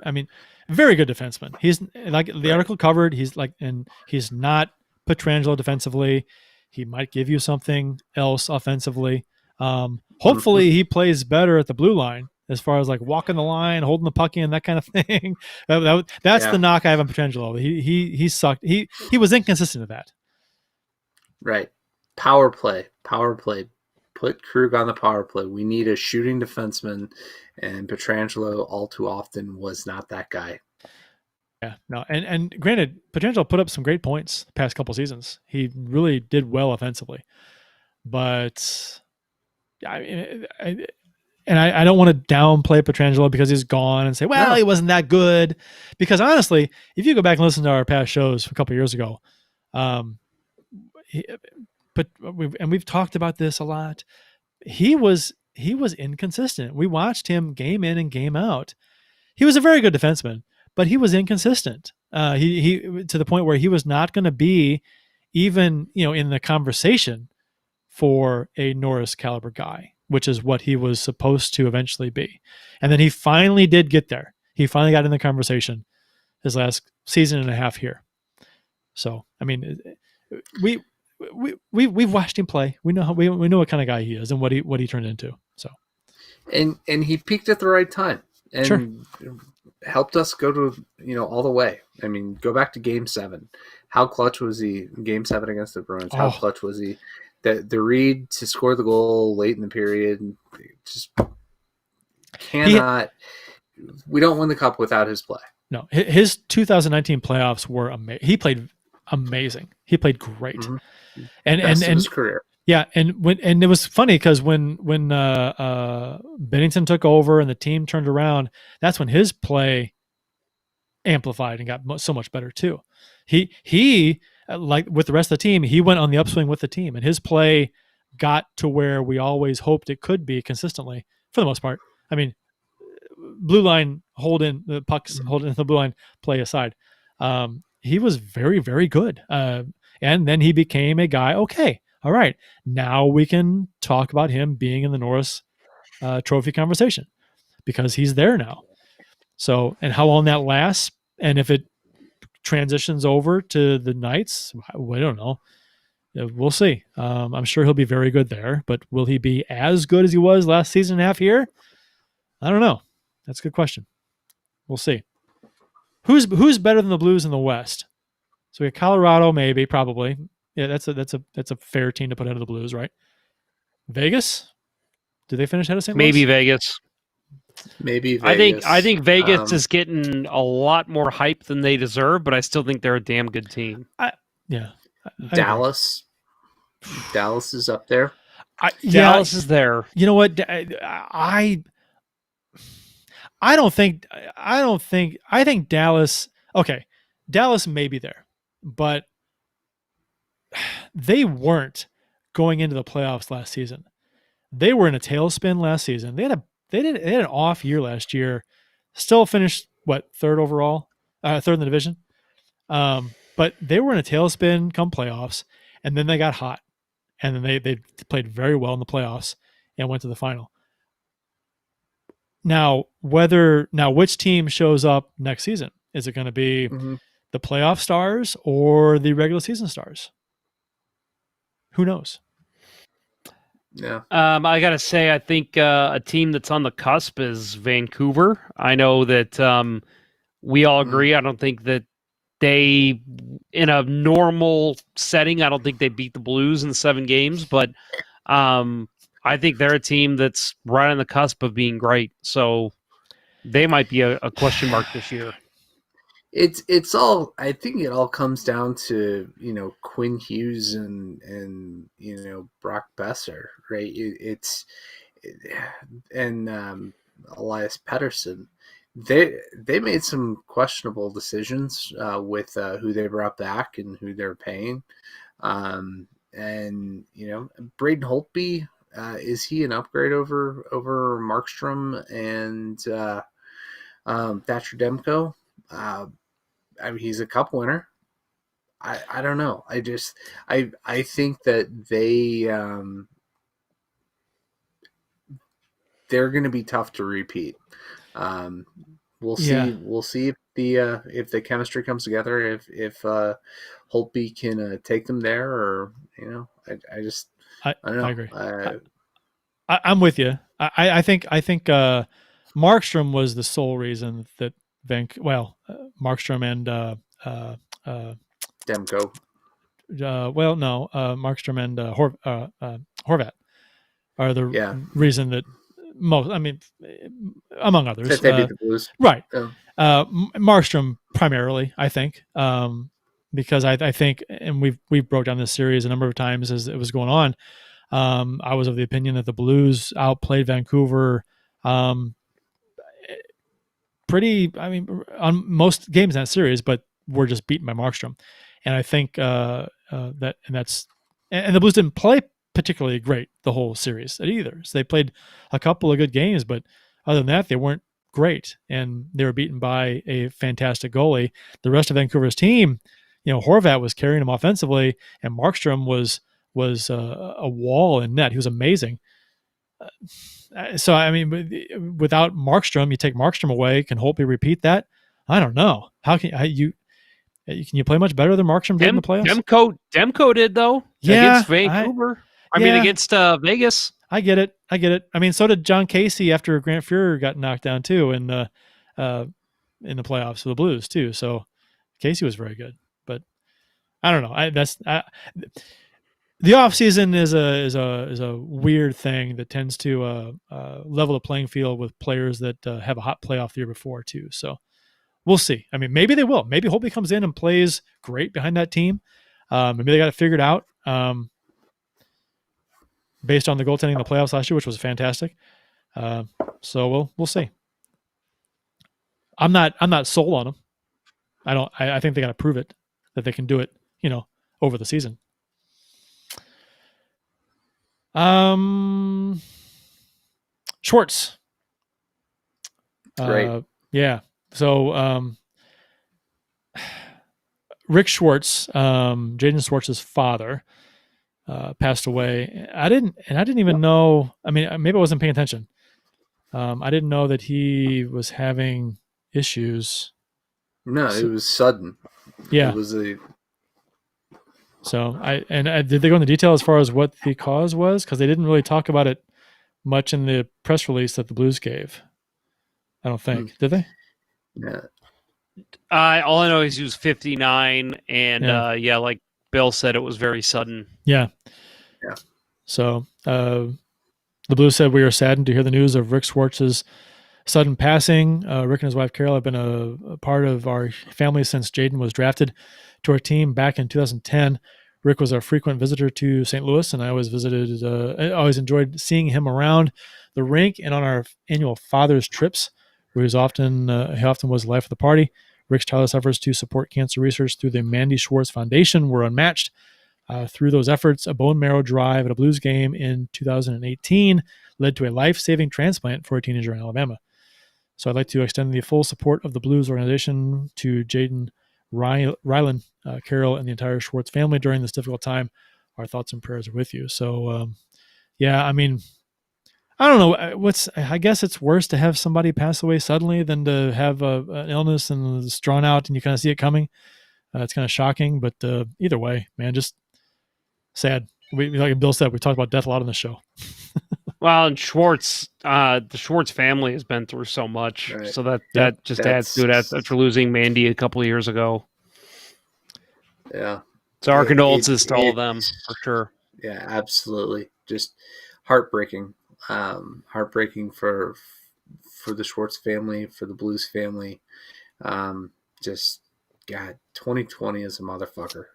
good defenseman. He's, like the article covered, he's not Pietrangelo defensively. He might give you something else offensively. Hopefully he plays better at the blue line as far as like walking the line, holding the puck in, that kind of thing. That's the knock I have on Pietrangelo. He sucked. He was inconsistent at that. Right. Power play. Put Krug on the power play. We need a shooting defenseman, and Pietrangelo all too often was not that guy. Yeah, no, and granted, Pietrangelo put up some great points the past couple seasons. He really did well offensively, but I don't want to downplay Pietrangelo because he's gone and say, well, he wasn't that good. Because honestly, if you go back and listen to our past shows a couple years ago, we've talked about this a lot. He was inconsistent. We watched him game in and game out. He was a very good defenseman, but he was inconsistent. He to the point where he was not going to be even in the conversation for a Norris caliber guy, which is what he was supposed to eventually be. And then he finally did get there. He finally got in the conversation his last season and a half here. So, I mean, we've watched him play. We know we know what kind of guy he is and what he turned into. So, and he peaked at the right time and sure. helped us go to all the way. I mean, go back to Game 7. How clutch was he? Game 7 against the Bruins. How clutch was he? The read to score the goal late in the period, just cannot. We don't win the cup without his play. No, his 2019 playoffs were amazing. He played amazing. He played great, Mm-hmm. and his career. Yeah, and it was funny because when Bennington took over and the team turned around, that's when his play amplified and got so much better too. He like with the rest of the team, he went on the upswing with the team, and his play got to where we always hoped it could be consistently for the most part. I mean, blue line holding the pucks, holding the blue line play aside, he was very, very good. And then he became a guy. Okay, all right, now we can talk about him being in the Norris Trophy conversation because he's there now. So, and how long that lasts, and if it transitions over to the Knights, we don't know. We'll see. I'm sure he'll be very good there, but will he be as good as he was last season and a half here? I don't know. That's a good question. We'll see. Who's better than the Blues in the West? So we got Colorado, maybe, probably. Yeah, that's a fair team to put ahead of the Blues, right? Vegas? Did they finish ahead of St. Louis? Maybe Vegas. Maybe Vegas. I think Vegas is getting a lot more hype than they deserve, but I still think they're a damn good team. Dallas. Dallas is up there. Dallas is there. You know what? I think Dallas. Okay, Dallas may be there, but they weren't going into the playoffs last season. They were in a tailspin last season. They had an off year last year. Still finished third overall, third in the division. But they were in a tailspin come playoffs, and then they got hot, and then they played very well in the playoffs and went to the final. Now, which team shows up next season? Is it going to be the playoff stars or the regular season stars? Who knows? Yeah. I got to say, I think a team that's on the cusp is Vancouver. I know that we all agree. I don't think that they, in a normal setting, I don't think they beat the Blues in 7 games, but I think they're a team that's right on the cusp of being great. So they might be a question mark this year. It's all. I think it all comes down to Quinn Hughes and Brock Besser, right? And Elias Pettersson. They made some questionable decisions with who they brought back and who they're paying. And Braden Holtby, is he an upgrade over Markstrom and Thatcher Demko? I mean, he's a cup winner. I don't know. I think that they're going to be tough to repeat. We'll see. Yeah. We'll see if the chemistry comes together. If Holtby can take them there, or I don't know. I agree. I'm with you. I think Markstrom was the sole reason that Markstrom and Demko. Markstrom and Horvat are the reason that most. I mean, among others, That they beat the Blues, right? Yeah. Markstrom primarily, I think, because I think, and we've broke down this series a number of times as it was going on. I was of the opinion that the Blues outplayed Vancouver on most games in that series, but were just beaten by Markstrom. And I think that's and the Blues didn't play particularly great the whole series either. So they played a couple of good games, but other than that, they weren't great, and they were beaten by a fantastic goalie. The rest of Vancouver's team, Horvat was carrying them offensively, and Markstrom was a wall in net. He was amazing. So I mean, without Markstrom, you take Markstrom away. Can Holtby repeat that? I don't know. How can you play much better than Markstrom did in the playoffs? Demko did though. Yeah, against Vancouver. I mean, against Vegas. I get it. I mean, so did John Casey after Grant Fuhrer got knocked down too in the playoffs for the Blues too. So Casey was very good, but I don't know. The offseason is a weird thing that tends to level the playing field with players that have a hot playoff the year before too. So we'll see. I mean, maybe they will. Maybe Holtby comes in and plays great behind that team. Maybe they got it figured out based on the goaltending in the playoffs last year, which was fantastic. So we'll see. I'm not sold on them. I think they got to prove it that they can do it. Over the season. Schwartz. Great. Yeah. So Rick Schwartz, Jaden Schwartz's father, passed away. I didn't even know. I mean, maybe I wasn't paying attention. I didn't know that he was having issues. No, it was sudden. Yeah. It was So did they go into detail as far as what the cause was? Because they didn't really talk about it much in the press release that the Blues gave. I don't think. Did they? Yeah. All I know is he was 59, and like Bill said, it was very sudden. Yeah. Yeah. So the Blues said, "We are saddened to hear the news of Rick Schwartz's sudden passing. Rick and his wife Carol have been a part of our family since Jaden was drafted to our team back in 2010. Rick was a frequent visitor to St. Louis, and I I always enjoyed seeing him around the rink and on our annual father's trips, where he often was the life of the party. Rick's tireless efforts to support cancer research through the Mandy Schwartz Foundation were unmatched. Through those efforts, a bone marrow drive at a Blues game in 2018 led to a life-saving transplant for a teenager in Alabama. So I'd like to extend the full support of the Blues organization to Jaden Rylan, Carol, and the entire Schwartz family during this difficult time. Our thoughts and prayers are with you." So, I mean, I don't know. I guess it's worse to have somebody pass away suddenly than to have an illness and it's drawn out and you kind of see it coming. It's kind of shocking, but either way, man, just sad. Like Bill said, we talked about death a lot on the show. Well, and Schwartz, the Schwartz family has been through so much, right. So that just adds to it after losing Mandy a couple of years ago. Yeah. So our condolences to all of them for sure. Yeah, absolutely. Just heartbreaking. Heartbreaking for the Schwartz family, for the Blues family. Just God, 2020 is a motherfucker.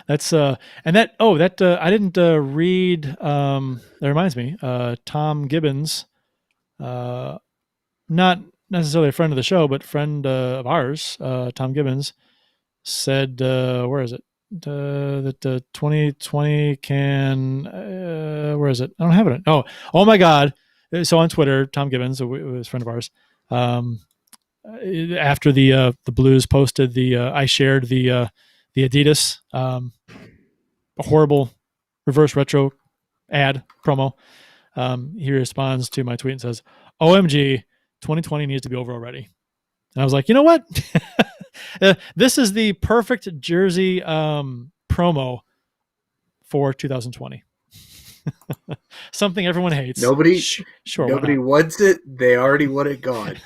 That's I didn't read. That reminds me, Tom Gibbons, not necessarily a friend of the show, but friend of ours, Tom Gibbons, said, where is it? That 2020 can, where is it? I don't have it. Oh my God. So on Twitter, Tom Gibbons, who was a friend of ours, after the Blues posted I shared the Adidas, a horrible reverse retro ad promo. He responds to my tweet and says, "OMG, 2020 needs to be over already." And I was like, you know what? This is the perfect jersey promo for 2020ly. Something everyone hates. Nobody Nobody wants it. They already want it gone.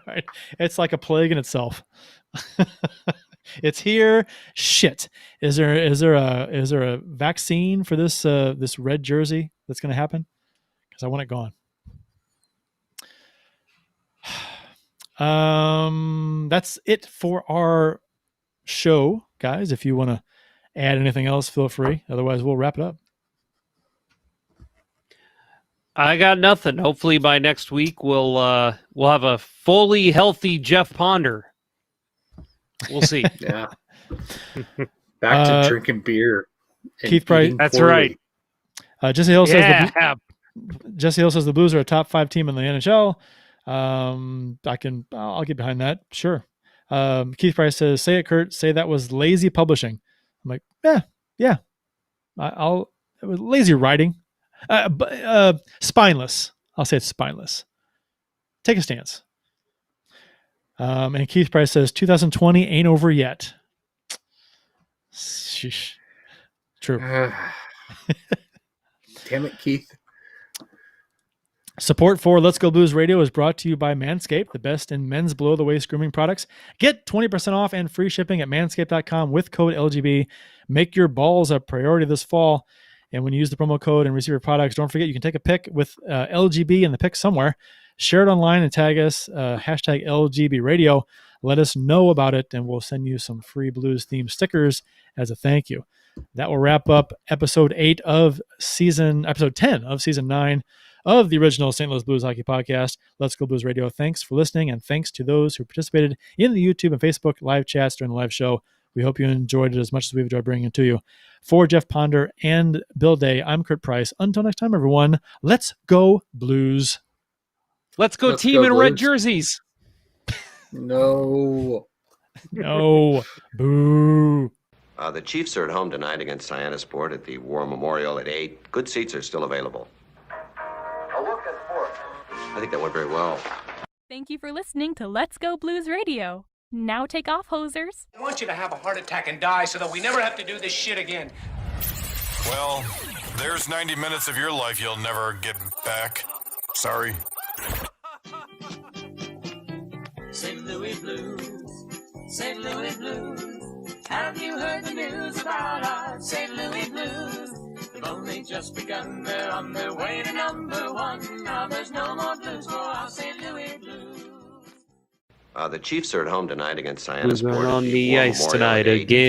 Right. It's like a plague in itself. It's here. Shit. Is there a vaccine for this red jersey that's going to happen? Because I want it gone. That's it for our show, guys. If you want to add anything else, feel free. Otherwise, we'll wrap it up. I got nothing. Hopefully by next week we'll have a fully healthy Jeff Ponder. We'll see. Yeah. Back to drinking beer. And Keith Price. eating That's poorly. right. Jesse Hill says Yeah. Jesse Hill says the Blues are a top 5 team in the NHL. I'll get behind that. Sure. Keith Price says, "Say it, Kurt. Say that was lazy publishing." I'm like, yeah. It was lazy writing. Spineless. I'll say it's spineless. Take a stance. And Keith Price says 2020 ain't over yet. Sheesh. True. Damn it, Keith. Support for Let's Go Blues Radio is brought to you by Manscaped, the best in men's below-the-waist grooming products. Get 20% off and free shipping at manscaped.com with code LGB. Make your balls a priority this fall. And when you use the promo code and receive your products, don't forget you can take a pic with LGB in the pic somewhere. Share it online and tag us, hashtag LGB Radio. Let us know about it, and we'll send you some free Blues-themed stickers as a thank you. That will wrap up episode 10 of season 9 of the original St. Louis Blues Hockey Podcast, Let's Go Blues Radio. Thanks for listening, and thanks to those who participated in the YouTube and Facebook live chats during the live show. We hope you enjoyed it as much as we've enjoyed bringing it to you. For Jeff Ponder and Bill Day, I'm Kurt Price. Until next time, everyone, let's go Blues. Let's go team in red jerseys. No. No. Boo. The Chiefs are at home tonight against Cyanosport at the War Memorial at 8. Good seats are still available. I think that went very well. Thank you for listening to Let's Go Blues Radio. Now take off, hosers. I want you to have a heart attack and die so that we never have to do this shit again. Well, there's 90 minutes of your life you'll never get back. Sorry. St. Louis Blues, St. Louis Blues. Have you heard the news about our St. Louis Blues? They've only just begun, they're on their way to #1. Now there's no more blues for our St. Louis Blues. The Chiefs are at home tonight against Cyanosport. On at the War ice Memorial tonight at 8. again.